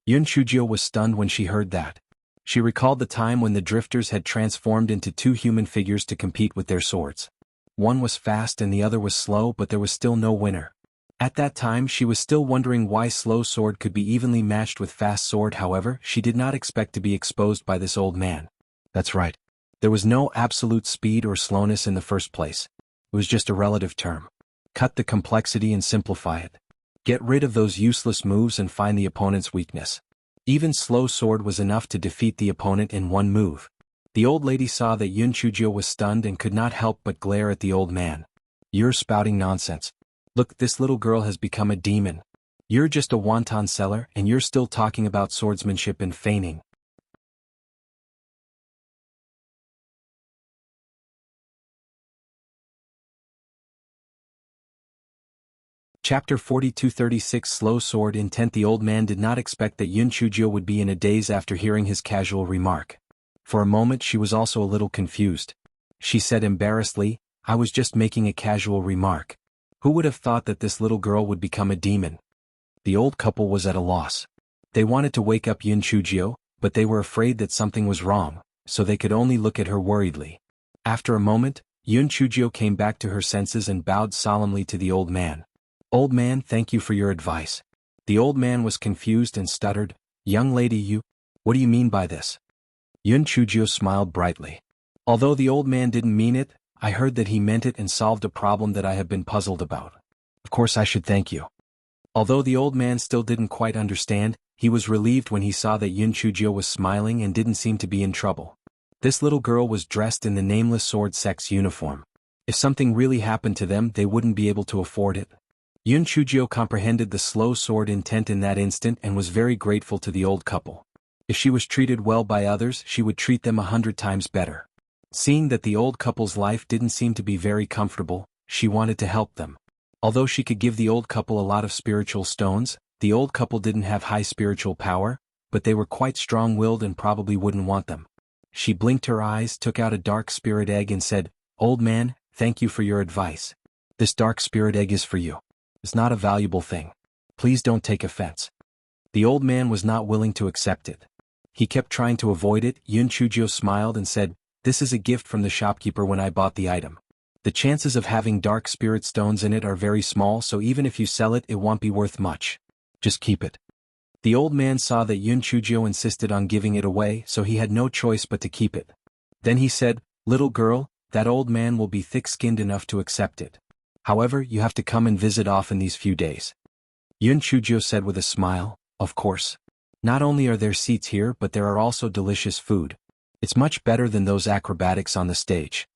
Yun Chujio was stunned when she heard that. She recalled the time when the drifters had transformed into two human figures to compete with their swords. One was fast and the other was slow, but there was still no winner. At that time she was still wondering why slow sword could be evenly matched with fast sword. However, she did not expect to be exposed by this old man. That's right. There was no absolute speed or slowness in the first place. It was just a relative term. Cut the complexity and simplify it. Get rid of those useless moves and find the opponent's weakness. Even slow sword was enough to defeat the opponent in one move. The old lady saw that Yun Chujio was stunned and could not help but glare at the old man. You're spouting nonsense. Look, this little girl has become a demon. You're just a wonton seller and you're still talking about swordsmanship and feigning. Chapter 42:36 Slow Sword Intent. The old man did not expect that Yun Chujio would be in a daze after hearing his casual remark. For a moment she was also a little confused. She said embarrassedly, I was just making a casual remark. Who would have thought that this little girl would become a demon? The old couple was at a loss. They wanted to wake up Yun Chujio, but they were afraid that something was wrong, so they could only look at her worriedly. After a moment, Yun Chujio came back to her senses and bowed solemnly to the old man. Old man, thank you for your advice. The old man was confused and stuttered, Young lady, what do you mean by this? Yun Chujio smiled brightly. Although the old man didn't mean it, I heard that he meant it and solved a problem that I have been puzzled about. Of course I should thank you." Although the old man still didn't quite understand, he was relieved when he saw that Yun Chujio was smiling and didn't seem to be in trouble. This little girl was dressed in the Nameless Sword sect's uniform. If something really happened to them, they wouldn't be able to afford it. Yun Chujio comprehended the slow sword intent in that instant and was very grateful to the old couple. If she was treated well by others, she would treat them 100 times better. Seeing that the old couple's life didn't seem to be very comfortable, she wanted to help them. Although she could give the old couple a lot of spiritual stones, the old couple didn't have high spiritual power, but they were quite strong-willed and probably wouldn't want them. She blinked her eyes, took out a dark spirit egg and said, "Old man, thank you for your advice. This dark spirit egg is for you. It's not a valuable thing. Please don't take offense." The old man was not willing to accept it. He kept trying to avoid it. Yun Chujio smiled and said, "This is a gift from the shopkeeper when I bought the item. The chances of having dark spirit stones in it are very small, so even if you sell it, it won't be worth much. Just keep it." The old man saw that Yun Chujio insisted on giving it away, so he had no choice but to keep it. Then he said, "Little girl, that old man will be thick-skinned enough to accept it. However, you have to come and visit often these few days." Yun Chujio said with a smile, "Of course. Not only are there seats here, but there are also delicious food. It's much better than those acrobatics on the stage."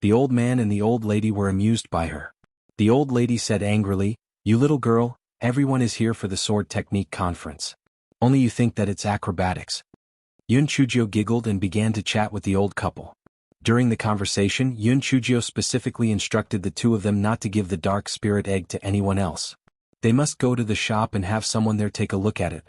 The old man and the old lady were amused by her. The old lady said angrily, "You little girl, everyone is here for the sword technique conference. Only you think that it's acrobatics." Yun Chujio giggled and began to chat with the old couple. During the conversation, Yun Chujio specifically instructed the two of them not to give the dark spirit egg to anyone else. They must go to the shop and have someone there take a look at it.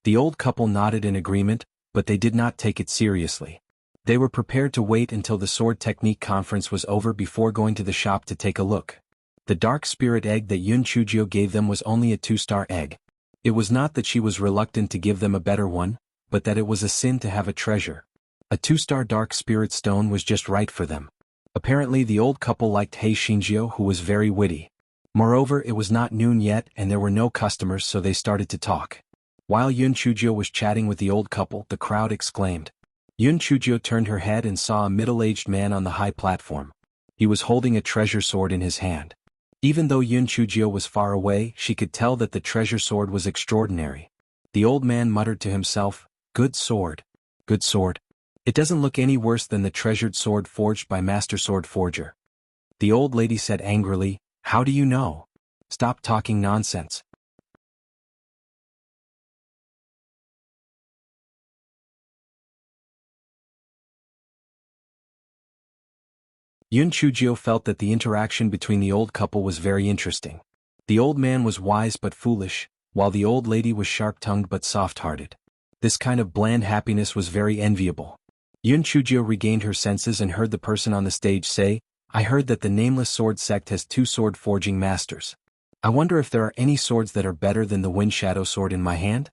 The old couple nodded in agreement, but they did not take it seriously. They were prepared to wait until the sword technique conference was over before going to the shop to take a look. The dark spirit egg that Yun Chujio gave them was only a 2-star egg. It was not that she was reluctant to give them a better one, but that it was a sin to have a treasure. A 2-star dark spirit stone was just right for them. Apparently the old couple liked Hei Shinjio, who was very witty. Moreover, it was not noon yet and there were no customers, so they started to talk. While Yun Chujio was chatting with the old couple, the crowd exclaimed. Yun Chujio turned her head and saw a middle-aged man on the high platform. He was holding a treasure sword in his hand. Even though Yun Chujio was far away, she could tell that the treasure sword was extraordinary. The old man muttered to himself, "Good sword. Good sword. It doesn't look any worse than the treasured sword forged by Master Sword Forger." The old lady said angrily, "How do you know? Stop talking nonsense." Yun Chujio felt that the interaction between the old couple was very interesting. The old man was wise but foolish, while the old lady was sharp-tongued but soft-hearted. This kind of bland happiness was very enviable. Yun Chujio regained her senses and heard the person on the stage say, "I heard that the Nameless Sword sect has 2 sword forging masters. I wonder if there are any swords that are better than the Wind Shadow sword in my hand?"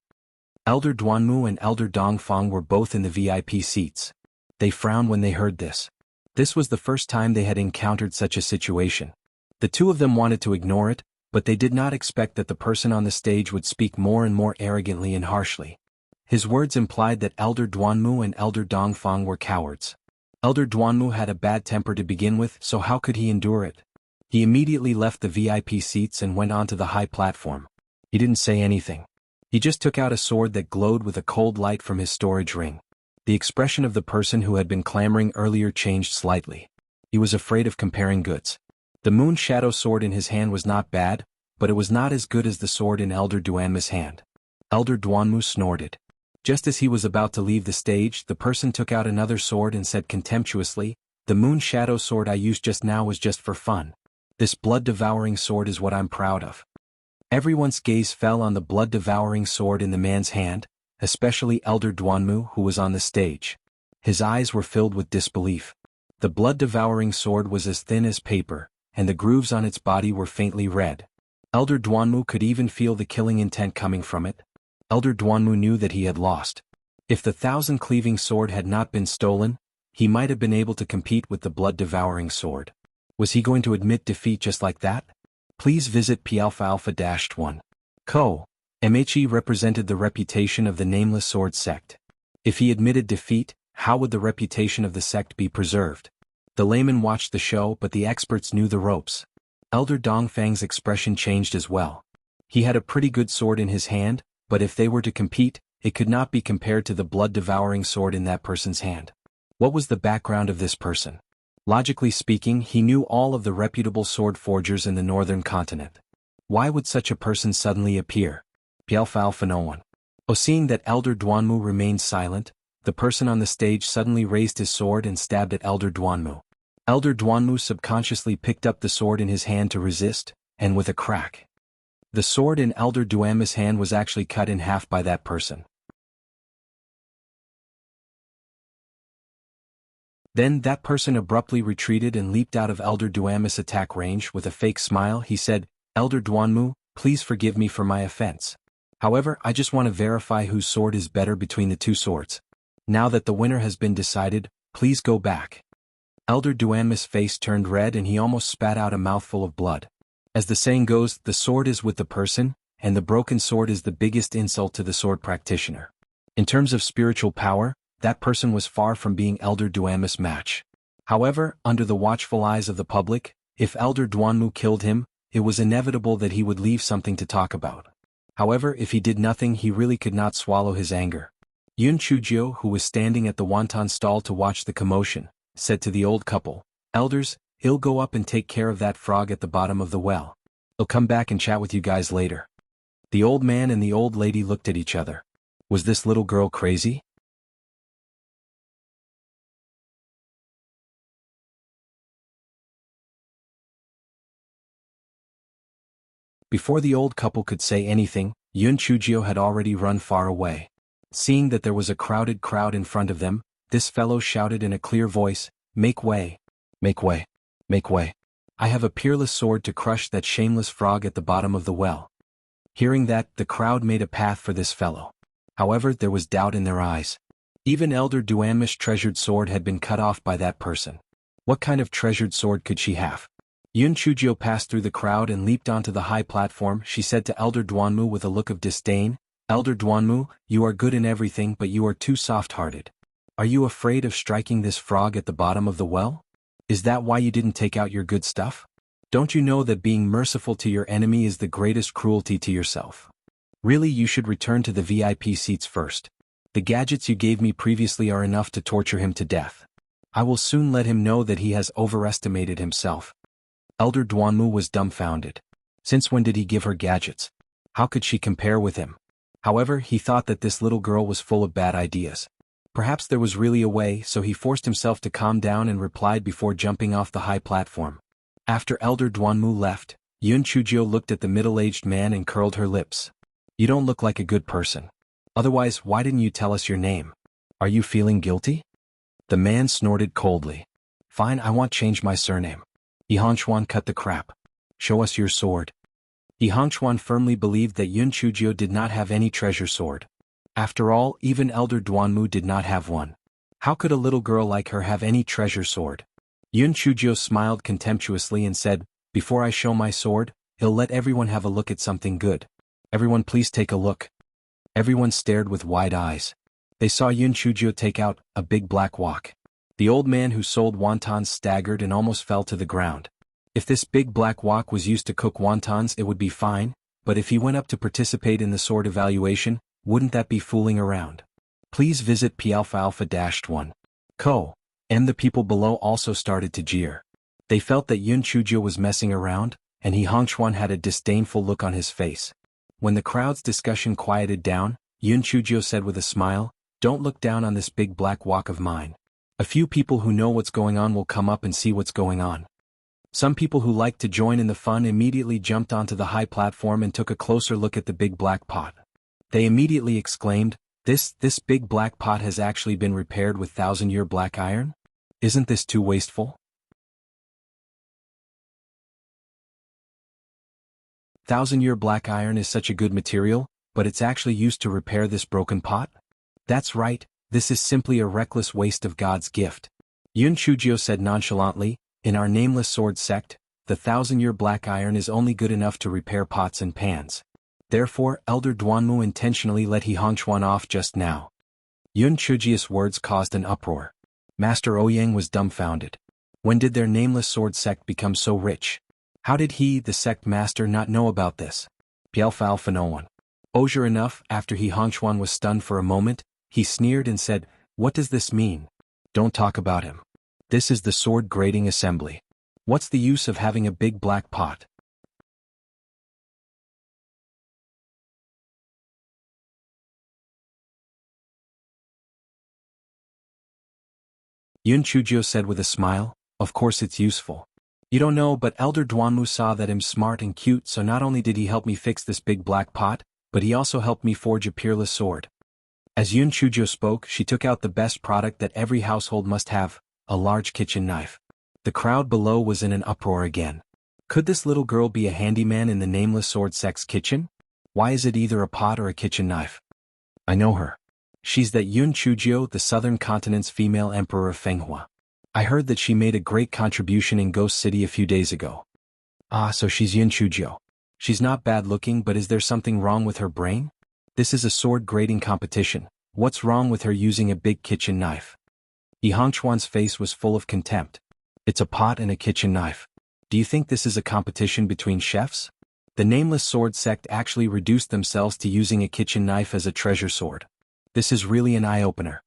Elder Duanmu and Elder Dongfang were both in the VIP seats. They frowned when they heard this. This was the first time they had encountered such a situation. The two of them wanted to ignore it, but they did not expect that the person on the stage would speak more and more arrogantly and harshly. His words implied that Elder Duanmu and Elder Dongfang were cowards. Elder Duanmu had a bad temper to begin with, so how could he endure it? He immediately left the VIP seats and went onto the high platform. He didn't say anything. He just took out a sword that glowed with a cold light from his storage ring. The expression of the person who had been clamoring earlier changed slightly. He was afraid of comparing goods. The Moon Shadow sword in his hand was not bad, but it was not as good as the sword in Elder Duanmu's hand. Elder Duanmu snorted. Just as he was about to leave the stage, the person took out another sword and said contemptuously, "The Moon Shadow sword I used just now was just for fun. This blood-devouring sword is what I'm proud of." Everyone's gaze fell on the blood-devouring sword in the man's hand, especially Elder Duanmu, who was on the stage. His eyes were filled with disbelief. The blood-devouring sword was as thin as paper, and the grooves on its body were faintly red. Elder Duanmu could even feel the killing intent coming from it. Elder Duanmu knew that he had lost. If the thousand-cleaving sword had not been stolen, he might have been able to compete with the blood-devouring sword. Was he going to admit defeat just like that? Please visit P-Alpha-1. Co. MHE represented the reputation of the Nameless Sword sect. If he admitted defeat, how would the reputation of the sect be preserved? The layman watched the show, but the experts knew the ropes. Elder Dongfang's expression changed as well. He had a pretty good sword in his hand, but if they were to compete, it could not be compared to the blood-devouring sword in that person's hand. What was the background of this person? Logically speaking, he knew all of the reputable sword forgers in the northern continent. Why would such a person suddenly appear? Pielfal for no one. Seeing that Elder Duanmu remained silent, the person on the stage suddenly raised his sword and stabbed at Elder Duanmu. Elder Duanmu subconsciously picked up the sword in his hand to resist, and with a crack, the sword in Elder Duanmu's hand was actually cut in half by that person. Then that person abruptly retreated and leaped out of Elder Duanmu's attack range. With a fake smile, he said, "Elder Duanmu, please forgive me for my offense. However, I just want to verify whose sword is better between the two swords. Now that the winner has been decided, please go back." Elder Duanmu's face turned red and he almost spat out a mouthful of blood. As the saying goes, the sword is with the person, and the broken sword is the biggest insult to the sword practitioner. In terms of spiritual power, that person was far from being Elder Duanmu's match. However, under the watchful eyes of the public, if Elder Duanmu killed him, it was inevitable that he would leave something to talk about. However, if he did nothing, he really could not swallow his anger. Yun Chujio, who was standing at the wonton stall to watch the commotion, said to the old couple, "Elders, I'll go up and take care of that frog at the bottom of the well. I'll come back and chat with you guys later." The old man and the old lady looked at each other. Was this little girl crazy? Before the old couple could say anything, Yun Chujio had already run far away. Seeing that there was a crowded crowd in front of them, this fellow shouted in a clear voice, "Make way! Make way! Make way! I have a peerless sword to crush that shameless frog at the bottom of the well." Hearing that, the crowd made a path for this fellow. However, there was doubt in their eyes. Even Elder Duanmu's treasured sword had been cut off by that person. What kind of treasured sword could she have? Yun Chujio passed through the crowd and leaped onto the high platform. She said to Elder Duanmu with a look of disdain, "Elder Duanmu, you are good in everything, but you are too soft-hearted. Are you afraid of striking this frog at the bottom of the well? Is that why you didn't take out your good stuff? Don't you know that being merciful to your enemy is the greatest cruelty to yourself? Really, you should return to the VIP seats first. The gadgets you gave me previously are enough to torture him to death. I will soon let him know that he has overestimated himself." Elder Duanmu was dumbfounded. Since when did he give her gadgets? How could she compare with him? However, he thought that this little girl was full of bad ideas. Perhaps there was really a way, so he forced himself to calm down and replied before jumping off the high platform. After Elder Duanmu left, Yun Chujio looked at the middle-aged man and curled her lips. "You don't look like a good person. Otherwise, why didn't you tell us your name? Are you feeling guilty?" The man snorted coldly. "Fine, I won't change my surname. Yihangchuan, cut the crap. Show us your sword." Yihangchuan firmly believed that Yun Chujio did not have any treasure sword. After all, even Elder Duanmu did not have one. How could a little girl like her have any treasure sword? Yun Chujio smiled contemptuously and said, "Before I show my sword, I'll let everyone have a look at something good. Everyone please take a look." Everyone stared with wide eyes. They saw Yun Chujio take out a big black wok. The old man who sold wontons staggered and almost fell to the ground. If this big black wok was used to cook wontons, it would be fine, but if he went up to participate in the sword evaluation, wouldn't that be fooling around? Please visit Palpha-1. Co. And the people below also started to jeer. They felt that Yun Chujio was messing around, and Yihangchuan had a disdainful look on his face. When the crowd's discussion quieted down, Yun Chujio said with a smile, "Don't look down on this big black wok of mine. A few people who know what's going on will come up and see what's going on." Some people who liked to join in the fun immediately jumped onto the high platform and took a closer look at the big black pot. They immediately exclaimed, This big black pot has actually been repaired with 1,000-year black iron? Isn't this too wasteful?" 1,000-year black iron is such a good material, but it's actually used to repair this broken pot? That's right, this is simply a reckless waste of God's gift. Yun Chujio said nonchalantly, "In our nameless sword sect, the 1,000-year black iron is only good enough to repair pots and pans. Therefore, Elder Duanmu intentionally let Yihangchuan off just now." Yun Chujia's words caused an uproar. Master Ouyang was dumbfounded. When did their nameless sword sect become so rich? How did he, the sect master, not know about this? Piao no one. Sure enough, after He Hongchuan was stunned for a moment, he sneered and said, "What does this mean? Don't talk about him. This is the sword grading assembly. What's the use of having a big black pot?" Yun Chujio said with a smile, "Of course it's useful. You don't know, but Elder Duanmu saw that I'm smart and cute, so not only did he help me fix this big black pot, but he also helped me forge a peerless sword." As Yun Chujio spoke, she took out the best product that every household must have, a large kitchen knife. The crowd below was in an uproar again. Could this little girl be a handyman in the nameless sword sect's kitchen? Why is it either a pot or a kitchen knife? I know her. She's that Yun Chujio, the southern continent's female emperor of Fenghua. I heard that she made a great contribution in Ghost City a few days ago. Ah, so she's Yun Chujio. She's not bad looking, but is there something wrong with her brain? This is a sword grading competition. What's wrong with her using a big kitchen knife? Yi Hongchuan's face was full of contempt. It's a pot and a kitchen knife. Do you think this is a competition between chefs? The nameless sword sect actually reduced themselves to using a kitchen knife as a treasure sword. This is really an eye-opener.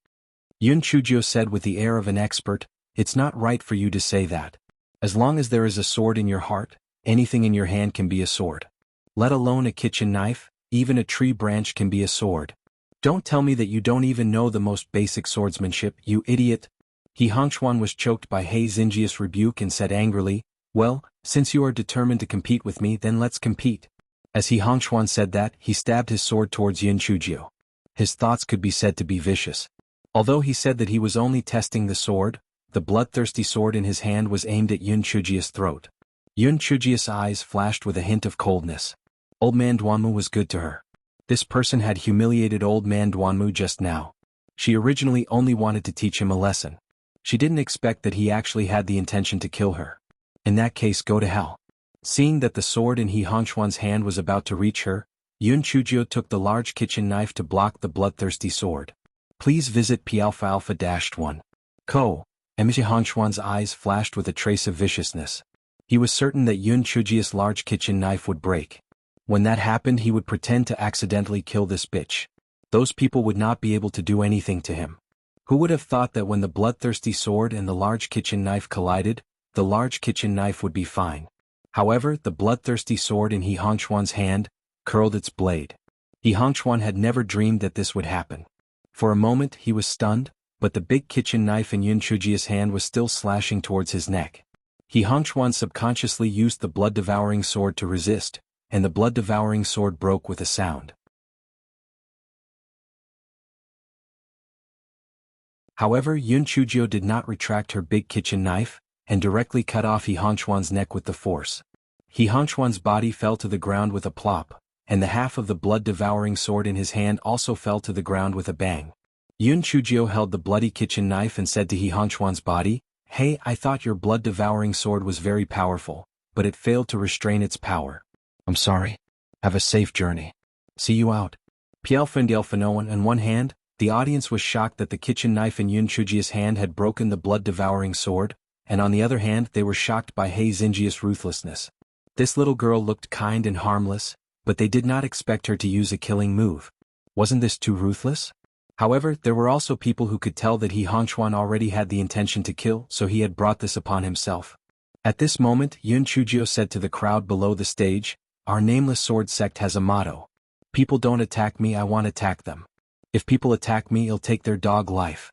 Yun Chujio said with the air of an expert, "It's not right for you to say that. As long as there is a sword in your heart, anything in your hand can be a sword. Let alone a kitchen knife, even a tree branch can be a sword. Don't tell me that you don't even know the most basic swordsmanship, you idiot." He Hongchuan was choked by He Xinjia's rebuke and said angrily, "Well, since you are determined to compete with me, then let's compete." As He Hongchuan said that, he stabbed his sword towards Yun Chujio. His thoughts could be said to be vicious. Although he said that he was only testing the sword, the bloodthirsty sword in his hand was aimed at Yun Chujio's throat. Yun Chujio's eyes flashed with a hint of coldness. Old man Duanmu was good to her. This person had humiliated old man Duanmu just now. She originally only wanted to teach him a lesson. She didn't expect that he actually had the intention to kill her. In that case, go to hell. Seeing that the sword in He Hongchuan's hand was about to reach her, Yun Chujio took the large kitchen knife to block the bloodthirsty sword. Please visit P-Alpha-1. Ko. He Hongchuan's eyes flashed with a trace of viciousness. He was certain that Yun Chujio's large kitchen knife would break. When that happened, he would pretend to accidentally kill this bitch. Those people would not be able to do anything to him. Who would have thought that when the bloodthirsty sword and the large kitchen knife collided, the large kitchen knife would be fine? However, the bloodthirsty sword in He Hongchuan's hand curled its blade. He Hongchuan had never dreamed that this would happen. For a moment he was stunned, but the big kitchen knife in Yun Chujio's hand was still slashing towards his neck. He Hongchuan subconsciously used the blood-devouring sword to resist, and the blood-devouring sword broke with a sound. However, Yun Chujio did not retract her big kitchen knife, and directly cut off He Hongchuan's neck with the force. He Hongchuan's body fell to the ground with a plop, and the half of the blood-devouring sword in his hand also fell to the ground with a bang. Yun Chujio held the bloody kitchen knife and said to He Hongchuan's body, "Hey, I thought your blood-devouring sword was very powerful, but it failed to restrain its power. I'm sorry. Have a safe journey. See you out." Pielfindalfanoan on one hand, the audience was shocked that the kitchen knife in Yun Chujio's hand had broken the blood-devouring sword, and on the other hand they were shocked by He Xinjia's ruthlessness. This little girl looked kind and harmless, but they did not expect her to use a killing move. Wasn't this too ruthless? However, there were also people who could tell that He Hongchuan already had the intention to kill, so he had brought this upon himself. At this moment, Yun Chujio said to the crowd below the stage, "Our nameless sword sect has a motto. People don't attack me, I want to attack them. If people attack me, I'll take their dog life."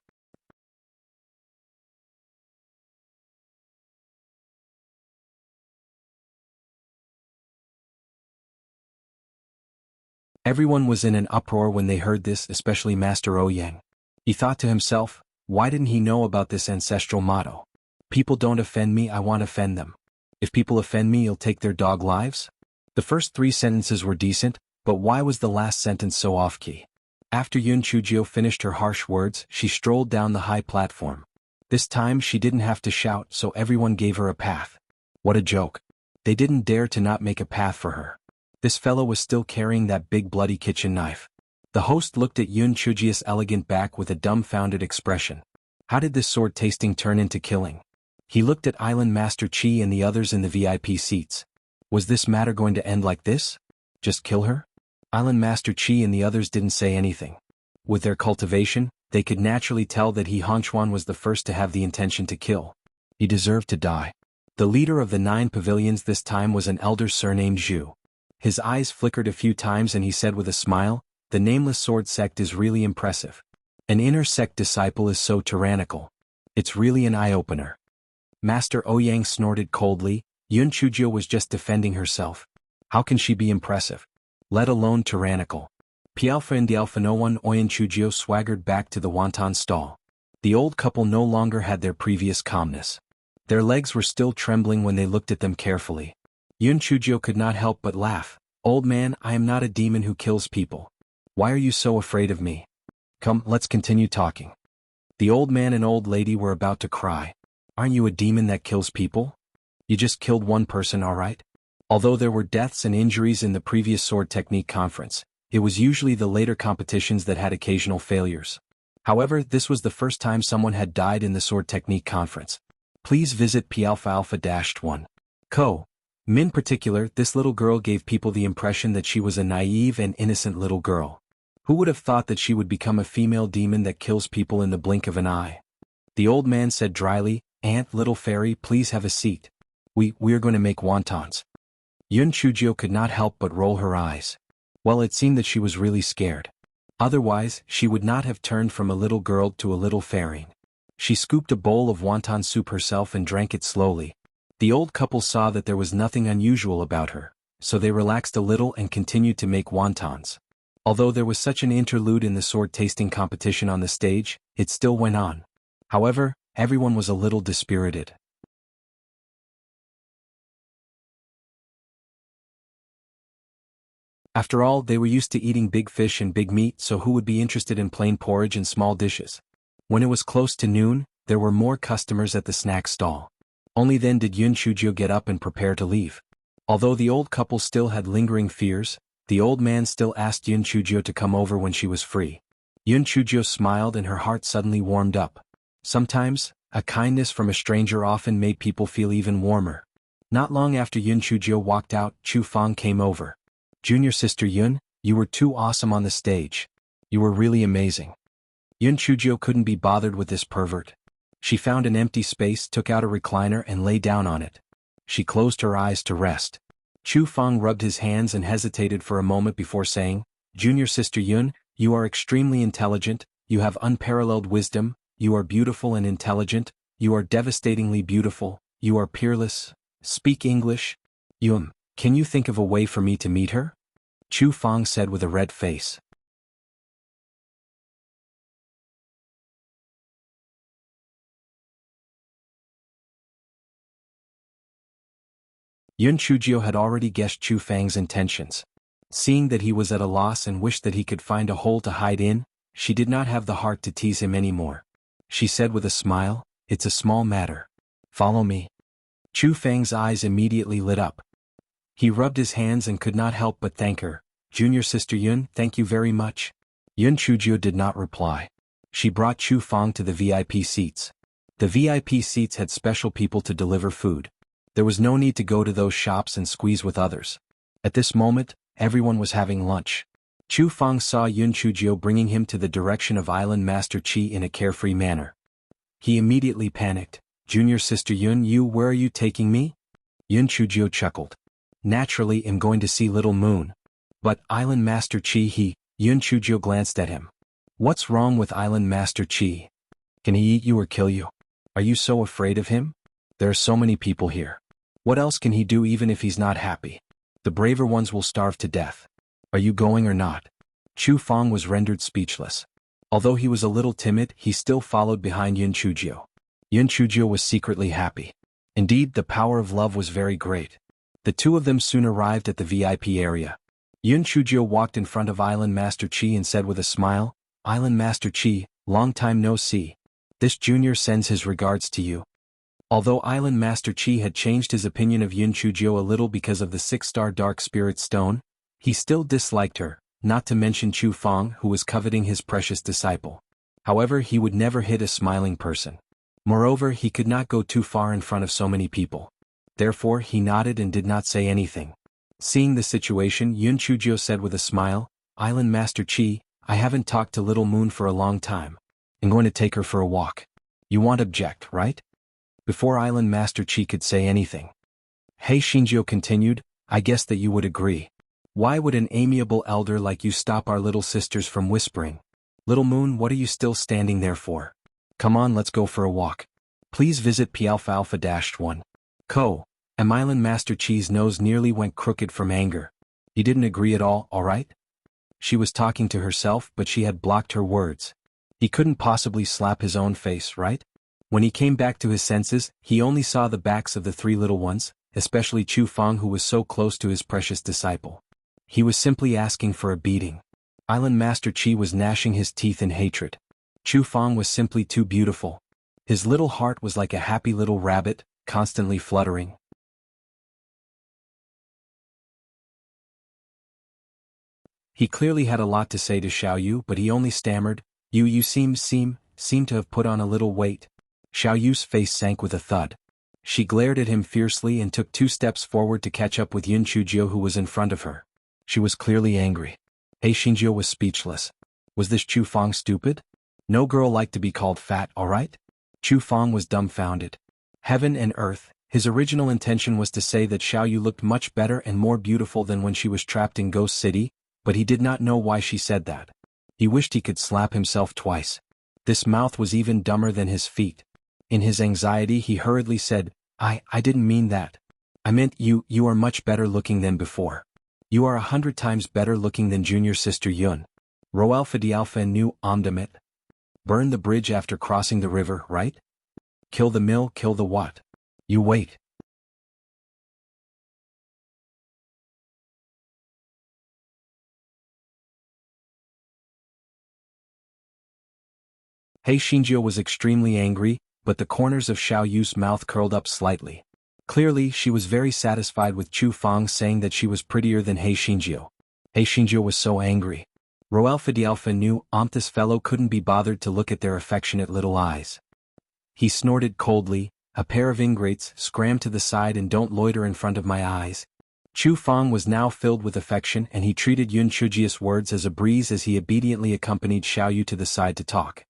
Everyone was in an uproar when they heard this, especially Master Ouyang. He thought to himself, why didn't he know about this ancestral motto? People don't offend me, I want to offend them. If people offend me, I'll take their dog lives? The first 3 sentences were decent, but why was the last sentence so off-key? After Yun Chujio finished her harsh words, she strolled down the high platform. This time she didn't have to shout, so everyone gave her a path. What a joke. They didn't dare to not make a path for her. This fellow was still carrying that big bloody kitchen knife. The host looked at Yun Chujia's elegant back with a dumbfounded expression. How did this sword tasting turn into killing? He looked at Island Master Chi and the others in the VIP seats. Was this matter going to end like this? Just kill her? Island Master Chi and the others didn't say anything. With their cultivation, they could naturally tell that He Hongchuan was the first to have the intention to kill. He deserved to die. The leader of the 9 pavilions this time was an elder surnamed Zhu. His eyes flickered a few times and he said with a smile, "The nameless sword sect is really impressive. An inner sect disciple is so tyrannical. It's really an eye-opener." Master Ouyang snorted coldly. Yun Chujio was just defending herself. How can she be impressive? Let alone tyrannical. Pialfa and Dialfa no one Oyan Chujio swaggered back to the wonton stall. The old couple no longer had their previous calmness. Their legs were still trembling when they looked at them carefully. Yun Chujio could not help but laugh. "Old man, I am not a demon who kills people. Why are you so afraid of me? Come, let's continue talking." The old man and old lady were about to cry. "Aren't you a demon that kills people? You just killed one person, all right?" Although there were deaths and injuries in the previous sword technique conference, it was usually the later competitions that had occasional failures. However, this was the first time someone had died in the sword technique conference. Please visit P-Alpha-1. Co. In particular, this little girl gave people the impression that she was a naive and innocent little girl. Who would have thought that she would become a female demon that kills people in the blink of an eye? The old man said dryly, "Aunt, little fairy, please have a seat. We're going to make wontons." Yun Chujio could not help but roll her eyes. Well, it seemed that she was really scared. Otherwise, she would not have turned from a little girl to a little fairy. She scooped a bowl of wonton soup herself and drank it slowly. The old couple saw that there was nothing unusual about her, so they relaxed a little and continued to make wontons. Although there was such an interlude in the sword tasting competition on the stage, it still went on. However, everyone was a little dispirited. After all, they were used to eating big fish and big meat, so who would be interested in plain porridge and small dishes? When it was close to noon, there were more customers at the snack stall. Only then did Yun Chujio get up and prepare to leave. Although the old couple still had lingering fears, the old man still asked Yun Chujio to come over when she was free. Yun Chujio smiled and her heart suddenly warmed up. Sometimes, a kindness from a stranger often made people feel even warmer. Not long after Yun Chujio walked out, Chu Fang came over. "Junior sister Yun, you were too awesome on the stage. You were really amazing." Yun Chujio couldn't be bothered with this pervert. She found an empty space, took out a recliner and lay down on it. She closed her eyes to rest. Chu Fang rubbed his hands and hesitated for a moment before saying, "Junior sister Yun, you are extremely intelligent, you have unparalleled wisdom, you are beautiful and intelligent, you are devastatingly beautiful, you are peerless. Speak English. Yun, can you think of a way for me to meet her?" Chu Fang said with a red face. Yun Chujio had already guessed Chu Fang's intentions. Seeing that he was at a loss and wished that he could find a hole to hide in, she did not have the heart to tease him anymore. She said with a smile, "It's a small matter. Follow me." Chu Fang's eyes immediately lit up. He rubbed his hands and could not help but thank her. "Junior sister Yun, thank you very much." Yun Chujio did not reply. She brought Chu Fang to the VIP seats. The VIP seats had special people to deliver food. There was no need to go to those shops and squeeze with others. At this moment, everyone was having lunch. Chu Fang saw Yun Chujio bringing him to the direction of Island Master Chi in a carefree manner. He immediately panicked. "Junior sister Yun, where are you taking me?" Yun Chujio chuckled. "Naturally, I'm going to see Little Moon." "But Island Master Chi, Yun Chujio glanced at him. "What's wrong with Island Master Chi? Can he eat you or kill you? Are you so afraid of him? There are so many people here. What else can he do even if he's not happy? The braver ones will starve to death. Are you going or not?" Chu Fang was rendered speechless. Although he was a little timid, he still followed behind Yun Chujio. Yun Chujio was secretly happy. Indeed, the power of love was very great. The two of them soon arrived at the VIP area. Yun Chujio walked in front of Island Master Chi and said with a smile, "Island Master Chi, long time no see. This junior sends his regards to you." Although Island Master Chi had changed his opinion of Yun Chujio a little because of the 6-star Dark Spirit Stone, he still disliked her, not to mention Chu Feng, who was coveting his precious disciple. However, he would never hit a smiling person. Moreover, he could not go too far in front of so many people. Therefore, he nodded and did not say anything. Seeing the situation, Yun Chujio said with a smile, "Island Master Qi, I haven't talked to Little Moon for a long time. I'm going to take her for a walk. You won't object, right?" Before Island Master Qi could say anything, Hei Shinjio continued, "I guess that you would agree. Why would an amiable elder like you stop our little sisters from whispering? Little Moon, what are you still standing there for? Come on, let's go for a walk. Please visit P Alpha Alpha -1. Co. And Island Master Qi's nose nearly went crooked from anger. You didn't agree at all right? She was talking to herself, but she had blocked her words. He couldn't possibly slap his own face, right? When he came back to his senses, he only saw the backs of the three little ones, especially Chu Feng, who was so close to his precious disciple. He was simply asking for a beating. Island Master Qi was gnashing his teeth in hatred. Chu Feng was simply too beautiful. His little heart was like a happy little rabbit, constantly fluttering. He clearly had a lot to say to Xiao Yu, but he only stammered, You seem to have put on a little weight." Xiao Yu's face sank with a thud. She glared at him fiercely and took 2 steps forward to catch up with Yun Chujio, who was in front of her. She was clearly angry. Hei Shinjio was speechless. Was this Chu Feng stupid? No girl liked to be called fat, alright? Chu Feng was dumbfounded. Heaven and earth, his original intention was to say that Xiao Yu looked much better and more beautiful than when she was trapped in Ghost City, but he did not know why she said that. He wished he could slap himself twice. This mouth was even dumber than his feet. In his anxiety he hurriedly said, I didn't mean that. I meant you are much better looking than before. You are 100 times better looking than junior sister Yun. Ro Alpha D Alpha and Nu Omdamit. Burn the bridge after crossing the river, right? Kill the mill, kill the what? You wait. Hei Shinjio was extremely angry, but the corners of Xiao Yu's mouth curled up slightly. Clearly, she was very satisfied with Chu Feng saying that she was prettier than Hei Shinjio. Hei Shinjio was so angry. Ro Alpha D Alpha knew this fellow couldn't be bothered to look at their affectionate little eyes. He snorted coldly, a pair of ingrates, scram to the side and don't loiter in front of my eyes. Chu Feng was now filled with affection and he treated Yun Chujio's words as a breeze as he obediently accompanied Xiao Yu to the side to talk.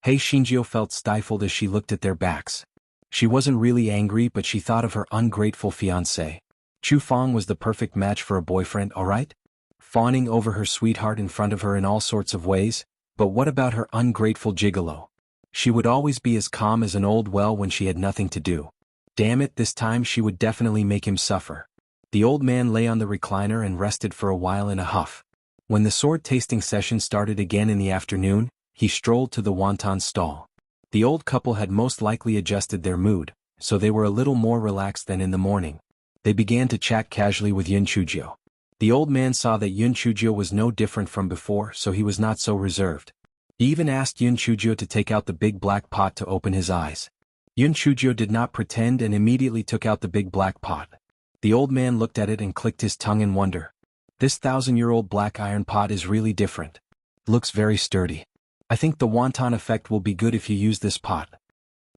Hei Shinjio felt stifled as she looked at their backs. She wasn't really angry, but she thought of her ungrateful fiancé. Chu Feng was the perfect match for a boyfriend, alright? Fawning over her sweetheart in front of her in all sorts of ways, but what about her ungrateful gigolo? She would always be as calm as an old well when she had nothing to do. Damn it, this time she would definitely make him suffer. The old man lay on the recliner and rested for a while in a huff. When the sword tasting session started again in the afternoon, he strolled to the wonton stall. The old couple had most likely adjusted their mood, so they were a little more relaxed than in the morning. They began to chat casually with Yun Chujio. The old man saw that Yun Chujio was no different from before, so he was not so reserved. He even asked Yun Chujio to take out the big black pot to open his eyes. Yun Chujio did not pretend and immediately took out the big black pot. The old man looked at it and clicked his tongue in wonder. This 1,000-year-old black iron pot is really different. Looks very sturdy. I think the wonton effect will be good if you use this pot.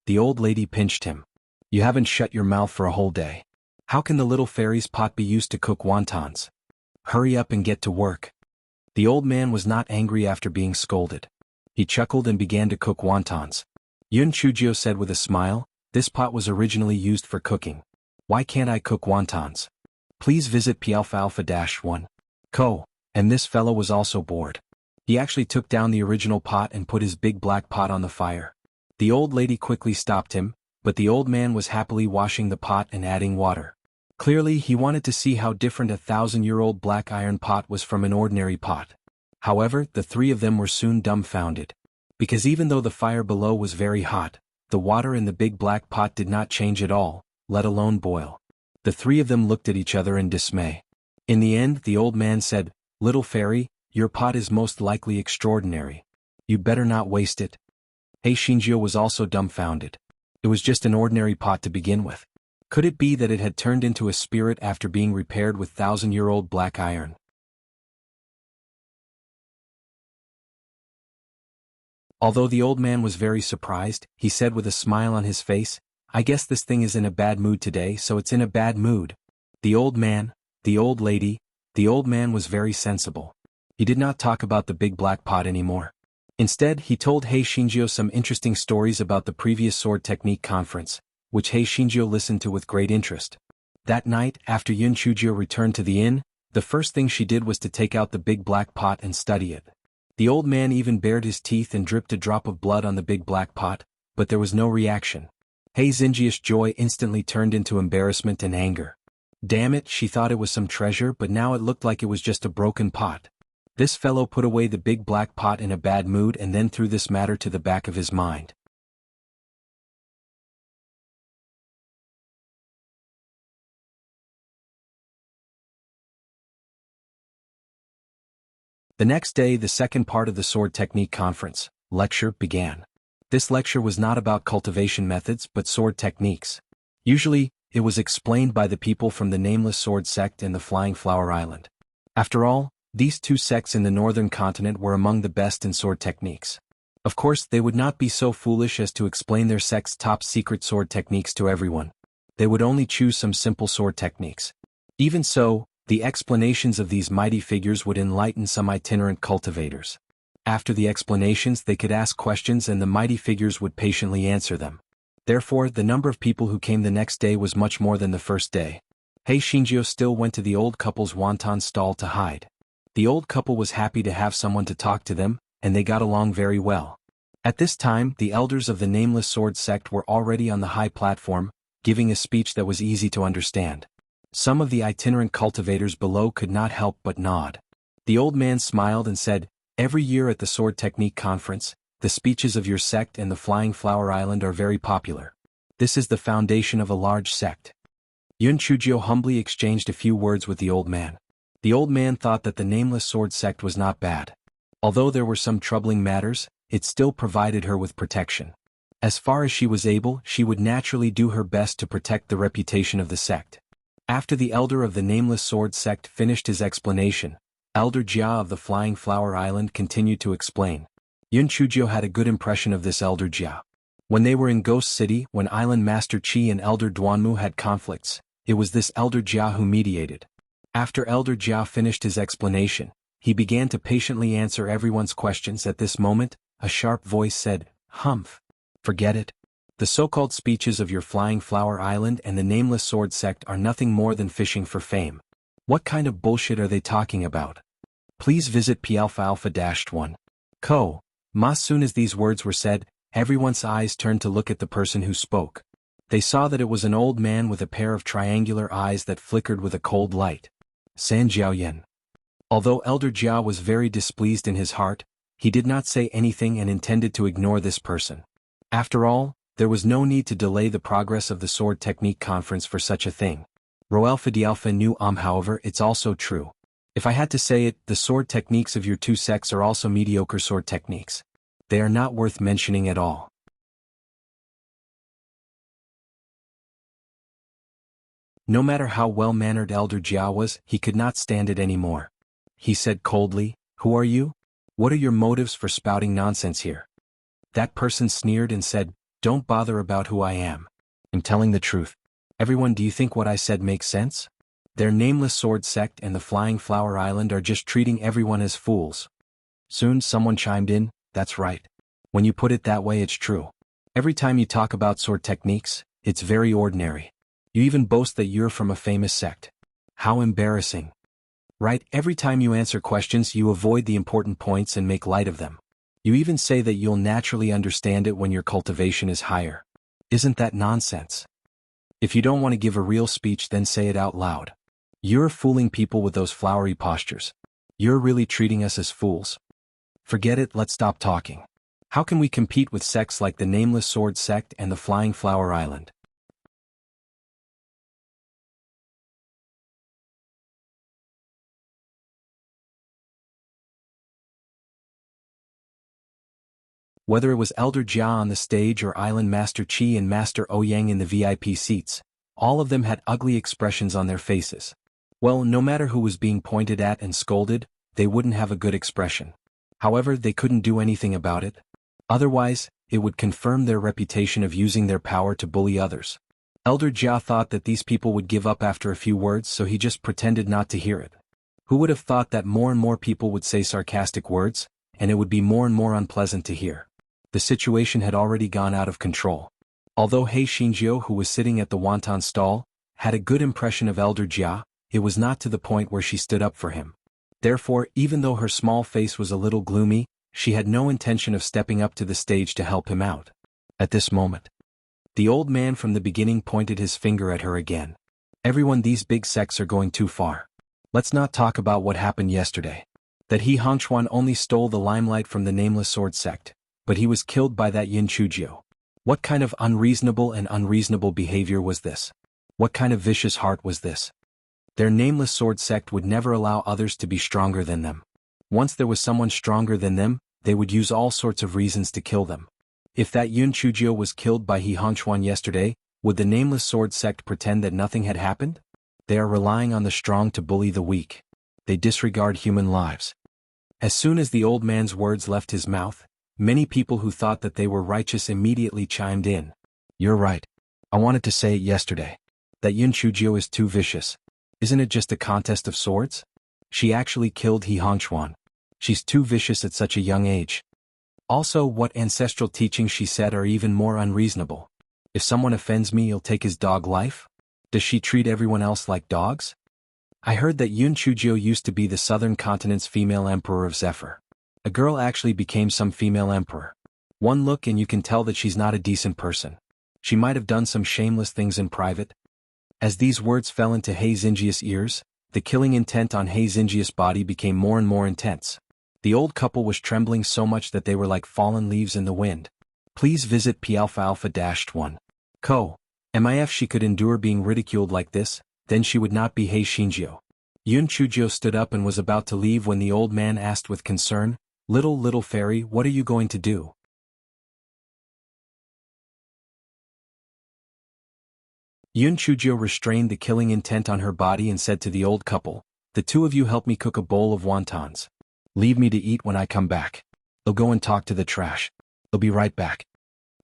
The old lady pinched him. You haven't shut your mouth for a whole day. How can the little fairy's pot be used to cook wontons? Hurry up and get to work. The old man was not angry after being scolded. He chuckled and began to cook wontons. Yun Chujio said with a smile, this pot was originally used for cooking. Why can't I cook wontons? Please visit P Alpha Alpha -1. Co. And this fellow was also bored. He actually took down the original pot and put his big black pot on the fire. The old lady quickly stopped him, but the old man was happily washing the pot and adding water. Clearly he wanted to see how different a 1,000-year-old black iron pot was from an ordinary pot. However, the three of them were soon dumbfounded. Because even though the fire below was very hot, the water in the big black pot did not change at all, let alone boil. The three of them looked at each other in dismay. In the end, the old man said, Little fairy, your pot is most likely extraordinary. You better not waste it. Hei Shinjio was also dumbfounded. It was just an ordinary pot to begin with. Could it be that it had turned into a spirit after being repaired with 1,000-year-old black iron? Although the old man was very surprised, he said with a smile on his face, "I guess this thing is in a bad mood today, so it's in a bad mood." The old man, the old lady, the old man was very sensible. He did not talk about the big black pot anymore. Instead, he told Hei Shinjio some interesting stories about the previous sword technique conference, which Hei Shinjio listened to with great interest. That night, after Yun Chujio returned to the inn, the first thing she did was to take out the big black pot and study it. The old man even bared his teeth and dripped a drop of blood on the big black pot, but there was no reaction. Hei Xinjia's joy instantly turned into embarrassment and anger. Damn it, she thought it was some treasure, but now it looked like it was just a broken pot. This fellow put away the big black pot in a bad mood and then threw this matter to the back of his mind. The next day, the second part of the sword technique conference lecture began. This lecture was not about cultivation methods but sword techniques. Usually, it was explained by the people from the Nameless Sword sect and the Flying Flower Island. After all, these two sects in the northern continent were among the best in sword techniques. Of course, they would not be so foolish as to explain their sect's top secret sword techniques to everyone. They would only choose some simple sword techniques. Even so, the explanations of these mighty figures would enlighten some itinerant cultivators. After the explanations, they could ask questions and the mighty figures would patiently answer them. Therefore, the number of people who came the next day was much more than the first day. Hei Shinjio still went to the old couple's wonton stall to hide. The old couple was happy to have someone to talk to them, and they got along very well. At this time, the elders of the Nameless Sword sect were already on the high platform, giving a speech that was easy to understand. Some of the itinerant cultivators below could not help but nod. The old man smiled and said, "Every year at the Sword Technique Conference, the speeches of your sect and the Flying Flower Island are very popular. This is the foundation of a large sect." Yun Chujio humbly exchanged a few words with the old man. The old man thought that the Nameless Sword sect was not bad. Although there were some troubling matters, it still provided her with protection. As far as she was able, she would naturally do her best to protect the reputation of the sect. After the elder of the Nameless Sword sect finished his explanation, Elder Jia of the Flying Flower Island continued to explain. Yun Chujio had a good impression of this Elder Jia. When they were in Ghost City, when Island Master Qi and Elder Duanmu had conflicts, it was this Elder Jia who mediated. After Elder Jia finished his explanation, he began to patiently answer everyone's questions. At this moment, a sharp voice said, "Humph. Forget it. The so-called speeches of your Flying Flower Island and the Nameless Sword sect are nothing more than fishing for fame. What kind of bullshit are they talking about? Please visit P-alpha-1. Co. As soon as these words were said, everyone's eyes turned to look at the person who spoke. They saw that it was an old man with a pair of triangular eyes that flickered with a cold light. San Jiaoyan. Although Elder Jia was very displeased in his heart, he did not say anything and intended to ignore this person. After all, there was no need to delay the progress of the Sword Technique Conference for such a thing. Roalpha Dialpha knew however, it's also true. If I had to say it, the sword techniques of your two sects are also mediocre sword techniques. They are not worth mentioning at all. No matter how well-mannered Elder Jia was, he could not stand it anymore. He said coldly, "Who are you? What are your motives for spouting nonsense here?" That person sneered and said, "Don't bother about who I am. I'm telling the truth. Everyone, do you think what I said makes sense? Their Nameless Sword sect and the Flying Flower Island are just treating everyone as fools." Soon someone chimed in, "That's right. When you put it that way, it's true. Every time you talk about sword techniques, it's very ordinary. You even boast that you're from a famous sect. How embarrassing. Right, every time you answer questions you avoid the important points and make light of them. You even say that you'll naturally understand it when your cultivation is higher. Isn't that nonsense? If you don't want to give a real speech, then say it out loud. You're fooling people with those flowery postures. You're really treating us as fools. Forget it, let's stop talking. How can we compete with sects like the Nameless Sword sect and the Flying Flower Island? Whether it was Elder Jia on the stage or Island Master Qi and Master Ouyang in the VIP seats, all of them had ugly expressions on their faces. Well, no matter who was being pointed at and scolded, they wouldn't have a good expression. However, they couldn't do anything about it. Otherwise, it would confirm their reputation of using their power to bully others. Elder Jia thought that these people would give up after a few words, so he just pretended not to hear it. Who would have thought that more and more people would say sarcastic words, and it would be more and more unpleasant to hear? The situation had already gone out of control. Although He Xinjiu, who was sitting at the wonton stall, had a good impression of Elder Jia, it was not to the point where she stood up for him. Therefore, even though her small face was a little gloomy, she had no intention of stepping up to the stage to help him out. At this moment, the old man from the beginning pointed his finger at her again. Everyone, these big sects are going too far. Let's not talk about what happened yesterday. That He Hongchuan only stole the limelight from the Nameless Sword sect, but he was killed by that Yin Chuzhou. What kind of unreasonable behavior was this? What kind of vicious heart was this? Their Nameless Sword sect would never allow others to be stronger than them. Once there was someone stronger than them, they would use all sorts of reasons to kill them. If that Yun Chuzhou was killed by He Hongchuan yesterday, would the Nameless Sword sect pretend that nothing had happened? They are relying on the strong to bully the weak. They disregard human lives. As soon as the old man's words left his mouth, many people who thought that they were righteous immediately chimed in. You're right. I wanted to say it yesterday. That Yun Chuzhou is too vicious. Isn't it just a contest of swords? She actually killed He Hongchuan. She's too vicious at such a young age. Also, what ancestral teachings she said are even more unreasonable. If someone offends me, he'll take his dog life? Does she treat everyone else like dogs? I heard that Yun Chuzhou used to be the southern continent's female emperor of Zephyr. A girl actually became some female emperor. One look and you can tell that she's not a decent person. She might have done some shameless things in private. As these words fell into He Xinjius' ears, the killing intent on He Xinjius' body became more and more intense. The old couple was trembling so much that they were like fallen leaves in the wind. Please visit P-alpha-1. Co. MIF she could endure being ridiculed like this, then she would not be He Xinjiu. Yun Chuzhou stood up and was about to leave when the old man asked with concern, Little fairy, what are you going to do? Yun Chuzhou restrained the killing intent on her body and said to the old couple, the two of you help me cook a bowl of wontons. Leave me to eat when I come back. I'll go and talk to the trash. I'll be right back.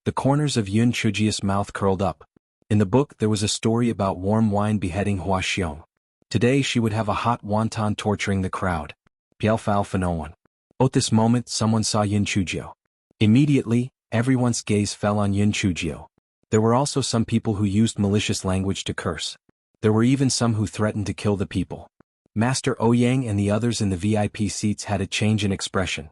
The corners of Yun Chuzhius' mouth curled up. In the book there was a story about warm wine beheading Hua Xiong. Today she would have a hot wonton torturing the crowd. P-alpha no one. At this moment someone saw Yun Chuzhou. Immediately, everyone's gaze fell on Yun Chuzhou. There were also some people who used malicious language to curse. There were even some who threatened to kill the people. Master Ouyang and the others in the VIP seats had a change in expression.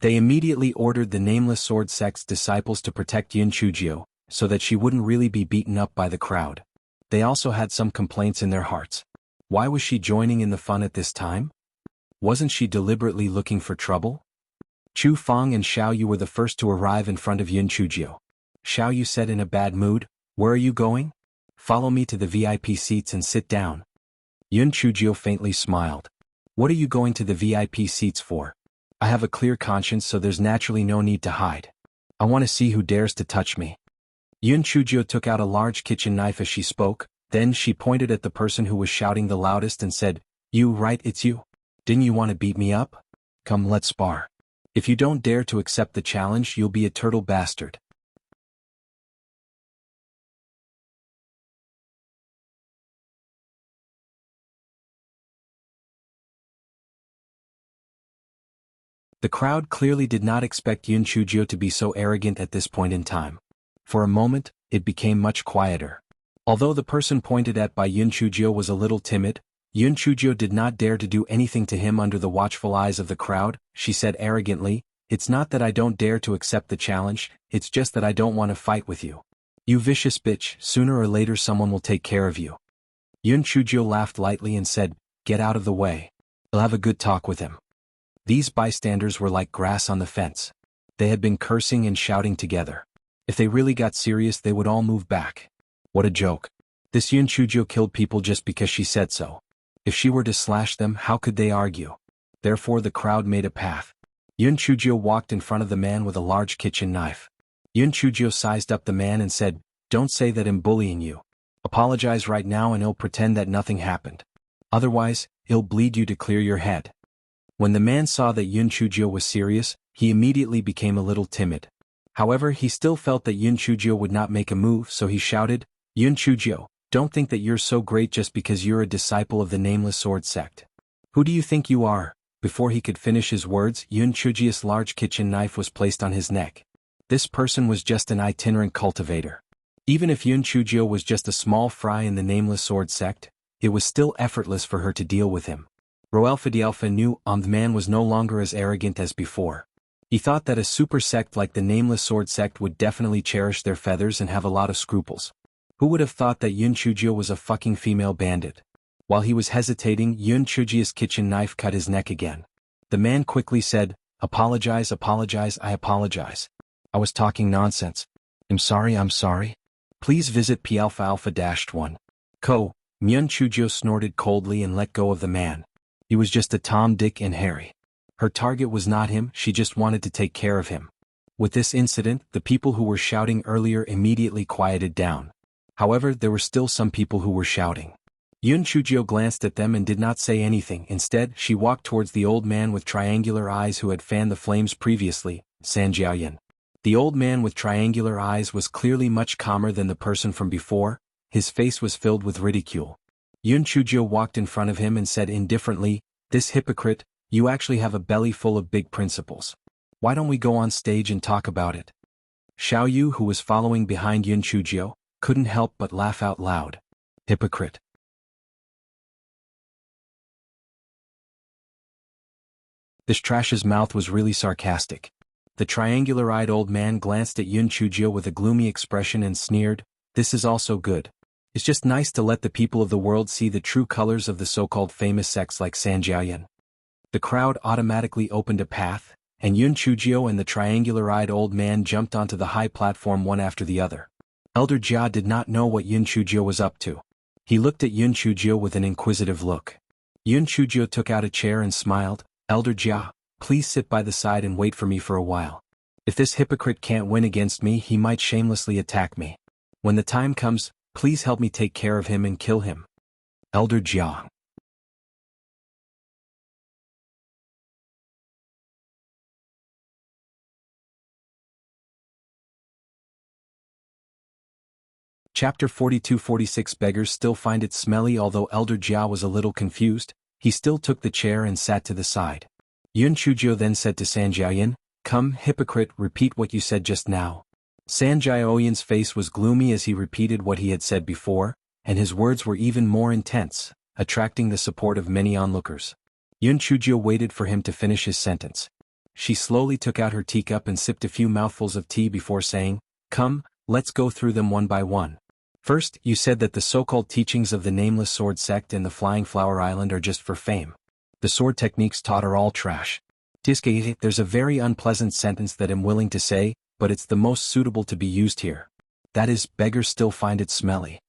They immediately ordered the Nameless Sword sect's disciples to protect Yun Chuzhou, so that she wouldn't really be beaten up by the crowd. They also had some complaints in their hearts. Why was she joining in the fun at this time? Wasn't she deliberately looking for trouble? Chu Feng and Xiao Yu were the first to arrive in front of Yun Chuzhou. Xiao Yu said in a bad mood, where are you going? Follow me to the VIP seats and sit down. Yun Chuzhou faintly smiled. What are you going to the VIP seats for? I have a clear conscience, so there's naturally no need to hide. I want to see who dares to touch me. Yun Chuzhou took out a large kitchen knife as she spoke, then she pointed at the person who was shouting the loudest and said, You right, it's you. Didn't you want to beat me up? Come, let's spar. If you don't dare to accept the challenge, you'll be a turtle bastard. The crowd clearly did not expect Yun Chuzhou to be so arrogant at this point in time. For a moment, it became much quieter. Although the person pointed at by Yun Chuzhou was a little timid, Yun Chuzhou did not dare to do anything to him under the watchful eyes of the crowd. She said arrogantly, It's not that I don't dare to accept the challenge, it's just that I don't want to fight with you. You vicious bitch, sooner or later someone will take care of you. Yun Chuzhou laughed lightly and said, Get out of the way. I'll have a good talk with him. These bystanders were like grass on the fence. They had been cursing and shouting together. If they really got serious, they would all move back. What a joke. This Yun Chuzhou killed people just because she said so. If she were to slash them, how could they argue? Therefore the crowd made a path. Yun Chuzhou walked in front of the man with a large kitchen knife. Yun Chuzhou sized up the man and said, Don't say that I'm bullying you. Apologize right now and I'll pretend that nothing happened. Otherwise, I'll bleed you to clear your head. When the man saw that Yun Chuzhou was serious, he immediately became a little timid. However, he still felt that Yun Chujio would not make a move, so he shouted, "Yun Chujio, don't think that you're so great just because you're a disciple of the Nameless Sword sect. Who do you think you are?" Before he could finish his words, Yun Chujio's large kitchen knife was placed on his neck. This person was just an itinerant cultivator. Even if Yun Chujio was just a small fry in the Nameless Sword sect, it was still effortless for her to deal with him. Roelfa knew the man was no longer as arrogant as before. He thought that a super sect like the Nameless Sword sect would definitely cherish their feathers and have a lot of scruples. Who would have thought that Yun Chujio was a fucking female bandit? While he was hesitating, Yun Chujio's kitchen knife cut his neck again. The man quickly said, "Apologize, I apologize. I was talking nonsense. I'm sorry. Please visit P-Alpha-1. Co. Yun Chujio snorted coldly and let go of the man. He was just a Tom, Dick, and Harry. Her target was not him, she just wanted to take care of him. With this incident, the people who were shouting earlier immediately quieted down. However, there were still some people who were shouting. Yun Chujio glanced at them and did not say anything. Instead, she walked towards the old man with triangular eyes who had fanned the flames previously, San Jiaoyan. The old man with triangular eyes was clearly much calmer than the person from before. His face was filled with ridicule. Yun Chujio walked in front of him and said indifferently, "This hypocrite, you actually have a belly full of big principles. Why don't we go on stage and talk about it?" Xiao Yu, who was following behind Yun Chujio, couldn't help but laugh out loud. Hypocrite. This trash's mouth was really sarcastic. The triangular-eyed old man glanced at Yun Chujio with a gloomy expression and sneered, "This is also good. It's just nice to let the people of the world see the true colors of the so-called famous sects like San Jiaoyan." The crowd automatically opened a path, and Yun Chujio and the triangular-eyed old man jumped onto the high platform one after the other. Elder Jia did not know what Yun Chujio was up to. He looked at Yun Chujio with an inquisitive look. Yun Chujio took out a chair and smiled, "Elder Jia, please sit by the side and wait for me for a while. If this hypocrite can't win against me, he might shamelessly attack me. When the time comes, please help me take care of him and kill him." Elder Jia. Chapter 42-46 Beggars still find it smelly. Although Elder Jia was a little confused, he still took the chair and sat to the side. Yun Chujio then said to San Jiaoyan, "Come, hypocrite, repeat what you said just now." San Jiaoyan's face was gloomy as he repeated what he had said before, and his words were even more intense, attracting the support of many onlookers. Yun Chujio waited for him to finish his sentence. She slowly took out her teacup and sipped a few mouthfuls of tea before saying, "Come, let's go through them one by one. First, you said that the so-called teachings of the Nameless Sword sect and the Flying Flower Island are just for fame. The sword techniques taught are all trash. There's a very unpleasant sentence that I'm willing to say, but it's the most suitable to be used here. That is, beggars still find it smelly."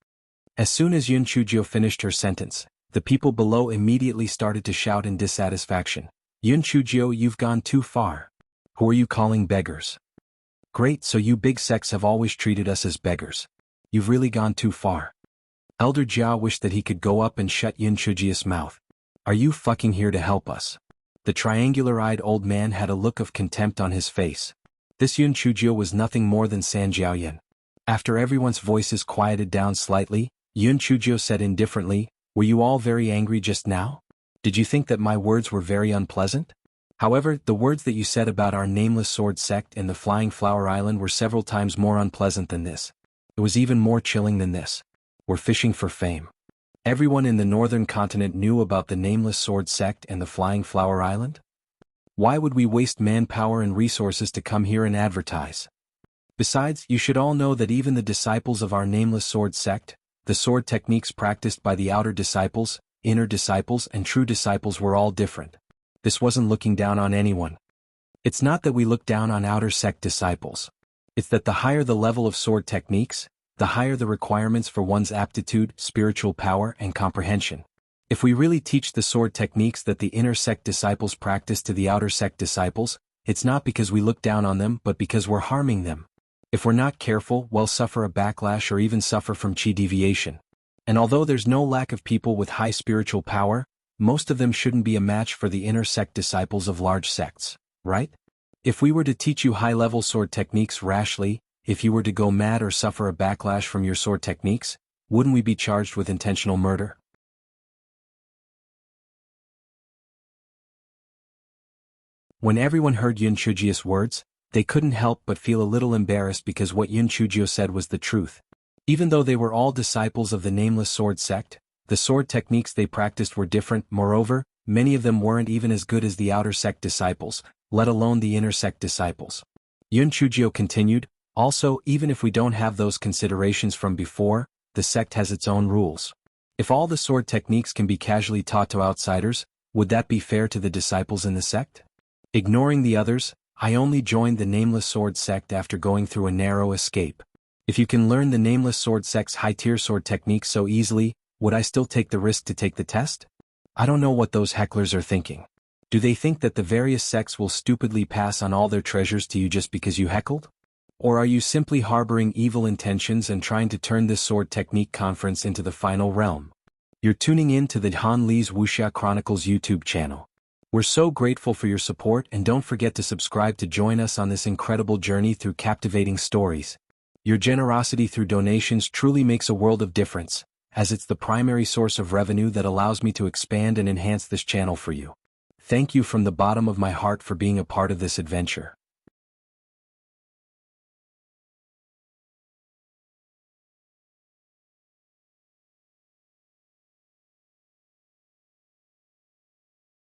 As soon as Yun Chujio finished her sentence, the people below immediately started to shout in dissatisfaction. "Yun Chujio, you've gone too far. Who are you calling beggars? Great, so you big sects have always treated us as beggars. You've really gone too far." Elder Jia wished that he could go up and shut Yun Chujio's mouth. "Are you fucking here to help us?" The triangular-eyed old man had a look of contempt on his face. This Yun Chujio was nothing more than San Jiaoyan. After everyone's voices quieted down slightly, Yun Chujio said indifferently, "Were you all very angry just now? Did you think that my words were very unpleasant? However, the words that you said about our Nameless Sword sect and the Flying Flower Island were several times more unpleasant than this. It was even more chilling than this. We're fishing for fame." Everyone in the northern continent knew about the Nameless Sword sect and the Flying Flower Island. Why would we waste manpower and resources to come here and advertise? Besides, you should all know that even the disciples of our Nameless Sword sect, the sword techniques practiced by the outer disciples, inner disciples and true disciples were all different. This wasn't looking down on anyone. It's not that we look down on outer sect disciples. It's that the higher the level of sword techniques, the higher the requirements for one's aptitude, spiritual power, and comprehension. If we really teach the sword techniques that the inner sect disciples practice to the outer sect disciples, it's not because we look down on them but because we're harming them. If we're not careful, we'll suffer a backlash or even suffer from chi deviation. And although there's no lack of people with high spiritual power, most of them shouldn't be a match for the inner sect disciples of large sects, right? If we were to teach you high-level sword techniques rashly, if you were to go mad or suffer a backlash from your sword techniques, wouldn't we be charged with intentional murder? When everyone heard Yun Chujio's words, they couldn't help but feel a little embarrassed because what Yun Chujio said was the truth. Even though they were all disciples of the nameless sword sect, the sword techniques they practiced were different. Moreover, many of them weren't even as good as the outer sect disciples, let alone the inner sect disciples. Yun Chujio continued, also, even if we don't have those considerations from before, the sect has its own rules. If all the sword techniques can be casually taught to outsiders, would that be fair to the disciples in the sect? Ignoring the others, I only joined the Nameless Sword sect after going through a narrow escape. If you can learn the Nameless Sword sect's high-tier sword techniques so easily, would I still take the risk to take the test? I don't know what those hecklers are thinking. Do they think that the various sects will stupidly pass on all their treasures to you just because you heckled? Or are you simply harboring evil intentions and trying to turn this sword technique conference into the final realm? You're tuning in to the Han Li's Wuxia Chronicles YouTube channel. We're so grateful for your support, and don't forget to subscribe to join us on this incredible journey through captivating stories. Your generosity through donations truly makes a world of difference, as it's the primary source of revenue that allows me to expand and enhance this channel for you. Thank you from the bottom of my heart for being a part of this adventure.